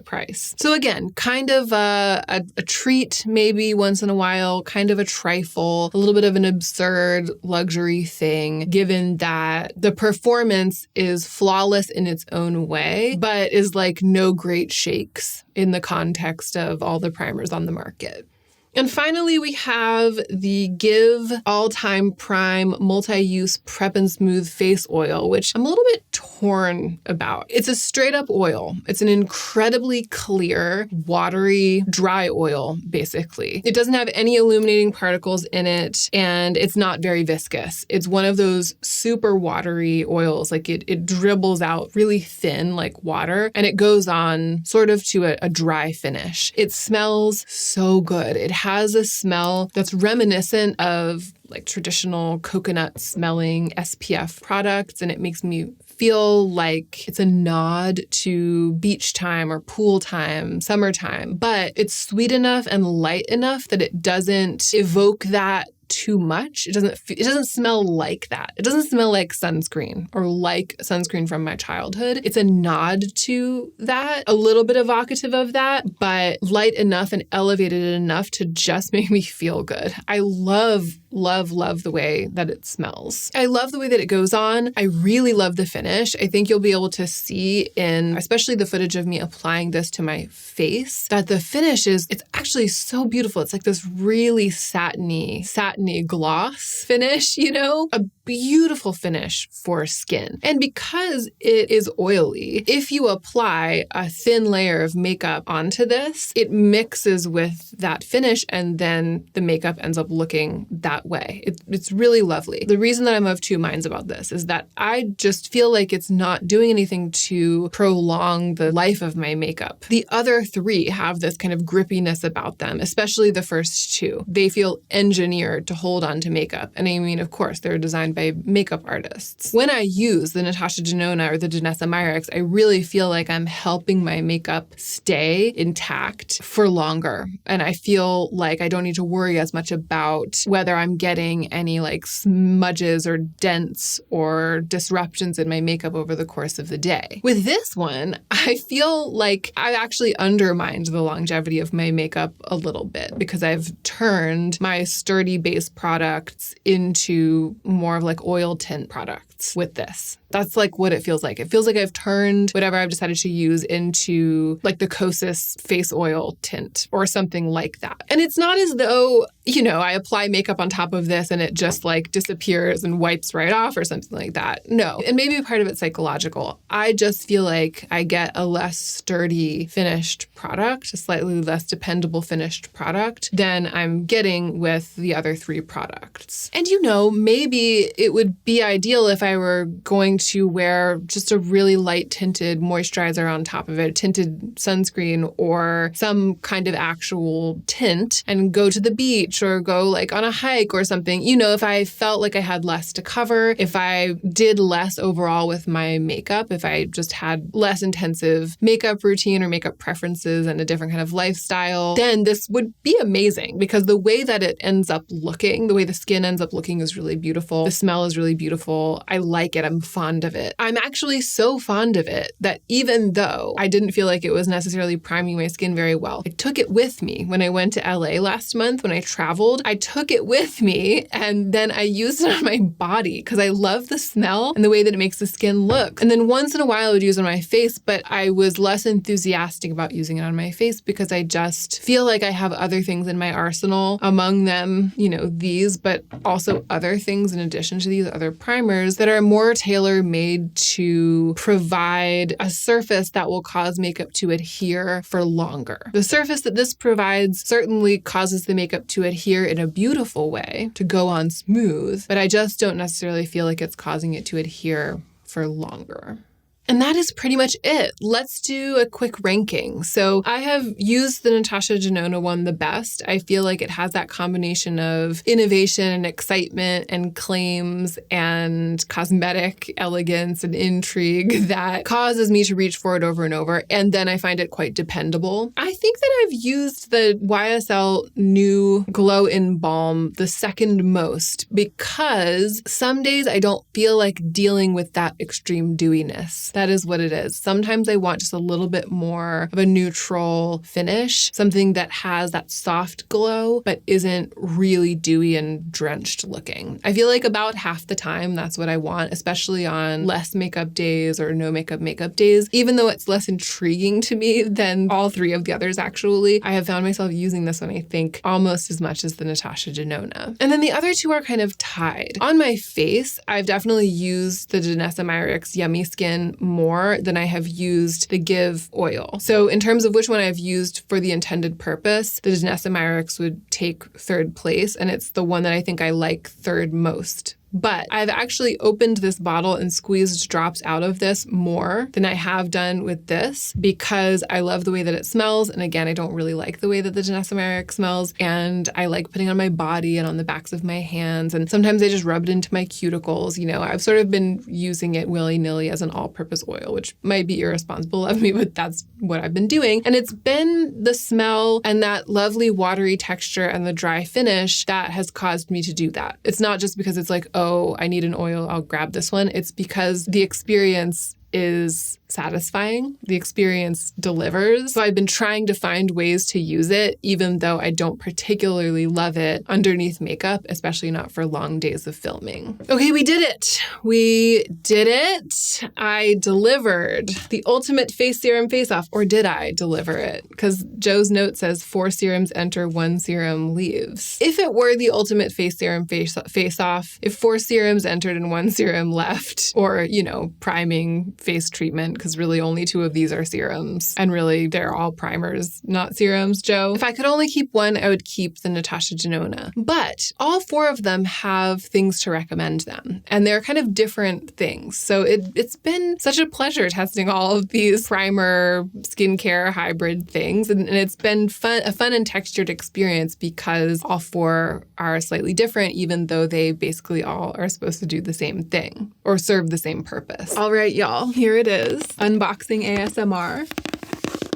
price. face. So again, kind of a treat maybe once in a while, kind of a trifle, a little bit of an absurd luxury thing, given that the performance is flawless in its own way, but is like no great shakes in the context of all the primers on the market. And finally, we have the Give All-Time Prime Multi-Use Prep and Smooth Face Oil, which I'm a little bit torn about. It's a straight up oil. It's an incredibly clear, watery, dry oil, basically. It doesn't have any illuminating particles in it, and it's not very viscous. It's one of those super watery oils. Like it dribbles out really thin like water, and it goes on sort of to a dry finish. It smells so good. It has a smell that's reminiscent of like traditional coconut smelling SPF products, and it makes me feel like it's a nod to beach time or pool time, summertime, but it's sweet enough and light enough that it doesn't evoke that too much. It doesn't smell like that. It doesn't smell like sunscreen or like sunscreen from my childhood. It's a nod to that, a little bit evocative of that, but light enough and elevated enough to just make me feel good. I love the way that it smells. I love the way that it goes on. I really love the finish. I think you'll be able to see in, especially the footage of me applying this to my face, that the finish it's actually so beautiful. It's like this really satiny gloss finish, you know? A beautiful finish for skin. And because it is oily, if you apply a thin layer of makeup onto this, it mixes with that finish and then the makeup ends up looking that way. It's really lovely. The reason that I'm of two minds about this is that I just feel like it's not doing anything to prolong the life of my makeup. The other three have this kind of grippiness about them, especially the first two. They feel engineered to hold on to makeup. And I mean, of course, they're designed by makeup artists. When I use the Natasha Denona or the Danessa Myricks, I really feel like I'm helping my makeup stay intact for longer. And I feel like I don't need to worry as much about whether I'm getting any like smudges or dents or disruptions in my makeup over the course of the day. With this one, I feel like I actually undermined the longevity of my makeup a little bit because I've turned my sturdy base products into more of like oil tint products with this. That's like what it feels like. It feels like I've turned whatever I've decided to use into like the Kosas face oil tint or something like that. And it's not as though, you know, I apply makeup on top of this and it just like disappears and wipes right off or something like that. No. And maybe part of it's psychological. I just feel like I get a less sturdy finished product, a slightly less dependable finished product than I'm getting with the other three products. And you know, maybe it would be ideal if I were going to wear just a really light tinted moisturizer on top of it, tinted sunscreen or some kind of actual tint and go to the beach or go like on a hike or something. You know, if I felt like I had less to cover, if I did less overall with my makeup, if I just had less intensive makeup routine or makeup preferences and a different kind of lifestyle, then this would be amazing because the way that it ends up looking, the way the skin ends up looking is really beautiful. The smell is really beautiful. I like it. I'm fond of it. I'm actually so fond of it that even though I didn't feel like it was necessarily priming my skin very well, I took it with me when I went to LA last month when I traveled. I took it with me and then I used it on my body because I love the smell and the way that it makes the skin look. And then once in a while I would use it on my face, but I was less enthusiastic about using it on my face because I just feel like I have other things in my arsenal, among them, you know, these, but also other things in addition to these other primers that are more tailor-made to provide a surface that will cause makeup to adhere for longer. The surface that this provides certainly causes the makeup to adhere in a beautiful way, to go on smooth, but I just don't necessarily feel like it's causing it to adhere for longer. And that is pretty much it. Let's do a quick ranking. So I have used the Natasha Denona one the best. I feel like it has that combination of innovation and excitement and claims and cosmetic elegance and intrigue that causes me to reach for it over and over. And then I find it quite dependable. I think that I've used the YSL New Glow In Balm the second most because some days I don't feel like dealing with that extreme dewiness that is what it is. Sometimes I want just a little bit more of a neutral finish, something that has that soft glow, but isn't really dewy and drenched looking. I feel like about half the time that's what I want, especially on less makeup days or no makeup days, even though it's less intriguing to me than all three of the others actually. I have found myself using this one, I think, almost as much as the Natasha Denona. And then the other two are kind of tied. On my face, I've definitely used the Danessa Myricks Yummy Skin more than I have used the Give oil. So in terms of which one I've used for the intended purpose, the Danessa Myricks would take third place, and it's the one that I think I like third most. But I've actually opened this bottle and squeezed drops out of this more than I have done with this because I love the way that it smells. And again, I don't really like the way that the Danessa Myricks smells. And I like putting it on my body and on the backs of my hands. And sometimes I just rub it into my cuticles. You know, I've sort of been using it willy-nilly as an all-purpose oil, which might be irresponsible of me, but that's what I've been doing. And it's been the smell and that lovely watery texture and the dry finish that has caused me to do that. It's not just because it's like, oh, I need an oil, I'll grab this one. It's because the experience is satisfying. The experience delivers. So I've been trying to find ways to use it, even though I don't particularly love it underneath makeup, especially not for long days of filming. Okay, we did it. We did it. I delivered the ultimate face serum face-off, or did I deliver it? Because Joe's note says 4 serums enter, 1 serum leaves. If it were the ultimate face serum face-off, if 4 serums entered and 1 serum left, or, you know, priming face treatment, because really only 2 of these are serums, and really they're all primers, not serums, Joe. If I could only keep one, I would keep the Natasha Denona. But all 4 of them have things to recommend them, and they're kind of different things. So it's been such a pleasure testing all of these primer skincare hybrid things, and it's been a fun and textured experience because all 4 are slightly different, even though they basically all are supposed to do the same thing or serve the same purpose. All right, y'all, here it is. Unboxing ASMR.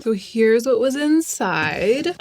So here's what was inside.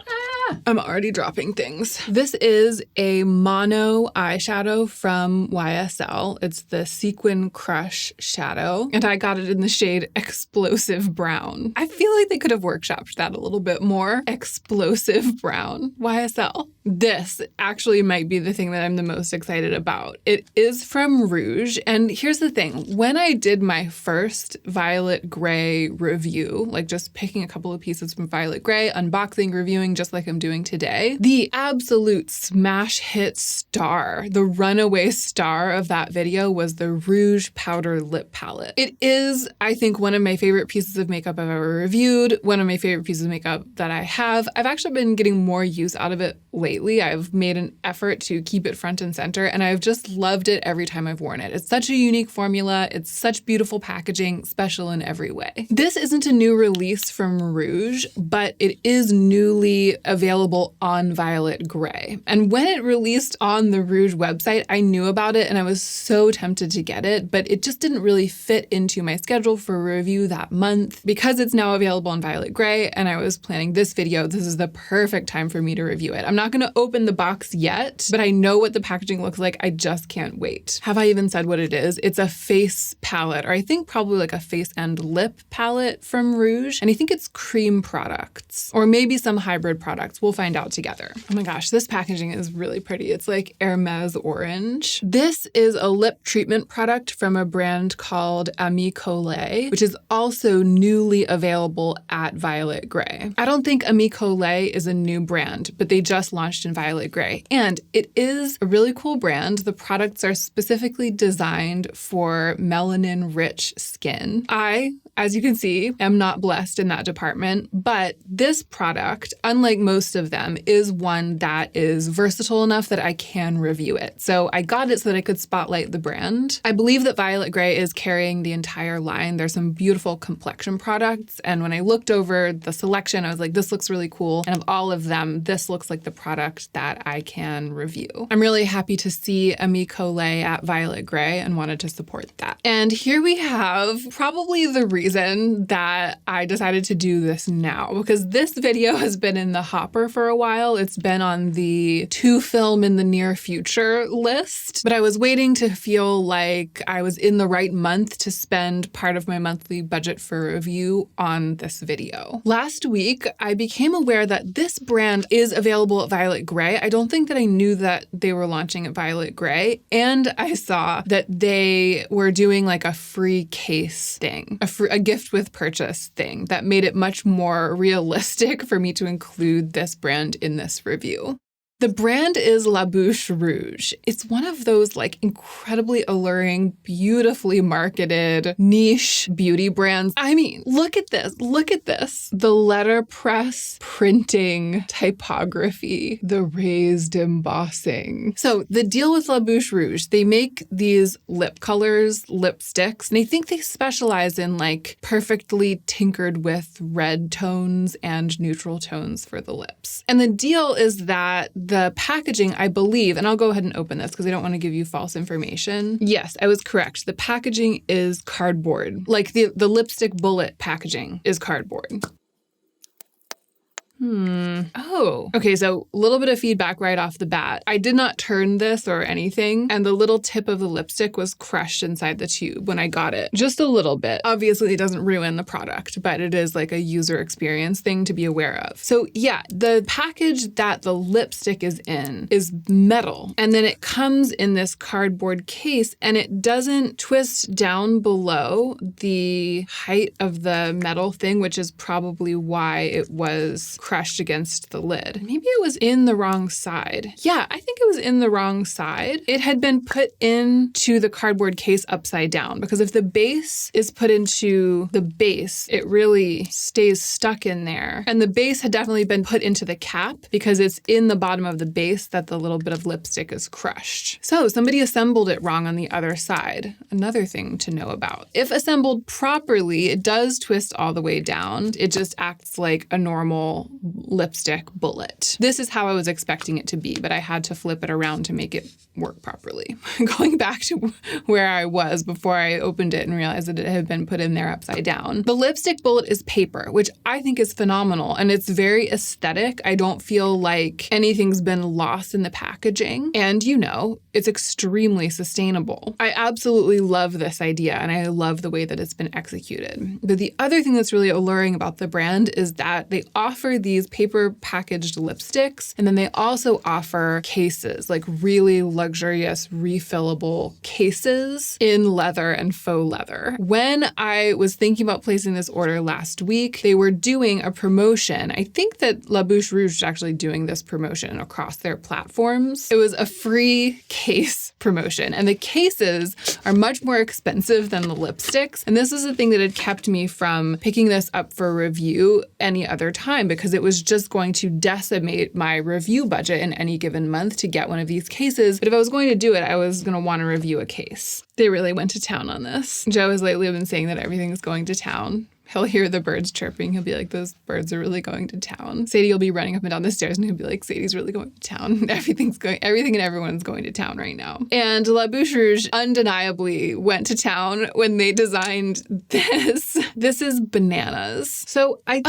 I'm already dropping things. This is a mono eyeshadow from YSL. It's the Sequin Crush Shadow, and I got it in the shade Explosive Brown. I feel like they could have workshopped that a little bit more. Explosive Brown. YSL. This actually might be the thing that I'm the most excited about. It is from Rouge, and here's the thing. When I did my first Violet Grey review, like just picking a couple of pieces from Violet Grey, unboxing, reviewing, just like I'm doing today, the absolute smash hit star, the runaway star of that video was the Rouge Powder Lip Palette. It is, I think, one of my favorite pieces of makeup I've ever reviewed, one of my favorite pieces of makeup that I have. I've actually been getting more use out of it lately. I've made an effort to keep it front and center, and I've just loved it every time I've worn it. It's such a unique formula. It's such beautiful packaging, special in every way. This isn't a new release from Rouge, but it is newly available on Violet Grey. And when it released on the Rouge website, I knew about it and I was so tempted to get it, but it just didn't really fit into my schedule for a review that month. Because it's now available on Violet Grey and I was planning this video, this is the perfect time for me to review it. I'm not going to open the box yet, but I know what the packaging looks like. I just can't wait. Have I even said what it is? It's a face palette, or I think probably like a face and lip palette from Rouge. And I think it's cream products, or maybe some hybrid products. We'll find out together. Oh my gosh, this packaging is really pretty. It's like Hermes orange. This is a lip treatment product from a brand called COLÉ, which is also newly available at Violet Grey. I don't think COLÉ is a new brand, but they just launched in Violet Grey. And it is a really cool brand. The products are specifically designed for melanin-rich skin. I, as you can see, am not blessed in that department, but this product, unlike most of them, is one that is versatile enough that I can review it. So I got it so that I could spotlight the brand. I believe that Violet Grey is carrying the entire line. There's some beautiful complexion products, and when I looked over the selection, I was like, this looks really cool. And of all of them, this looks like the product that I can review. I'm really happy to see COLÉ at Violet Grey and wanted to support that. And here we have of probably the reason that I decided to do this now, because this video has been in the hopper for a while. It's been on the to film in the near future list, but I was waiting to feel like I was in the right month to spend part of my monthly budget for review on this video. Last week, I became aware that this brand is available at Violet Grey. I don't think that I knew that they were launching at Violet Grey, and I saw that they were doing like a free case thing, a gift with purchase thing that made it much more realistic for me to include this brand in this review. The brand is La Bouche Rouge. It's one of those like incredibly alluring, beautifully marketed niche beauty brands. I mean, look at this. Look at this. The letterpress printing typography, the raised embossing. So the deal with La Bouche Rouge, they make these lip colors, lipsticks, and I think they specialize in like perfectly tinkered with red tones and neutral tones for the lips. And the deal is that the packaging, I believe, and I'll go ahead and open this because I don't want to give you false information. Yes, I was correct. The packaging is cardboard. Like the lipstick bullet packaging is cardboard. Oh, okay. So a little bit of feedback right off the bat. I did not turn this or anything, and the little tip of the lipstick was crushed inside the tube when I got it. Just a little bit. Obviously, it doesn't ruin the product, but it is like a user experience thing to be aware of. So yeah, the package that the lipstick is in is metal, and then it comes in this cardboard case, and it doesn't twist down below the height of the metal thing, which is probably why it was crushed against the lid. Maybe it was in the wrong side. Yeah, I think it was in the wrong side. It had been put into the cardboard case upside down, because if the base is put into the base, it really stays stuck in there. And the base had definitely been put into the cap because it's in the bottom of the base that the little bit of lipstick is crushed. So somebody assembled it wrong on the other side. Another thing to know about. If assembled properly, it does twist all the way down. It just acts like a normal lipstick bullet. This is how I was expecting it to be, but I had to flip it around to make it work properly. Going back to where I was before I opened it and realized that it had been put in there upside down. The lipstick bullet is paper, which I think is phenomenal, and it's very aesthetic. I don't feel like anything's been lost in the packaging, and you know, it's extremely sustainable. I absolutely love this idea, and I love the way that it's been executed. But the other thing that's really alluring about the brand is that they offer these paper packaged lipsticks, and then they also offer cases, like really luxurious refillable cases in leather and faux leather. When I was thinking about placing this order last week, they were doing a promotion. I think that La Bouche Rouge is actually doing this promotion across their platforms. It was a free case promotion, and the cases are much more expensive than the lipsticks. And this is the thing that had kept me from picking this up for review any other time, because it was just going to decimate my review budget in any given month to get one of these cases. But if I was going to do it, I was going to want to review a case. They really went to town on this. Joe has lately been saying that everything's going to town. He'll hear the birds chirping. He'll be like, those birds are really going to town. Sadie will be running up and down the stairs and he'll be like, Sadie's really going to town. Everything and everyone's going to town right now. And La Bouche Rouge undeniably went to town when they designed this. This is bananas. So I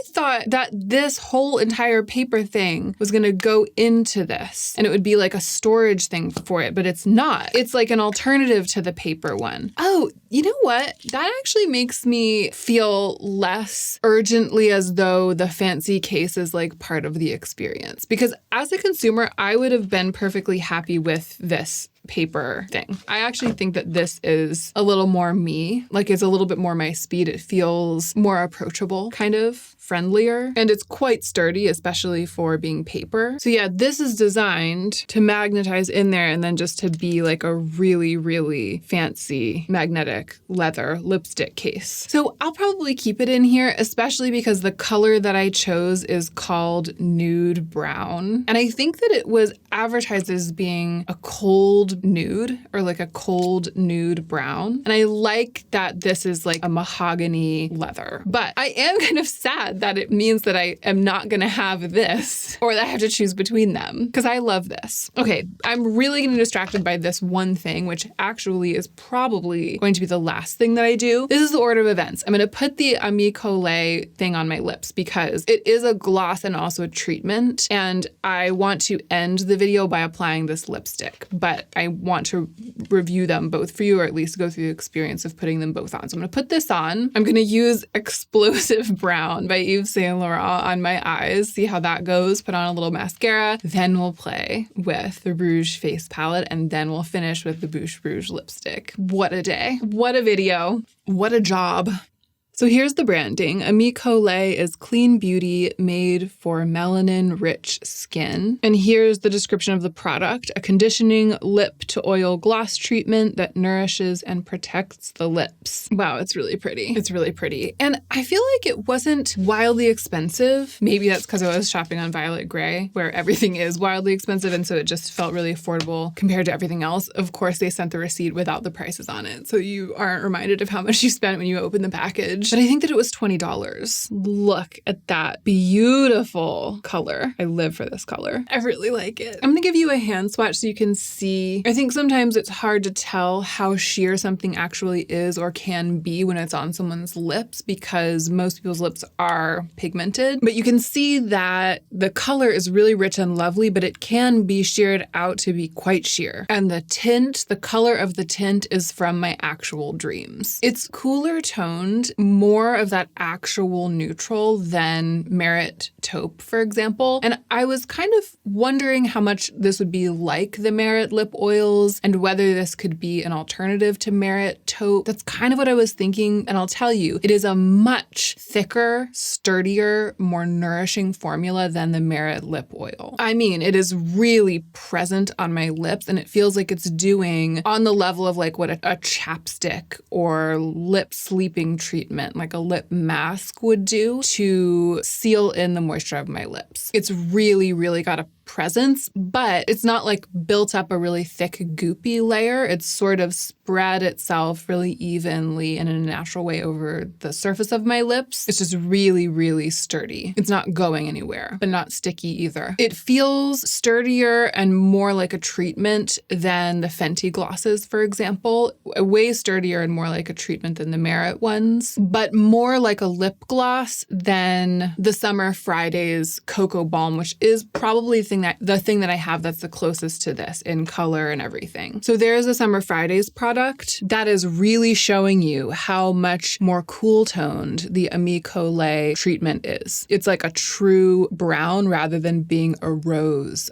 thought that this whole entire paper thing was going to go into this and it would be like a storage thing for it, but it's not. It's like an alternative to the paper one. Oh, you know what? That actually makes me feel less urgently as though the fancy case is like part of the experience. Because as a consumer, I would have been perfectly happy with this paper thing. I actually think that this is a little more me, like it's a little bit more my speed. It feels more approachable, kind of friendlier, and it's quite sturdy, especially for being paper. So yeah, this is designed to magnetize in there and then just to be like a really, really fancy magnetic leather lipstick case. So I'll probably keep it in here, especially because the color that I chose is called nude brown. And I think that it was advertised as being a cold cold nude or like a cold nude brown. And I like that this is like a mahogany leather. But I am kind of sad that it means that I am not going to have this or that I have to choose between them because I love this. Okay, I'm really getting distracted by this one thing, which actually is probably going to be the last thing that I do. This is the order of events. I'm going to put the COLÉ thing on my lips because it is a gloss and also a treatment. And I want to end the video by applying this lipstick, but I want to review them both for you, or at least go through the experience of putting them both on. So I'm going to put this on. I'm going to use Explosive Brown by Yves Saint Laurent on my eyes, see how that goes, put on a little mascara. Then we'll play with the Rouge face palette, and then we'll finish with the Bouche Rouge lipstick. What a day. What a video. What a job. So here's the branding. COLÉ is clean beauty made for melanin-rich skin. And here's the description of the product: a conditioning lip to oil gloss treatment that nourishes and protects the lips. Wow, it's really pretty. It's really pretty. And I feel like it wasn't wildly expensive. Maybe that's because I was shopping on Violet Grey, where everything is wildly expensive, and so it just felt really affordable compared to everything else. Of course, they sent the receipt without the prices on it, so you aren't reminded of how much you spent when you open the package. But I think that it was $20. Look at that beautiful color. I live for this color. I really like it. I'm gonna give you a hand swatch so you can see. I think sometimes it's hard to tell how sheer something actually is or can be when it's on someone's lips because most people's lips are pigmented. But you can see that the color is really rich and lovely, but it can be sheared out to be quite sheer. And the tint, the color of the tint is from my actual dreams. It's cooler toned, more of that actual neutral than Merit Taupe, for example. And I was kind of wondering how much this would be like the Merit lip oils and whether this could be an alternative to Merit Taupe. That's kind of what I was thinking. And I'll tell you, it is a much thicker, sturdier, more nourishing formula than the Merit lip oil. I mean, it is really present on my lips and it feels like it's doing on the level of like what a chapstick or lip sleeping treatment, like a lip mask, would do to seal in the moisture of my lips. It's really, really got a presence, but it's not like built up a really thick goopy layer. It's sort of spread itself really evenly and in a natural way over the surface of my lips. It's just really, really sturdy. It's not going anywhere, but not sticky either. It feels sturdier and more like a treatment than the Fenty glosses, for example. Way sturdier and more like a treatment than the Merit ones, but more like a lip gloss than the Summer Fridays Cocoa Balm, which is probably the thing that I have that's the closest to this in color and everything. So there's a Summer Fridays product that is really showing you how much more cool toned the COLÉ treatment is. It's like a true brown rather than being a rose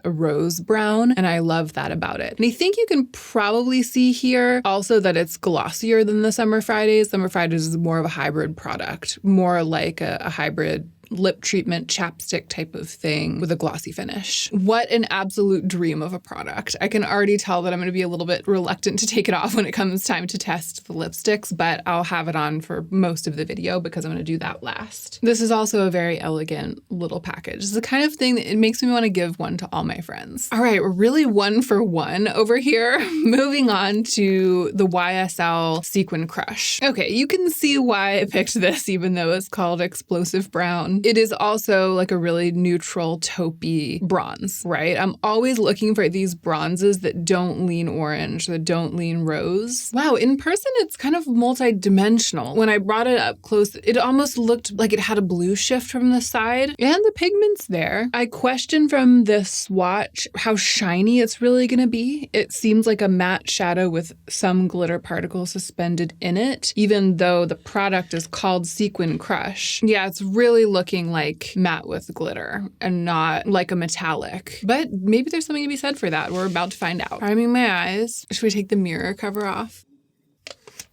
brown. And I love that about it. And I think you can probably see here also that it's glossier than the Summer Fridays. Summer Fridays is more of a hybrid product, more like a hybrid lip treatment chapstick type of thing with a glossy finish. What an absolute dream of a product. I can already tell that I'm going to be a little bit reluctant to take it off when it comes time to test the lipsticks, but I'll have it on for most of the video because I'm going to do that last. This is also a very elegant little package. It's the kind of thing that it makes me want to give one to all my friends. All right, we're really one for one over here. Moving on to the YSL Sequin Crush. Okay, you can see why I picked this even though it's called Explosive Brown. It is also like a really neutral taupey bronze, right? I'm always looking for these bronzes that don't lean orange, that don't lean rose. Wow, in person, it's kind of multi-dimensional. When I brought it up close, it almost looked like it had a blue shift from the side, and the pigment's there. I question from this swatch how shiny it's really gonna be. It seems like a matte shadow with some glitter particles suspended in it, even though the product is called Sequin Crush. Yeah, it's really looking like matte with glitter and not like a metallic. But maybe there's something to be said for that. We're about to find out. Priming my eyes. Should we take the mirror cover off?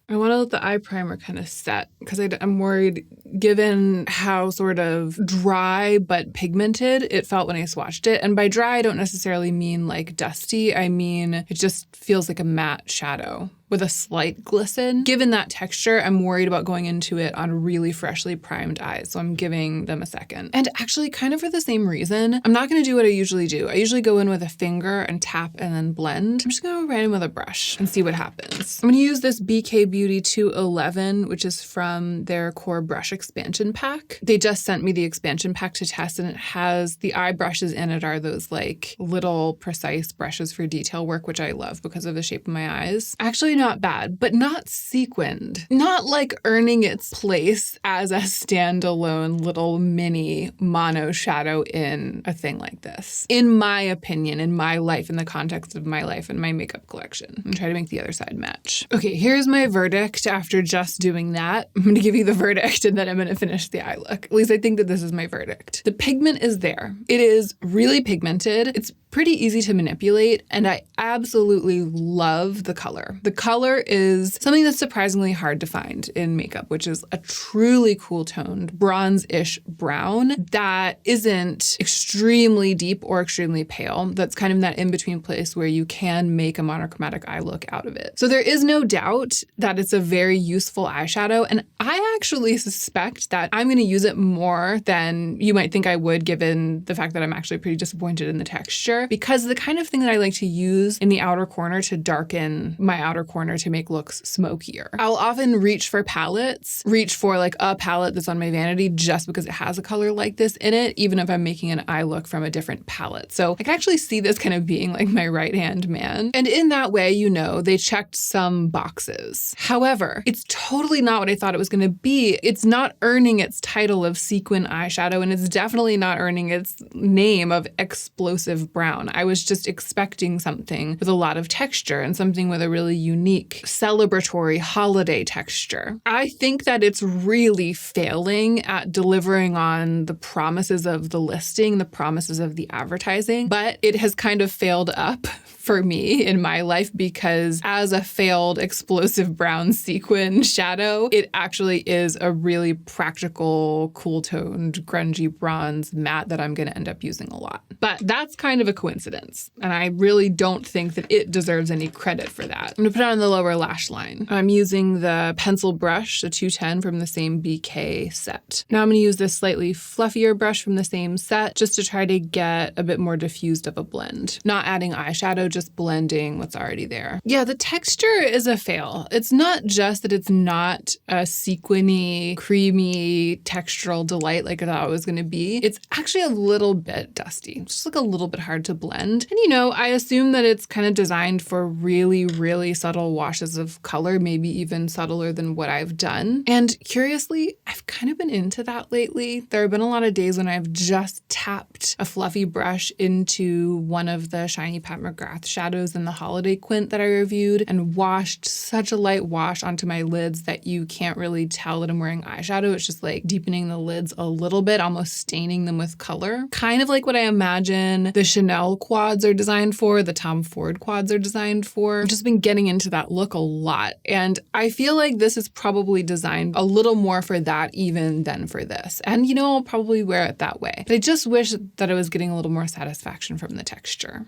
I want to let the eye primer kind of set because I'm worried, given how sort of dry but pigmented it felt when I swatched it. And by dry, I don't necessarily mean like dusty. I mean, it just feels like a matte shadow. with a slight glisten. Given that texture, I'm worried about going into it on really freshly primed eyes, so I'm giving them a second. And actually, kind of for the same reason, I'm not going to do what I usually do. I usually go in with a finger and tap and then blend. I'm just going to go right in with a brush and see what happens. I'm going to use this BK Beauty 211, which is from their Core Brush Expansion Pack. They just sent me the expansion pack to test, and it has the eye brushes in it are those like little precise brushes for detail work, which I love because of the shape of my eyes. Actually not bad, but not sequined. Not like earning its place as a standalone little mini mono shadow in a thing like this. In my opinion, in my life, in the context of my life and my makeup collection. I'm trying to make the other side match. Okay, here's my verdict after just doing that. I'm gonna give you the verdict and then I'm gonna finish the eye look. At least I think that this is my verdict. The pigment is there. It is really pigmented. It's pretty easy to manipulate, and I absolutely love the color. The color is something that's surprisingly hard to find in makeup, which is a truly cool toned bronze-ish brown that isn't extremely deep or extremely pale. That's kind of that in-between place where you can make a monochromatic eye look out of it. So there is no doubt that it's a very useful eyeshadow, and I actually suspect that I'm going to use it more than you might think I would, given the fact that I'm actually pretty disappointed in the texture, because the kind of thing that I like to use in the outer corner to darken my outer corner to make looks smokier. I'll often reach for palettes, reach for like a palette that's on my vanity just because it has a color like this in it, even if I'm making an eye look from a different palette. So I can actually see this kind of being like my right-hand man. And in that way, you know, they checked some boxes. However, it's totally not what I thought it was going to be. It's not earning its title of sequin eyeshadow, and it's definitely not earning its name of explosive brown. I was just expecting something with a lot of texture and something with a really unique celebratory holiday texture. I think that it's really failing at delivering on the promises of the listing, the promises of the advertising, but it has kind of failed up for me in my life because as a failed explosive brown sequin shadow, it actually is a really practical, cool-toned, grungy bronze matte that I'm going to end up using a lot. But that's kind of a coincidence, and I really don't think that it deserves any credit for that. I'm going to put it on the lower lash line. I'm using the pencil brush, the 210 from the same BK set. Now I'm going to use this slightly fluffier brush from the same set just to try to get a bit more diffused of a blend. Not adding eyeshadow, just blending what's already there. Yeah, the texture is a fail. It's not just that it's not a sequiny, creamy, textural delight like I thought it was going to be. It's actually a little bit dusty. It's just like a little bit hard to blend. And you know, I assume that it's kind of designed for really, really subtle washes of color, maybe even subtler than what I've done. And curiously, I've kind of been into that lately. There have been a lot of days when I've just tapped a fluffy brush into one of the shiny Pat McGrath shadows in the Holiday Quint that I reviewed and washed such a light wash onto my lids that you can't really tell that I'm wearing eyeshadow. It's just like deepening the lids a little bit, almost staining them with color. Kind of like what I imagine the Chanel quads are designed for, the Tom Ford quads are designed for. I've just been getting into that look a lot. And I feel like this is probably designed a little more for that even than for this. And you know, I'll probably wear it that way. But I just wish that I was getting a little more satisfaction from the texture.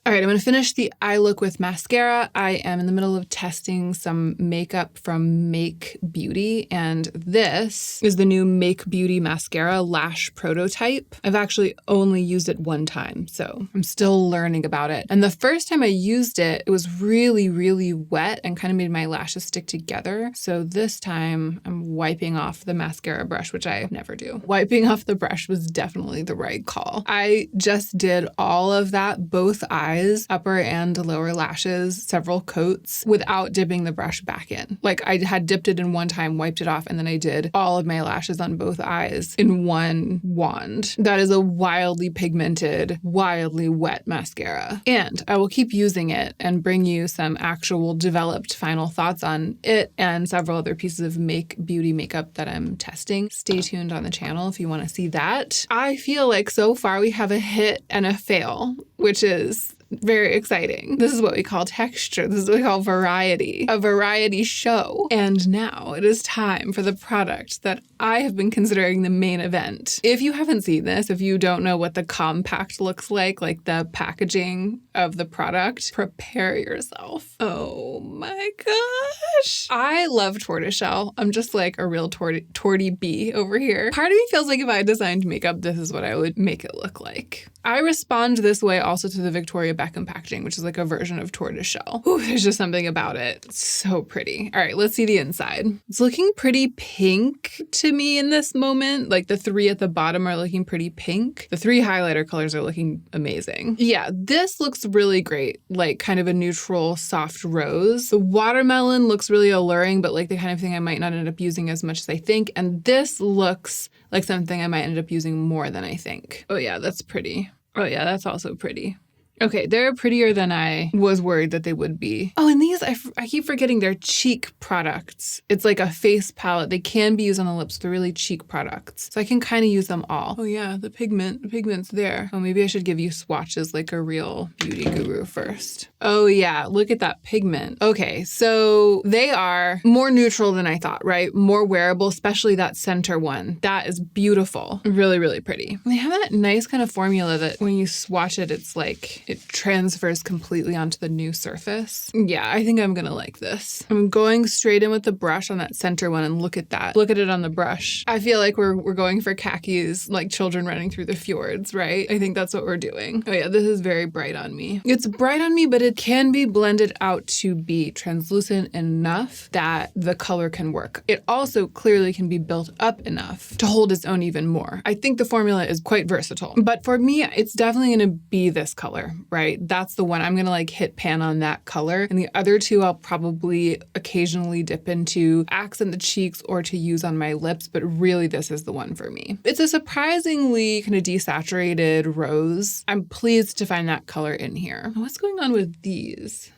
All right, I'm going to finish the eye look with mascara. I am in the middle of testing some makeup from Make Beauty, and this is the new Make Beauty mascara lash prototype. I've actually only used it one time, so I'm still learning about it. And the first time I used it, it was really, really wet and kind of made my lashes stick together. So this time I'm wiping off the mascara brush, which I never do. Wiping off the brush was definitely the right call. I just did all of that, both eyes, upper and lower lashes, several coats without dipping the brush back in. Like I had dipped it in one time, wiped it off, and then I did all of my lashes on both eyes in one wand. That is a wildly pigmented, wildly wet mascara. And I will keep using it and bring you some actual developed final thoughts on it and several other pieces of Make Beauty makeup that I'm testing. Stay tuned on the channel if you want to see that. I feel like so far we have a hit and a fail. which is very exciting. This is what we call texture. This is what we call variety, a variety show. And now it is time for the product that I have been considering the main event. If you haven't seen this, if you don't know what the compact looks like the packaging of the product, prepare yourself. Oh my gosh. I love tortoiseshell. I'm just like a real torty bee over here. Part of me feels like if I designed makeup, this is what I would make it look like. I respond this way also to the Victoria Beckham packaging, which is like a version of tortoiseshell. Ooh, there's just something about it. It's so pretty. All right, let's see the inside. It's looking pretty pink to me in this moment. Like the 3 at the bottom are looking pretty pink. The 3 highlighter colors are looking amazing. Yeah, this looks really great. Like kind of a neutral, soft rose. The watermelon looks really alluring, but like the kind of thing I might not end up using as much as I think. And this looks like something I might end up using more than I think. Oh yeah, that's pretty. Oh yeah, that's also pretty. Okay, they're prettier than I was worried that they would be. Oh, and these, I keep forgetting they're cheek products. It's like a face palette. They can be used on the lips. They're really cheek products. So I can kind of use them all. Oh yeah, the pigment's there. Oh, maybe I should give you swatches like a real beauty guru first. Oh yeah, look at that pigment. Okay, so they are more neutral than I thought, right? More wearable, especially that center one. That is beautiful. Really, really pretty. They have that nice kind of formula that when you swatch it, it's like, it transfers completely onto the new surface. Yeah, I think I'm gonna like this. I'm going straight in with the brush on that center one and look at that. Look at it on the brush. I feel like we're going for khakis, like children running through the fjords, right? I think that's what we're doing. Oh yeah, this is very bright on me. It's bright on me, but it can be blended out to be translucent enough that the color can work. It also clearly can be built up enough to hold its own even more. I think the formula is quite versatile, but for me, it's definitely gonna be this color. Right? That's the one I'm gonna like hit pan on that color. And the other 2 I'll probably occasionally dip into, accent the cheeks or to use on my lips, but really this is the one for me. It's a surprisingly kind of desaturated rose. I'm pleased to find that color in here. What's going on with these?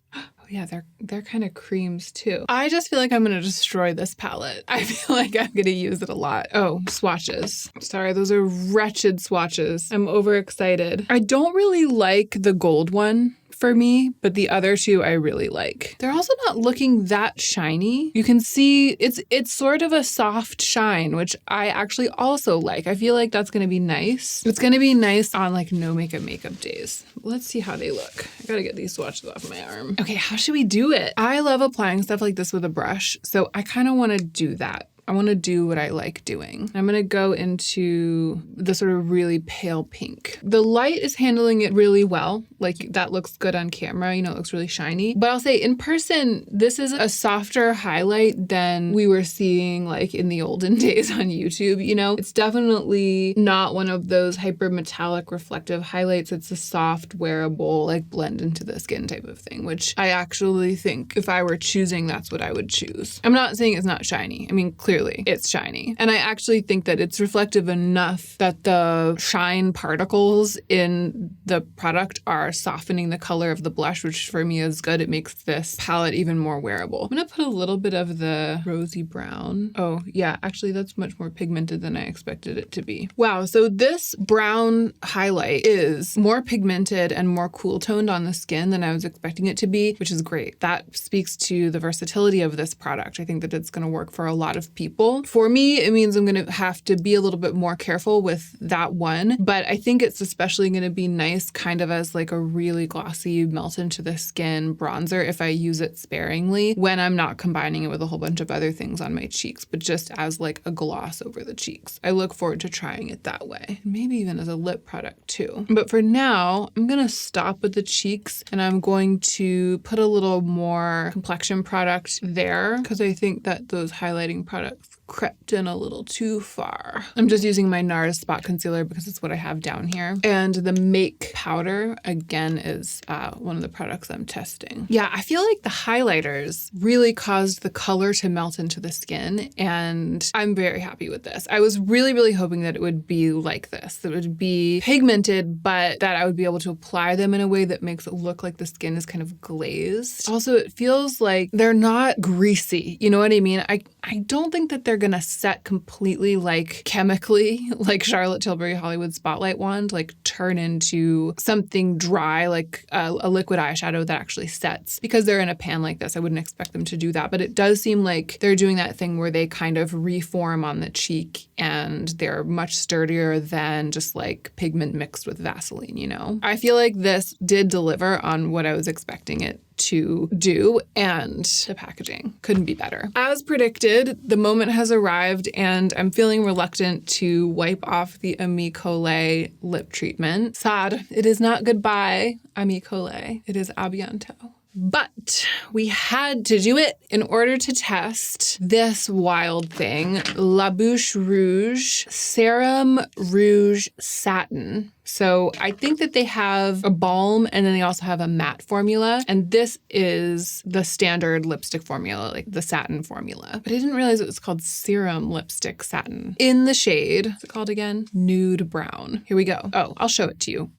Yeah, they're kind of creams too. I just feel like I'm gonna destroy this palette. I feel like I'm gonna use it a lot. Oh, swatches. Sorry, those are wretched swatches. I'm overexcited. I don't really like the gold one for me, but the other 2 I really like. They're also not looking that shiny. You can see it's sort of a soft shine, which I actually also like. I feel like that's gonna be nice. It's gonna be nice on like no makeup days. Let's see how they look. I gotta get these swatches off my arm. Okay, how should we do it? I love applying stuff like this with a brush, so I kind of want to do that. I want to do what I like doing. I'm going to go into the sort of really pale pink. The light is handling it really well. Like that looks good on camera, you know, it looks really shiny. But I'll say in person, this is a softer highlight than we were seeing like in the olden days on YouTube, you know? It's definitely not one of those hyper metallic reflective highlights. It's a soft, wearable, like blend into the skin type of thing, which I actually think if I were choosing, that's what I would choose. I'm not saying it's not shiny. I mean, clearly it's shiny. And I actually think that it's reflective enough that the shine particles in the product are softening the color of the blush, which for me is good. It makes this palette even more wearable. I'm gonna put a little bit of the rosy brown. Oh yeah, actually that's much more pigmented than I expected it to be. Wow, so this brown highlight is more pigmented and more cool toned on the skin than I was expecting it to be, which is great. That speaks to the versatility of this product. I think that it's gonna work for a lot of people. For me, it means I'm going to have to be a little bit more careful with that one, but I think it's especially going to be nice kind of as like a really glossy melt into the skin bronzer if I use it sparingly when I'm not combining it with a whole bunch of other things on my cheeks, but just as like a gloss over the cheeks. I look forward to trying it that way. Maybe even as a lip product too. But for now, I'm going to stop with the cheeks and I'm going to put a little more complexion product there because I think that those highlighting products crept in a little too far. I'm just using my NARS spot concealer because it's what I have down here. And the Make powder, again, is one of the products I'm testing. Yeah, I feel like the highlighters really caused the color to melt into the skin, and I'm very happy with this. I was really, really hoping that it would be like this. That it would be pigmented, but that I would be able to apply them in a way that makes it look like the skin is kind of glazed. Also, it feels like they're not greasy. You know what I mean? I don't think that they're gonna set completely like chemically, like Charlotte Tilbury Hollywood Spotlight Wand, like turn into something dry, like a liquid eyeshadow that actually sets. Because they're in a pan like this, I wouldn't expect them to do that. But it does seem like they're doing that thing where they kind of reform on the cheek and they're much sturdier than just like pigment mixed with Vaseline, you know? I feel like this did deliver on what I was expecting it to do, and the packaging couldn't be better. As predicted, the moment has arrived and I'm feeling reluctant to wipe off the COLÉ lip treatment. Sad. It is not goodbye, COLÉ. It is à bientôt. But we had to do it in order to test this wild thing, La Bouche Rouge Serum Rouge Satin. So I think that they have a balm and then they also have a matte formula. And this is the standard lipstick formula, like the satin formula. But I didn't realize it was called Serum Lipstick Satin. In the shade, what's it called again? Nude Brown. Here we go. Oh, I'll show it to you.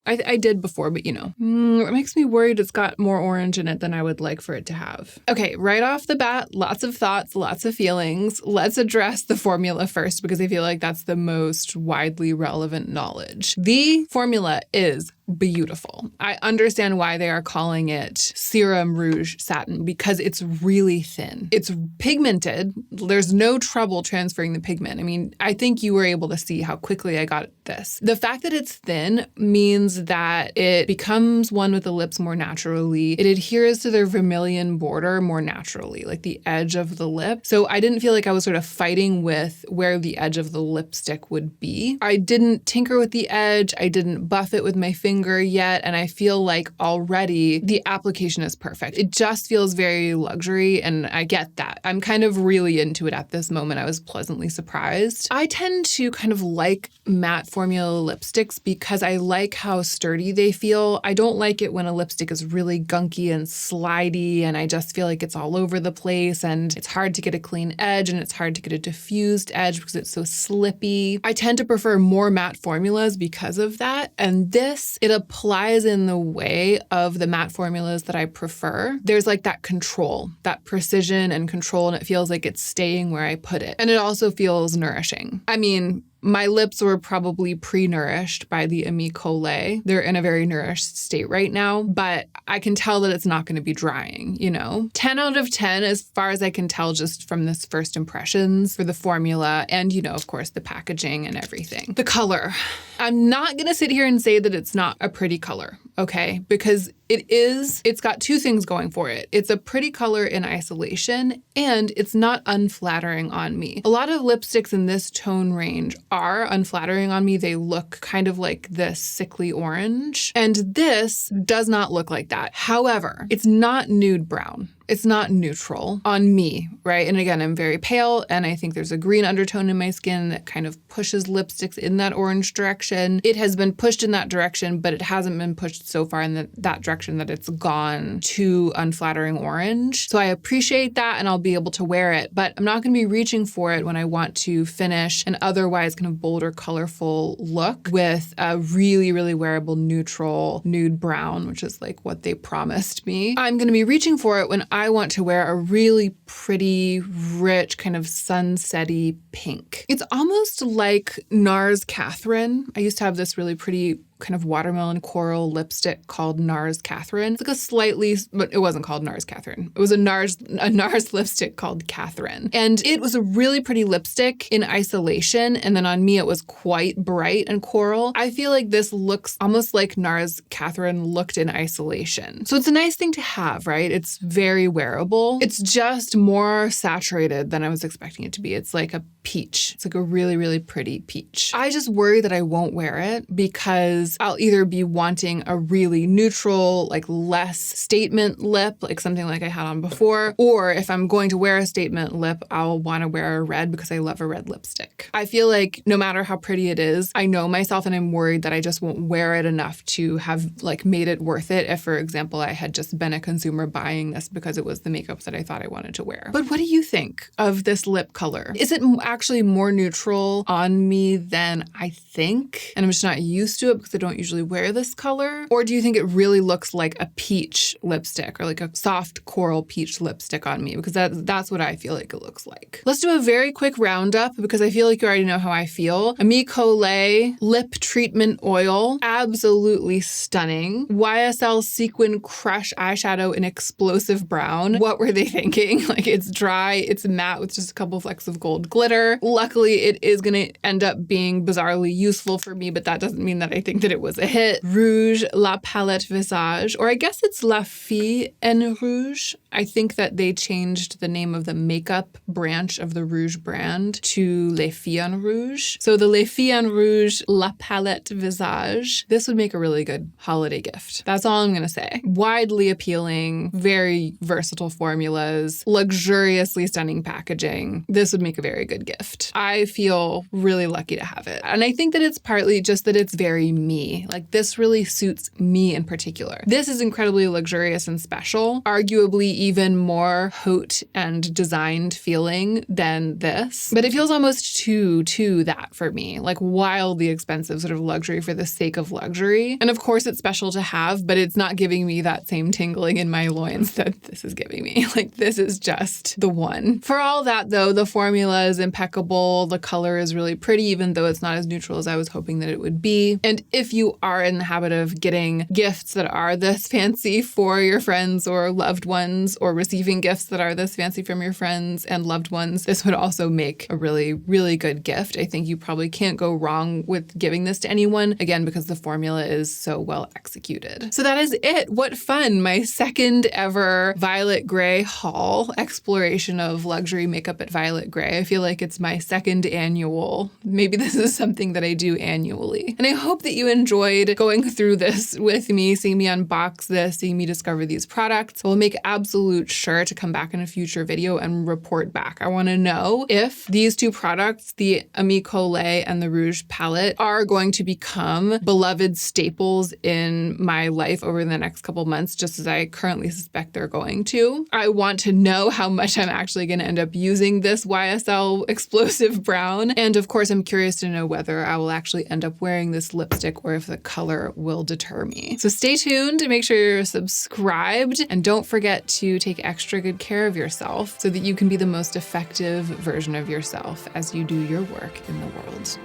I did before, but you know, it makes me worried it's got more orange in it than I would like for it to have. Okay, right off the bat, lots of thoughts, lots of feelings. Let's address the formula first because I feel like that's the most widely relevant knowledge. The formula is beautiful. I understand why they are calling it Serum Rouge Satin because it's really thin. It's pigmented. There's no trouble transferring the pigment. I mean, I think you were able to see how quickly I got this. The fact that it's thin means that it becomes one with the lips more naturally. It adheres to their vermilion border more naturally, like the edge of the lip. So I didn't feel like I was sort of fighting with where the edge of the lipstick would be. I didn't tinker with the edge. I didn't buff it with my finger yet, and I feel like already the application is perfect. It just feels very luxury, and I get that. I'm kind of really into it at this moment. I was pleasantly surprised. I tend to kind of like matte formula lipsticks because I like how sturdy they feel. I don't like it when a lipstick is really gunky and slidey, and I just feel like it's all over the place, and it's hard to get a clean edge, and it's hard to get a diffused edge because it's so slippy. I tend to prefer more matte formulas because of that, and this, it applies in the way of the matte formulas that I prefer. There's like that control, that precision and control, and it feels like it's staying where I put it. And it also feels nourishing. I mean, my lips were probably pre-nourished by the COLÉ. They're in a very nourished state right now, but I can tell that it's not going to be drying, you know? 10 out of 10 as far as I can tell just from this first impressions for the formula and, you know, of course, the packaging and everything. The color. I'm not going to sit here and say that it's not a pretty color, okay? Because it's got two things going for it. It's a pretty color in isolation and it's not unflattering on me. A lot of lipsticks in this tone range are unflattering on me. They look kind of like this sickly orange. And this does not look like that. However, it's not nude brown. It's not neutral on me, right? And again, I'm very pale and I think there's a green undertone in my skin that kind of pushes lipsticks in that orange direction. It has been pushed in that direction, but it hasn't been pushed so far in that direction that it's gone to unflattering orange. So I appreciate that and I'll be able to wear it, but I'm not going to be reaching for it when I want to finish an otherwise kind of bolder, colorful look with a really, really wearable neutral nude brown, which is like what they promised me. I'm going to be reaching for it when I want to wear a really pretty, rich, kind of sunsetty pink. It's almost like NARS Catherine. I used to have this really pretty kind of watermelon coral lipstick called NARS Catherine. It's like a slightly, but it wasn't called NARS Catherine. It was a NARS lipstick called Catherine. And it was a really pretty lipstick in isolation. And then on me, it was quite bright and coral. I feel like this looks almost like NARS Catherine looked in isolation. So it's a nice thing to have, right? It's very wearable. It's just more saturated than I was expecting it to be. It's like a peach. It's like a really, really pretty peach. I just worry that I won't wear it because I'll either be wanting a really neutral, like less statement lip, like something like I had on before, or if I'm going to wear a statement lip, I'll want to wear a red because I love a red lipstick. I feel like no matter how pretty it is, I know myself and I'm worried that I just won't wear it enough to have like made it worth it if, for example, I had just been a consumer buying this because it was the makeup that I thought I wanted to wear. But what do you think of this lip color? Is it actually more neutral on me than I think? And I'm just not used to it because also don't usually wear this color? Or do you think it really looks like a peach lipstick or like a soft coral peach lipstick on me? Because that's what I feel like it looks like. Let's do a very quick roundup because I feel like you already know how I feel. COLÉ Lip Treatment Oil, absolutely stunning. YSL Sequin Crush Eyeshadow in Explosive Brown. What were they thinking? Like, it's dry, it's matte with just a couple flecks of gold glitter. Luckily, it is gonna end up being bizarrely useful for me, but that doesn't mean that I think that it was a hit. Rouge La Palette Visage, or I guess it's La Fille en Rouge. I think that they changed the name of the makeup branch of the Rouge brand to Les Filles en Rouge. So the Les Filles en Rouge La Palette Visage, this would make a really good holiday gift. That's all I'm gonna say. Widely appealing, very versatile formulas, luxuriously stunning packaging. This would make a very good gift. I feel really lucky to have it. And I think that it's partly just that it's very me. Like, this really suits me in particular. This is incredibly luxurious and special, arguably even more haute and designed feeling than this. But it feels almost too that for me, like wildly expensive sort of luxury for the sake of luxury. And of course it's special to have, but it's not giving me that same tingling in my loins that this is giving me. Like, this is just the one. For all that though, the formula is impeccable. The color is really pretty, even though it's not as neutral as I was hoping that it would be. And if you are in the habit of getting gifts that are this fancy for your friends or loved ones, or receiving gifts that are this fancy from your friends and loved ones, this would also make a really, really good gift. I think you probably can't go wrong with giving this to anyone, again, because the formula is so well executed. So that is it. What fun. My second ever Violet Grey haul, exploration of luxury makeup at Violet Grey. I feel like it's my second annual. Maybe this is something that I do annually. And I hope that you enjoyed going through this with me, seeing me unbox this, seeing me discover these products. We'll make absolute sure to come back in a future video and report back. I want to know if these two products, the COLÉ and the Rouge palette, are going to become beloved staples in my life over the next couple months, just as I currently suspect they're going to. I want to know how much I'm actually going to end up using this YSL Explosive Brown. And of course, I'm curious to know whether I will actually end up wearing this lipstick or if the color will deter me. So stay tuned, make sure you're subscribed, and don't forget to take extra good care of yourself so that you can be the most effective version of yourself as you do your work in the world.